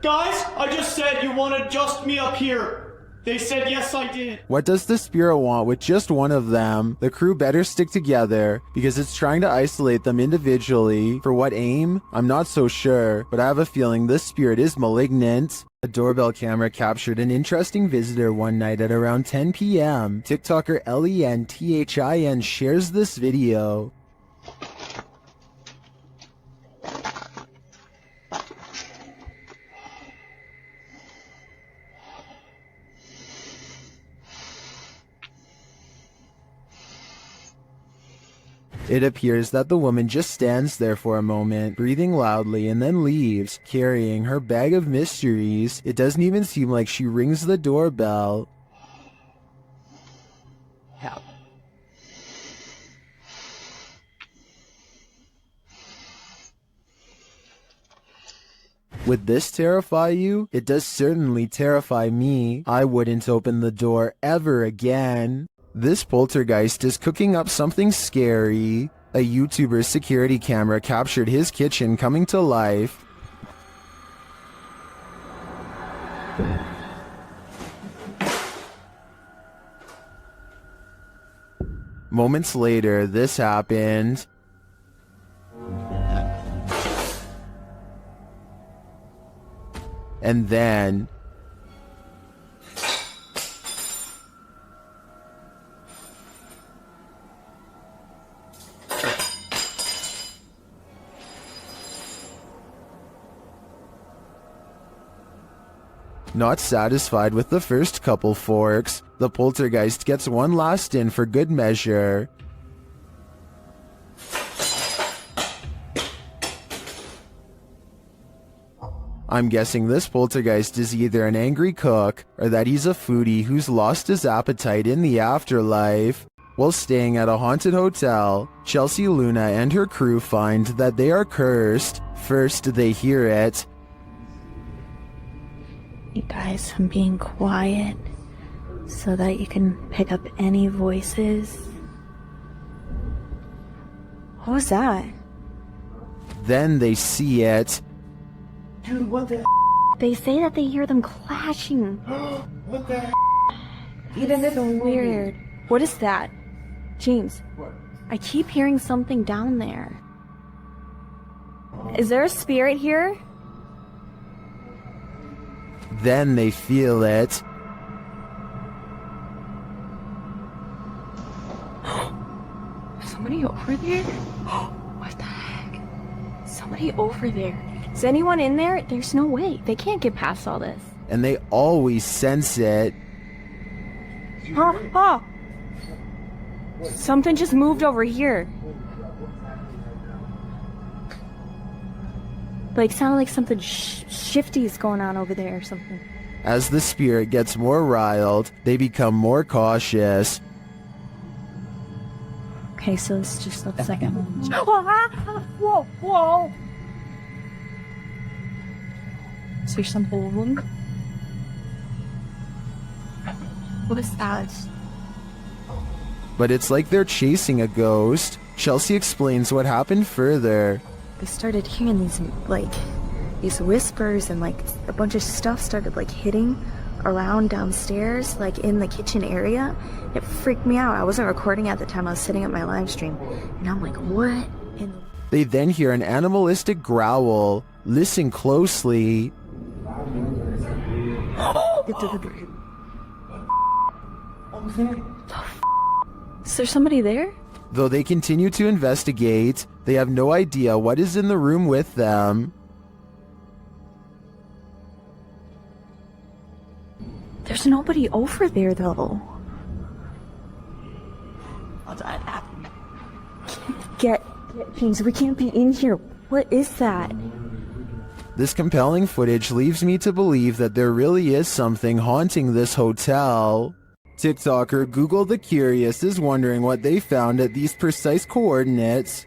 guys, I just said you want to just me up here. They said yes, I did. What does the spirit want with just one of them? The crew better stick together because it's trying to isolate them individually. For what aim? I'm not so sure, but I have a feeling this spirit is malignant. A doorbell camera captured an interesting visitor one night at around 10 p.m. TikToker LENTHIN shares this video. It appears that the woman just stands there for a moment, breathing loudly, and then leaves, carrying her bag of mysteries. It doesn't even seem like she rings the doorbell. Help. Would this terrify you? It does certainly terrify me. I wouldn't open the door ever again. This poltergeist is cooking up something scary. A YouTuber's security camera captured his kitchen coming to life. Moments later, this happened. And then... Not satisfied with the first couple forks, the poltergeist gets one last in for good measure. I'm guessing this poltergeist is either an angry cook or that he's a foodie who's lost his appetite in the afterlife. While staying at a haunted hotel, Chelsea Luna and her crew find that they are cursed. First, they hear it. You guys, I'm being quiet so that you can pick up any voices. What was that? Then they see it. Dude, what the? They say that they hear them clashing. What the? It's so weird. What is that? James, What? I keep hearing something down there. Is there a spirit here? Then they feel it. Somebody over there? What the heck? Somebody over there. Is anyone in there? There's no way. They can't get past all this. And they always sense it. Oh! Something just moved over here. Like, sounded like something shifty is going on over there or something. As the spirit gets more riled, they become more cautious. Okay, so let's just let the second one. Whoa, whoa! Is there something? What is that? But it's like they're chasing a ghost. Chelsea explains what happened further. I started hearing these whispers and a bunch of stuff started hitting around downstairs, in the kitchen area. It freaked me out. I wasn't recording at the time. I was sitting at my live stream, and I'm like, what in the... They then hear an animalistic growl. Listen closely. Is there somebody there? Though they continue to investigate, they have no idea what is in the room with them. There's nobody over there, though. Get James, we can't be in here. What is that? This compelling footage leaves me to believe that there really is something haunting this hotel. TikToker Google the Curious is wondering what they found at these precise coordinates.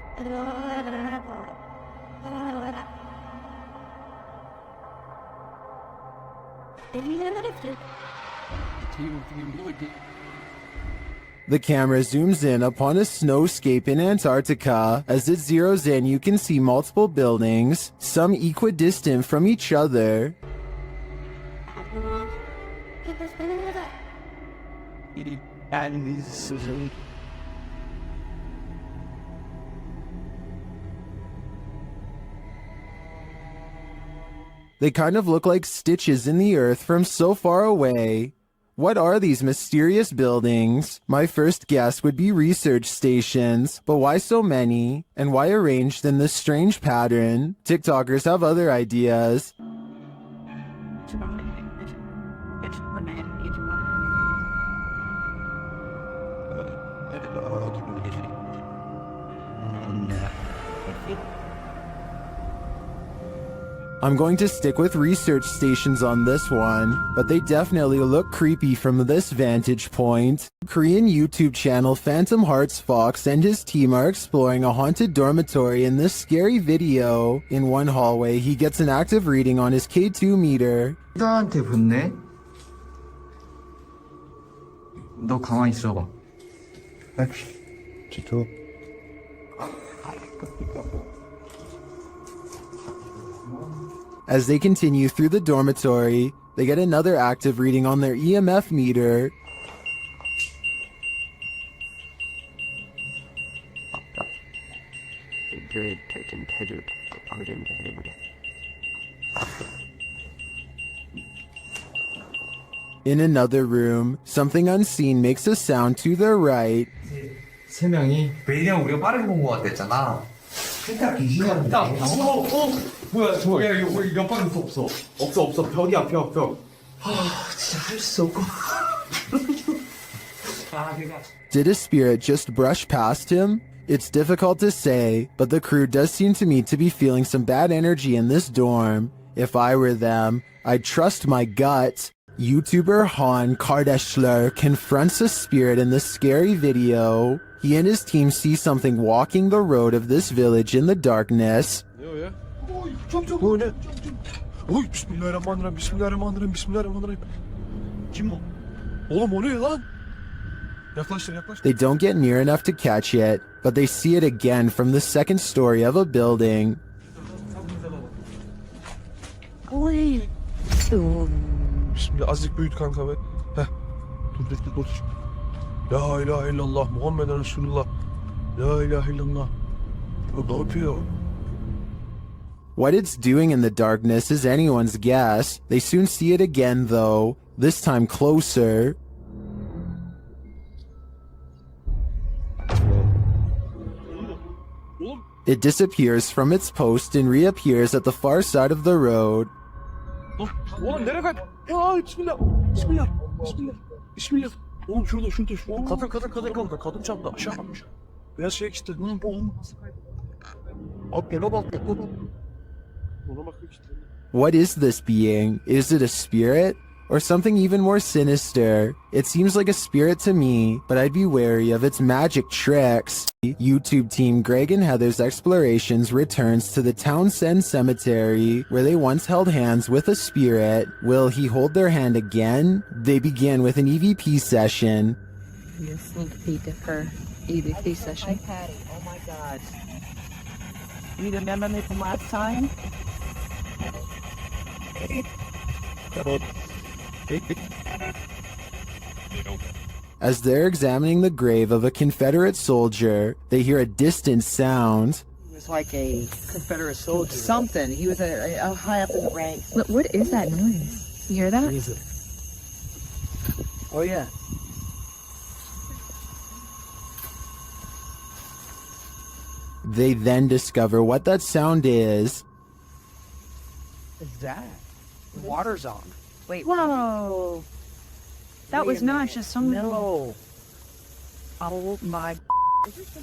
The camera zooms in upon a snowscape in Antarctica. As it zeroes in, you can see multiple buildings, some equidistant from each other. They kind of look like stitches in the earth from so far away. What are these mysterious buildings? My first guess would be research stations, but why so many? And why arranged in this strange pattern? TikTokers have other ideas. I'm going to stick with research stations on this one, but they definitely look creepy from this vantage point. Korean YouTube channel Phantom Hearts Fox and his team are exploring a haunted dormitory in this scary video. In one hallway, he gets an active reading on his K2 meter. 나한테 붙네? 너 가만히 있어봐. 지켜. As they continue through the dormitory, they get another active reading on their EMF meter. In another room, something unseen makes a sound to their right. 세 명이 왜냐면 우리가 빠르게 본 것 같았잖아. 그러니까 귀신이었는데. 뭐야 저거? 야 이거 옆방에 없어. 없어. 벽이야 벽. 진짜 할 수 없고. Did a spirit just brush past him? It's difficult to say, but the crew does seem to me to be feeling some bad energy in this dorm. If I were them, I'd trust my gut. YouTuber Han Kardashler confronts a spirit in this scary video. He and his team see something walking the road of this village in the darkness. They don't get near enough to catch it, but they see it again from the second story of a building. Bismillah azıcık büyüt kanka be. Heh. Dur. La ilahe illallah Muhammeden Resulullah. La ilahe illallah. Ne yapıyor? What it's doing in the darkness is anyone's guess. They soon see it again though, this time closer. It disappears from its post and reappears at the far side of the road. Oğlum nereye kaç? Bismillah. Oğlum şurada. Kadın çarptı aşağı bakmış. Beyaz şey işte. What is this being? Is it a spirit? Or something even more sinister? It seems like a spirit to me, but I'd be wary of its magic tricks. YouTube team Greg and Heather's Explorations returns to the Townsend Cemetery, where they once held hands with a spirit. Will he hold their hand again? They begin with an EVP session. A sneak peek of her EVP session. Hi, Patty. Oh my God. You remember me from last time? As they're examining the grave of a Confederate soldier, they hear a distant sound. He was like a Confederate soldier. Something. He was a high up in the ranks. What is that noise? You hear that? Oh yeah. They then discover what that sound is. What's that? The water's on. Wait. Whoa. That was not just some. No. Oh my.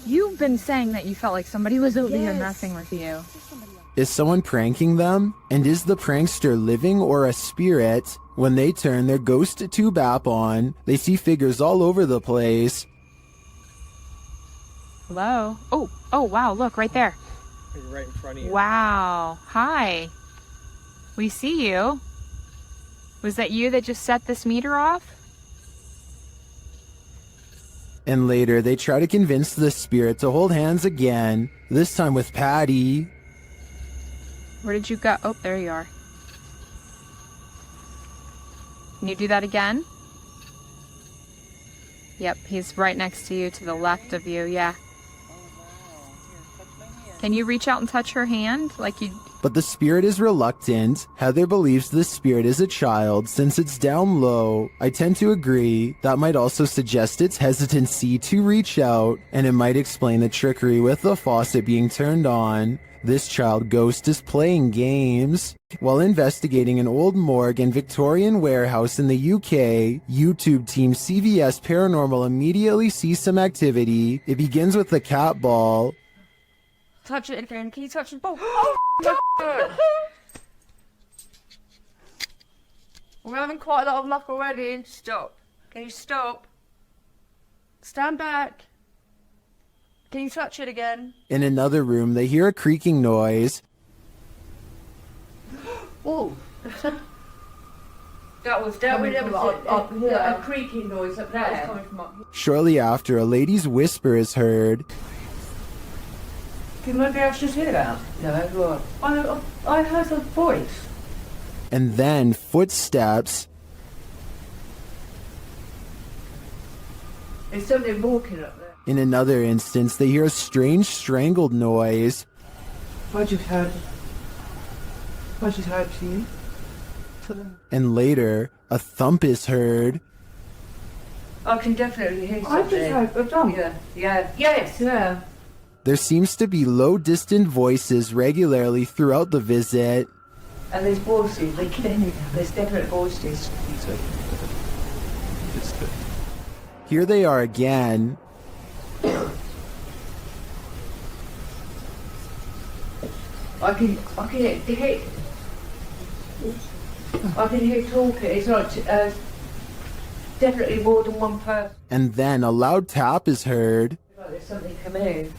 You've been saying that you felt like somebody was over here messing with you. Is someone pranking them? And is the prankster living or a spirit? When they turn their ghost tube app on, they see figures all over the place. Hello? Oh, wow, look, right there. Right in front of you. Wow. Hi. We see you. Was that you that just set this meter off? And later, they try to convince the spirit to hold hands again, this time with Patty. Where did you go? Oh, there you are. Can you do that again? Yep, he's right next to you, to the left of you, yeah. Can you reach out and touch her hand like you... But the spirit is reluctant. Heather believes the spirit is a child since it's down low. I tend to agree. That might also suggest its hesitancy to reach out, and it might explain the trickery with the faucet being turned on. This child ghost is playing games. While investigating an old morgue and Victorian warehouse in the UK, YouTube team CVS Paranormal immediately sees some activity. It begins with the cat ball. Touch it again. Can you touch it? Oh, God. We're having quite a lot of luck already. Stop. Can you stop? Stand back. Can you touch it again? In another room, they hear a creaking noise. Oh. That was a creaking noise up there. That was coming from up here. Shortly after, a lady's whisper is heard. Can maybe I just hear that? No, I heard a voice. And then footsteps. There's something walking up there. In another instance, they hear a strange strangled noise. I just heard to you. And later, A thump is heard. I can definitely hear something. I just heard a thump. Yeah. There seems to be low, distant voices regularly throughout the visit. And there's voices. There's definite voices. Here they are again. I can hear talking. It's not definitely more than one person. And then a loud tap is heard. Like there's something coming in.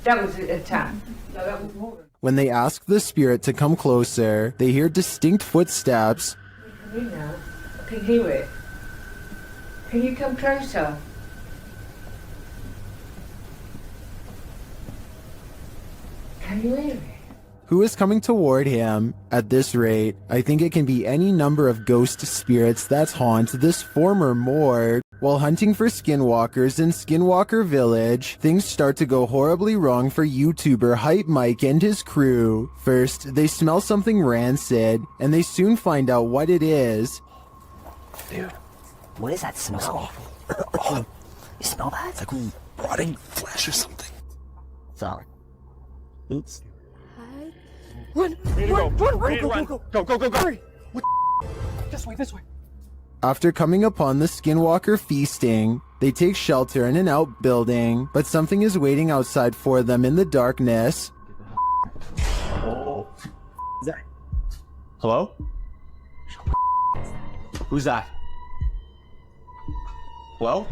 That was a tap. No, that was more. When they ask the spirit to come closer, they hear distinct footsteps. Come in now. I can hear it. Can you come closer? Can you hear it? Who is coming toward him? At this rate, I think it can be any number of ghost spirits that haunt this former morgue. While hunting for skinwalkers in Skinwalker Village, things start to go horribly wrong for YouTuber Hype Mike and his crew. First, they smell something rancid, and they soon find out what it is. Dude, what is that smell? You smell that? It's like rotting flesh or something. Sorry. Oops. Run! Go! Hurry! What? This way. After coming upon the Skinwalker feasting, they take shelter in an outbuilding, but something is waiting outside for them in the darkness. Is that? Hello? Who's that? Hello?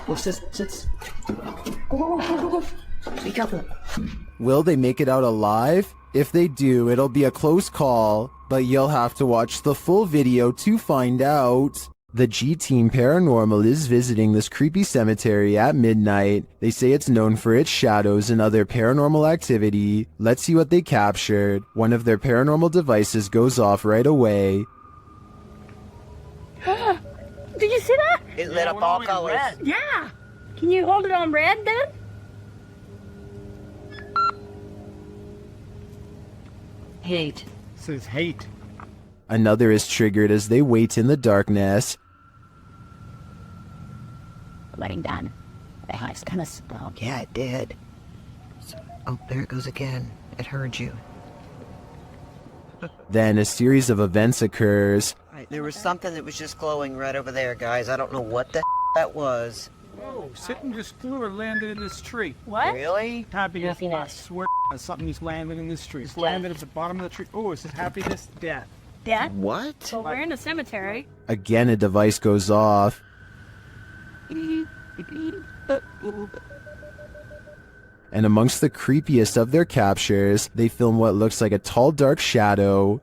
What's this? Go. Be careful. Will they make it out alive? If they do, it'll be a close call, but you'll have to watch the full video to find out. The G-Team Paranormal is visiting this creepy cemetery at midnight. They say it's known for its shadows and other paranormal activity. Let's see what they captured. One of their paranormal devices goes off right away. Did you see that? It lit up all colors. Yeah. Can you hold it on red then? Hate. Says hate. Another is triggered as they wait in the darkness. Letting down. The house kind of spoke. Yeah, it did. Oh, there it goes again. It heard you. Then a series of events occurs. Right, there was something that was just glowing right over there, guys. I don't know what the that was. Whoa, something just flew or landed in this tree. What? Really? Happiness, I swear something just landed in this tree. It's landed at the bottom of the tree. Oh, it says happiness, death. Death? What? Well, we're in a cemetery. Again, a device goes off. And amongst the creepiest of their captures, they film what looks like a tall, dark shadow.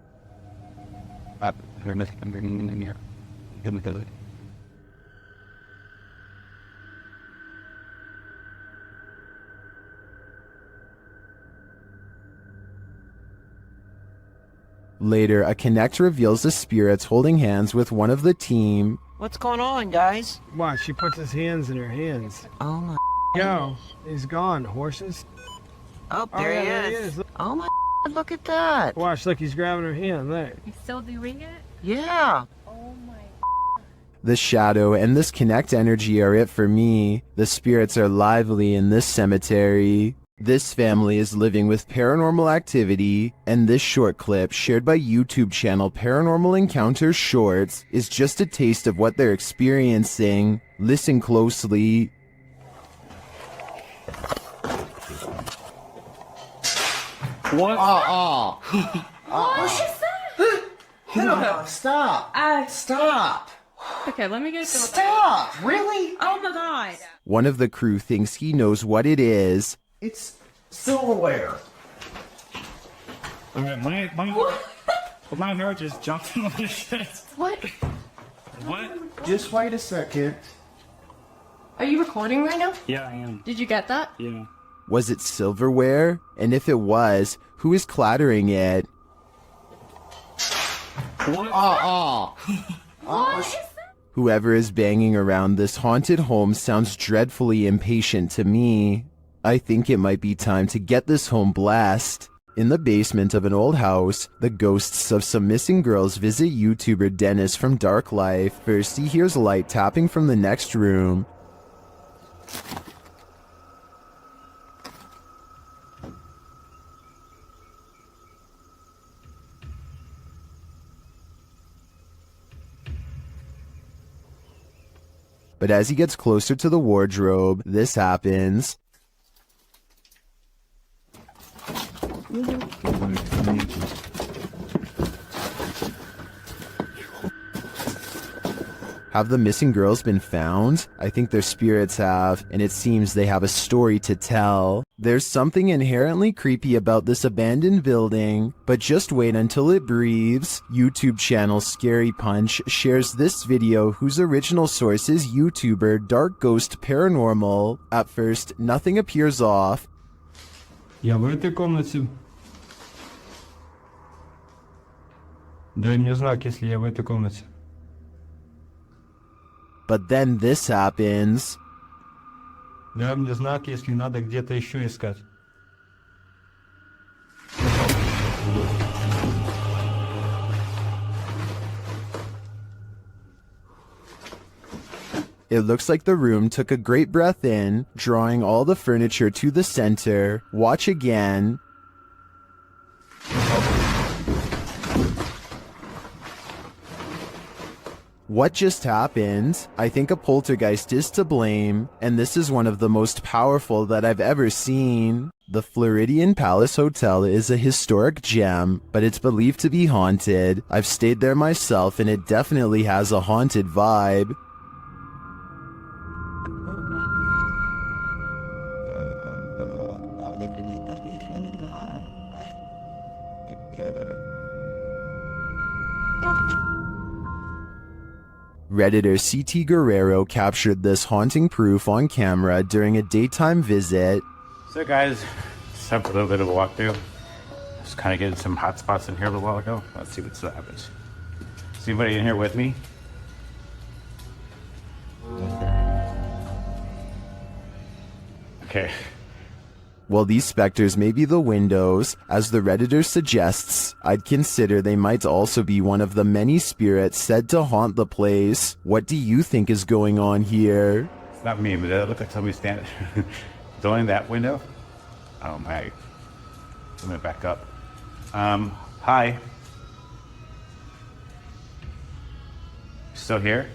Later, a Connect reveals the spirits holding hands with one of the team. What's going on, guys? Watch, she puts his hands in her hands. Oh my. Yo, he's gone. Horses. Oh, there he is. Oh my. Look at that. Watch, look, he's grabbing her hand there. He's still doing it? Yeah. Oh my. The shadow and this Connect energy are it for me. The spirits are lively in this cemetery. This family is living with paranormal activity, and this short clip, shared by YouTube channel Paranormal Encounters Shorts, is just a taste of what they're experiencing. Listen closely. What? What's that? No, stop. Stop. Okay, let me get to Stop. Really? Oh my god. One of the crew thinks he knows what it is. It's silverware. Alright, my hair just jumped in the shit. What? What? Just wait a second. Are you recording right now? Yeah, I am. Did you get that? Yeah. Was it silverware? And if it was, who is clattering it? What? What is that? Whoever is banging around this haunted home sounds dreadfully impatient to me. I think it might be time to get this home blessed. In the basement of an old house, the ghosts of some missing girls visit YouTuber Dennis from Dark Life. First, he hears light tapping from the next room. But as he gets closer to the wardrobe, this happens. Have the missing girls been found? I think their spirits have, and it seems they have a story to tell. There's something inherently creepy about this abandoned building, but just wait until it breathes. YouTube channel Scary Punch shares this video whose original source is YouTuber Dark Ghost Paranormal. At first, nothing appears off. Я в этой комнате. Дай мне знак, если я в этой комнате. But then this happens. Дай мне знак, если надо где-то еще искать. It looks like the room took a great breath in, drawing all the furniture to the center. Watch again. What just happened? I think a poltergeist is to blame, and this is one of the most powerful that I've ever seen. The Floridian Palace Hotel is a historic gem, but it's believed to be haunted. I've stayed there myself, and it definitely has a haunted vibe. Redditor CT Guerrero captured this haunting proof on camera during a daytime visit. So guys, just have a little bit of a walkthrough. Just kind of getting some hot spots in here a little while ago. Let's see what still happens. Is anybody in here with me? Okay. While these specters may be the windows, as the Redditor suggests, I'd consider they might also be one of the many spirits said to haunt the place. What do you think is going on here? It's not me, but it looked like somebody standing. It's only that window? Oh my. Let me back up. Hi. Still here?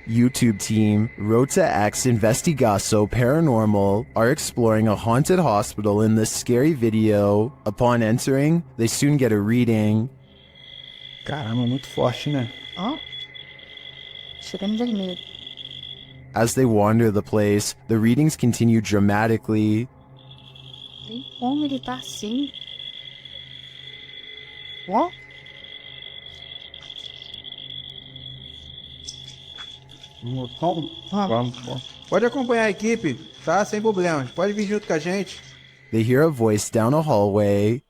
YouTube team Rota X Investigaso Paranormal are exploring a haunted hospital in this scary video. Upon entering, they soon get a reading. Caramba, muito forte, né? Oh. Shouldn't have me. As they wander the place, the readings continue dramatically. Nem como ele tá assim. Ó. Vamos. Pode acompanhar a equipe, tá? Sem problemas. Pode vir junto com a gente. They hear a voice down a hallway.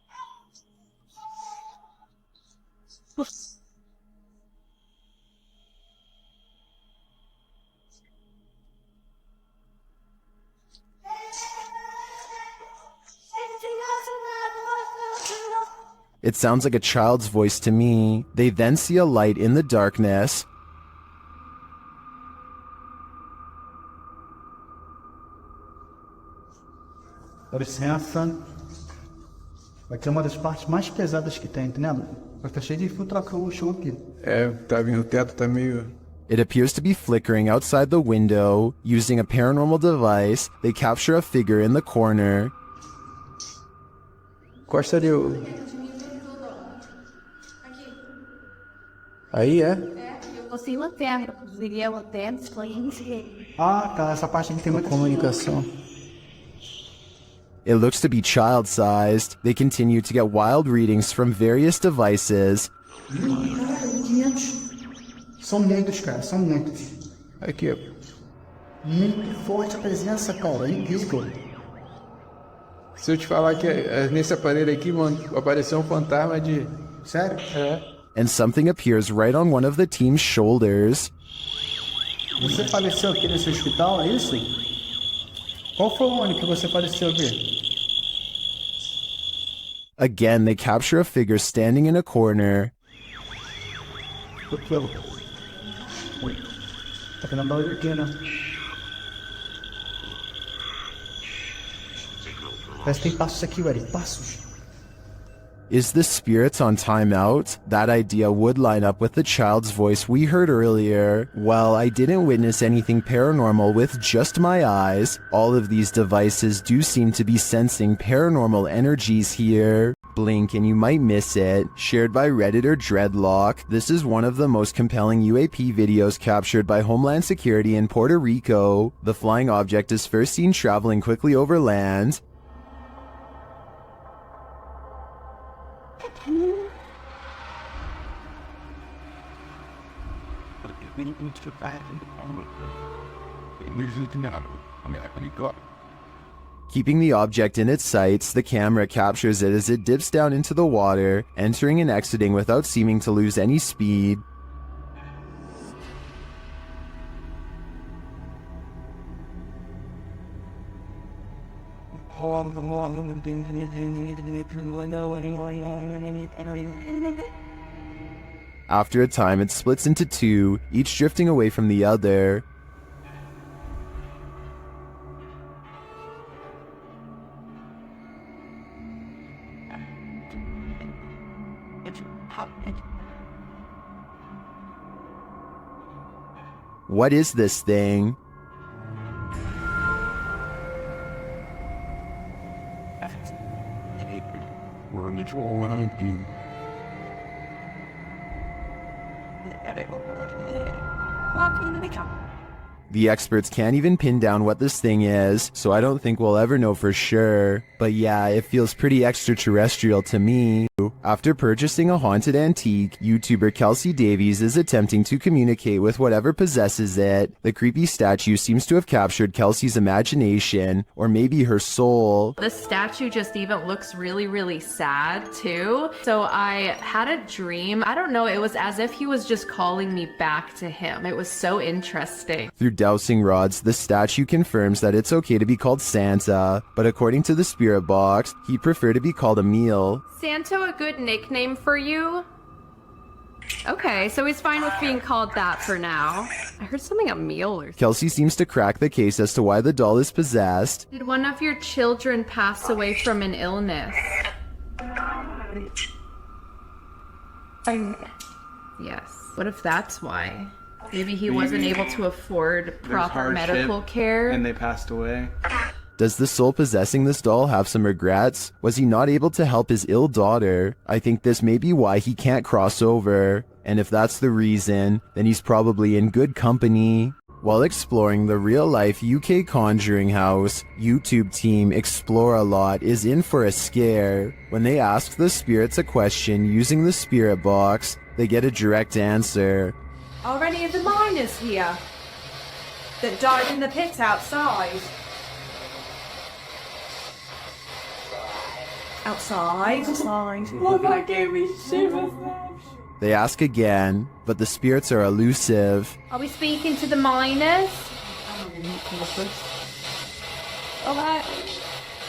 It sounds like a child's voice to me. They then see a light in the darkness. Dá licença. Aqui é uma das partes mais pesadas que tem, entendeu? Vai estar cheio de infiltração no chão aqui. É, tá vindo, o teto tá meio... It appears to be flickering outside the window. Using a paranormal device, they capture a figure in the corner. Encosta ali o... Aí, é? Eu consigo lanterna, eu conseguiria lanterna, explain. Ah, tá, essa parte aqui tem muita comunicação. It looks to be child-sized. They continue to get wild readings from various devices. São muitos, cara, são muitos. Aqui, ó. Muito forte a presença, cara, é incrível. Se eu te falar que nesse aparelho aqui, mano, apareceu um fantasma de... Sério? É. And something appears right on one of the team's shoulders. Você faleceu aqui nesse hospital, é isso? Qual foi o ano que você faleceu aqui? Again, they capture a figure standing in a corner. Wait. Taking a load again. Parece que tem passos aqui, Eddie. Passos. Is the spirits on timeout? That idea would line up with the child's voice we heard earlier. Well, I didn't witness anything paranormal with just my eyes. All of these devices do seem to be sensing paranormal energies here. Blink and you might miss it. Shared by Redditor Dreadlock. This is one of the most compelling UAP videos captured by Homeland Security in Puerto Rico. The flying object is first seen traveling quickly over land. Keeping the object in its sights, the camera captures it as it dips down into the water, entering and exiting without seeming to lose any speed. After a time, it splits into two, each drifting away from the other. What is this thing? The experts can't even pin down what this thing is, so I don't think we'll ever know for sure. But yeah, it feels pretty extraterrestrial to me. After purchasing a haunted antique, YouTuber Kelsey Davies is attempting to communicate with whatever possesses it. The creepy statue seems to have captured Kelsey's imagination, or maybe her soul. The statue just even looks really, really sad too. So I had a dream. I don't know, it was as if he was just calling me back to him. It was so interesting. Through dowsing rods, the statue confirms that it's okay to be called Santa, but according to the spirit box, he'd prefer to be called Emil. Santa a good nickname for you? Okay, so he's fine with being called that for now. I heard something Emil or something. Kelsey seems to crack the case as to why the doll is possessed. Did one of your children pass away from an illness? Yes. What if that's why? Maybe he wasn't able to afford proper medical care. And they passed away. Does the soul possessing this doll have some regrets? Was he not able to help his ill daughter? I think this may be why he can't cross over. And if that's the reason, then he's probably in good company. While exploring the real-life UK Conjuring House, YouTube team Explore a Lot is in for a scare. When they ask the spirits a question using the spirit box, they get a direct answer. Are any of the miners here that died in the pit outside? Outside? Oh, that gave me shivers. They ask again, but the spirits are elusive. Are we speaking to the miners?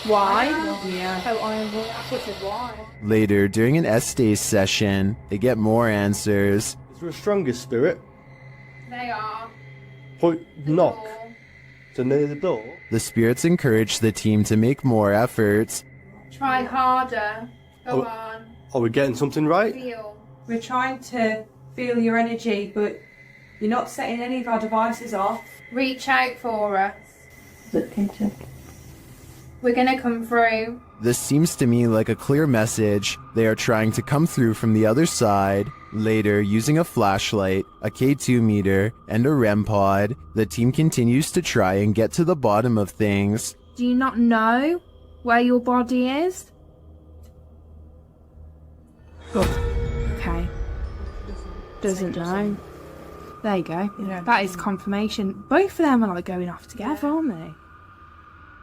Why? Yeah. Why? Later, during an Estace session, they get more answers. Is there a stronger spirit? They are. Point knock. So near the door. The spirits encourage the team to make more efforts. Try harder. Go on. Are we getting something right? Feel. We're trying to feel your energy, but you're not setting any of our devices off. Reach out for us. Look into. We're gonna come through. This seems to me like a clear message. They are trying to come through from the other side. Later, using a flashlight, a K2 meter, and a REM pod, the team continues to try and get to the bottom of things. Do you not know where your body is? Okay. Doesn't know. There you go. That is confirmation. Both of them are like going off together, aren't they?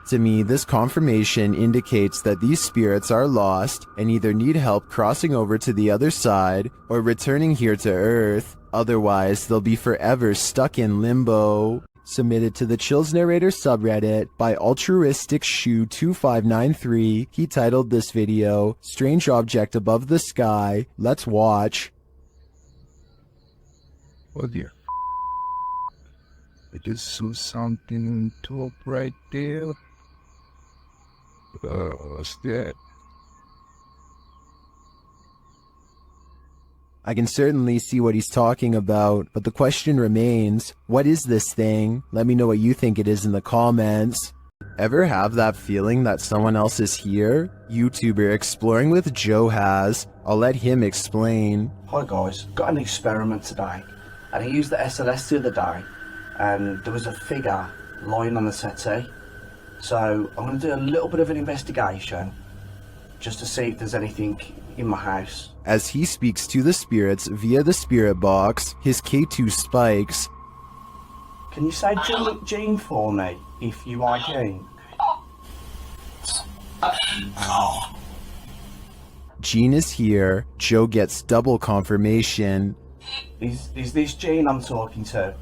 To me, this confirmation indicates that these spirits are lost and either need help crossing over to the other side or returning here to Earth. Otherwise, they'll be forever stuck in limbo. Submitted to the Chills Narrator subreddit by Altruistic Shoe 2593. He titled this video, Strange Object Above the Sky. Let's watch. Oh dear. I just saw something on top right there. What's that? I can certainly see what he's talking about, but the question remains, what is this thing? Let me know what you think it is in the comments. Ever have that feeling that someone else is here? YouTuber Exploring with Joe has. I'll let him explain. Hi guys, got an experiment today, and I used the SLS the other day, and there was a figure lying on the settee. So I'm going to do a little bit of an investigation, just to see if there's anything in my house. As he speaks to the spirits via the spirit box, his K2 spikes. Can you say Jean for me, if you are Jean? Jean is here. Joe gets double confirmation. Is this Jean I'm talking to?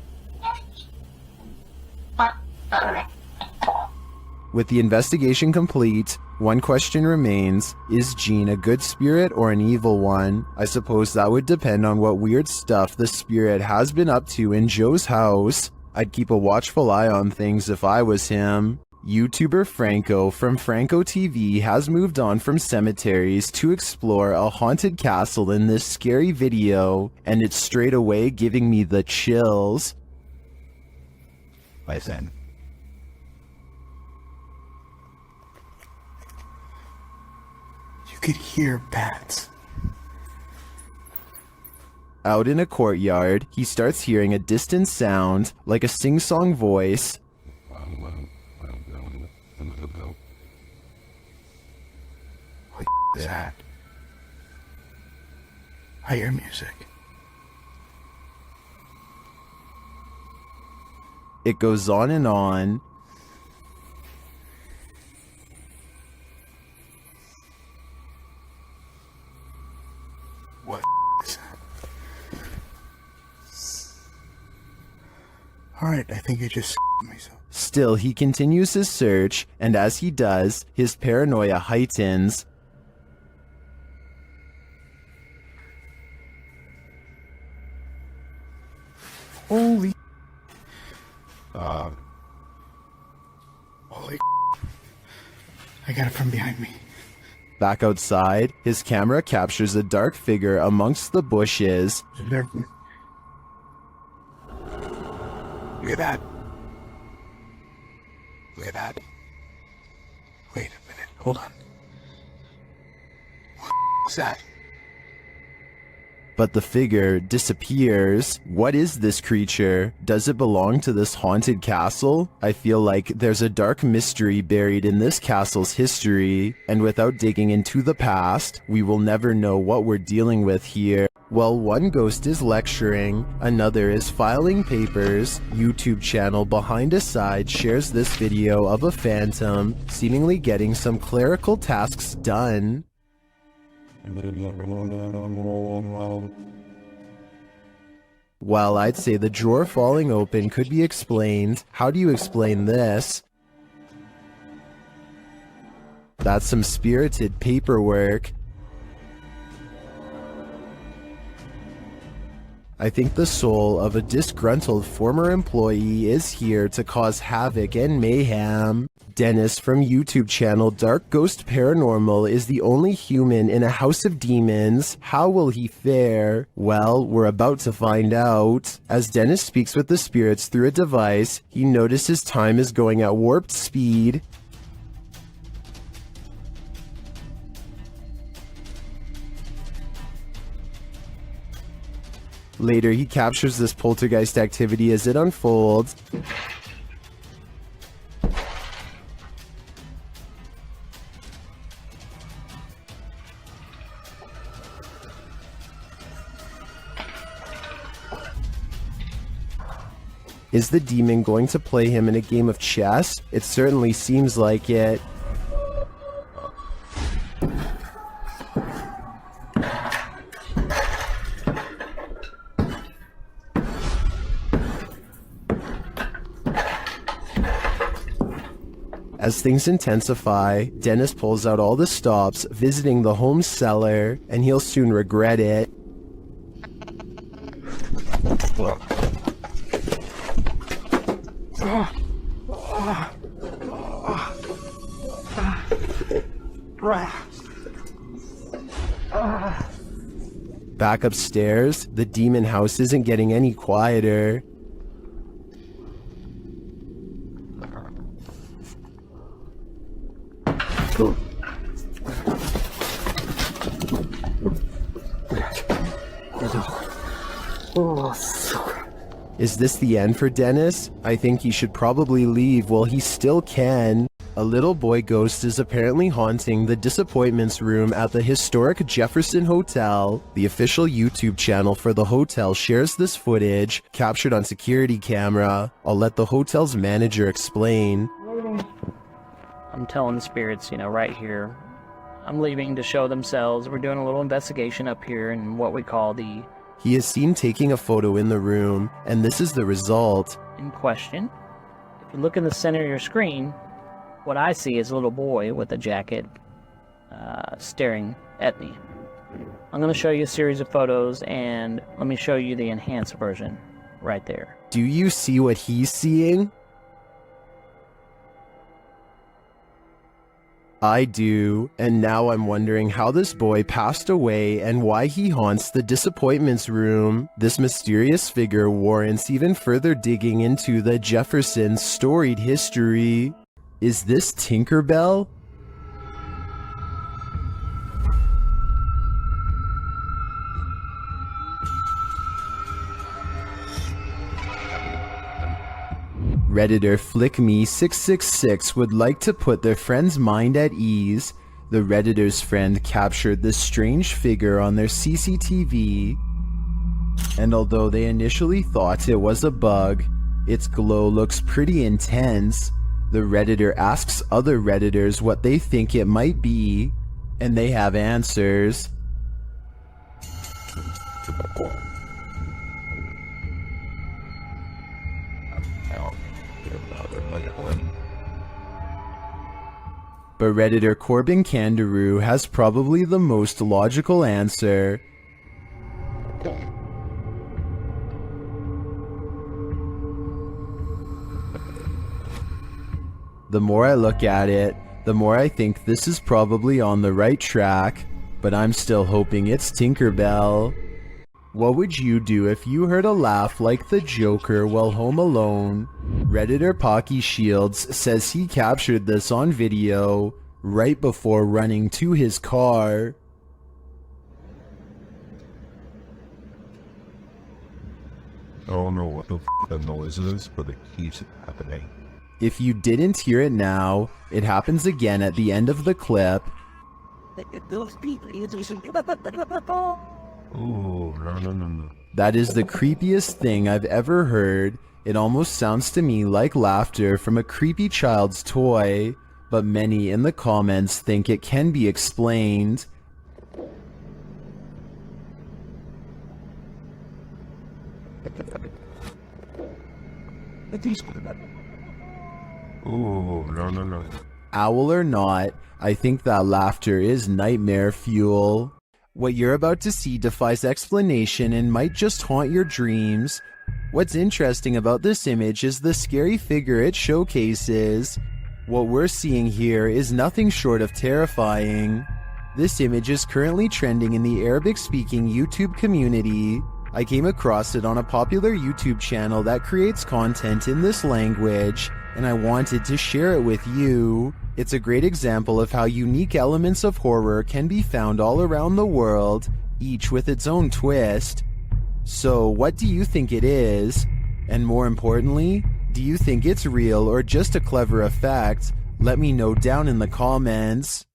With the investigation complete, one question remains, is Jean a good spirit or an evil one? I suppose that would depend on what weird stuff the spirit has been up to in Joe's house. I'd keep a watchful eye on things if I was him. YouTuber Franco from Franco TV has moved on from cemeteries to explore a haunted castle in this scary video, and it's straight away giving me the chills. Listen. You could hear bats. Out in a courtyard, he starts hearing a distant sound, like a sing-song voice. What is that? I hear music. It goes on and on. What is that? Alright, I think I just myself. Still, he continues his search, and as he does, his paranoia heightens. Holy I got it from behind me. Back outside, his camera captures a dark figure amongst the bushes. Look at that. Look at that. Wait a minute. Hold on. What's that? But the figure disappears. What is this creature? Does it belong to this haunted castle? I feel like there's a dark mystery buried in this castle's history, and without digging into the past, we will never know what we're dealing with here. While one ghost is lecturing, another is filing papers. YouTube channel Behind a Side shares this video of a phantom seemingly getting some clerical tasks done. While I'd say the drawer falling open could be explained, how do you explain this? That's some spirited paperwork. I think the soul of a disgruntled former employee is here to cause havoc and mayhem. Dennis from YouTube channel Dark Ghost Paranormal is the only human in a house of demons. How will he fare? Well, we're about to find out. As Dennis speaks with the spirits through a device, he notices time is going at warped speed. Later, he captures this poltergeist activity as it unfolds. Is the demon going to play him in a game of chess? It certainly seems like it. As things intensify, Dennis pulls out all the stops, visiting the home cellar, and he'll soon regret it. Back upstairs, the demon house isn't getting any quieter. Is this the end for Dennis? I think he should probably leave while he still can. A little boy ghost is apparently haunting the disappointments room at the historic Jefferson Hotel. The official YouTube channel for the hotel shares this footage, captured on security camera. I'll let the hotel's manager explain. I'm telling the spirits, right here. I'm leaving to show themselves. We're doing a little investigation up here in what we call the... He is seen taking a photo in the room, and this is the result. In question. If you look in the center of your screen, what I see is a little boy with a jacket staring at me. I'm going to show you a series of photos, and let me show you the enhanced version right there. Do you see what he's seeing? I do, and now I'm wondering how this boy passed away and why he haunts the disappointments room. This mysterious figure warrants even further digging into the Jefferson's storied history. Is this Tinkerbell? Redditor FlickMe666 would like to put their friend's mind at ease. The Redditor's friend captured this strange figure on their CCTV, and although they initially thought it was a bug, its glow looks pretty intense. The Redditor asks other Redditors what they think it might be, and they have answers. But Redditor Corbin Kangaroo has probably the most logical answer. The more I look at it, the more I think this is probably on the right track, but I'm still hoping it's Tinkerbell. What would you do if you heard a laugh like the Joker while home alone? Redditor Pocky Shields says he captured this on video right before running to his car. I don't know what the f that noise is, but it keeps happening. If you didn't hear it now, it happens again at the end of the clip. Oh, no. That is the creepiest thing I've ever heard. It almost sounds to me like laughter from a creepy child's toy, but many in the comments think it can be explained. Oh, no. Owl or not, I think that laughter is nightmare fuel. What you're about to see defies explanation and might just haunt your dreams. What's interesting about this image is the scary figure it showcases. What we're seeing here is nothing short of terrifying. This image is currently trending in the Arabic-speaking YouTube community. I came across it on a popular YouTube channel that creates content in this language, and I wanted to share it with you. It's a great example of how unique elements of horror can be found all around the world, each with its own twist. So, what do you think it is? And more importantly, do you think it's real or just a clever effect? Let me know down in the comments.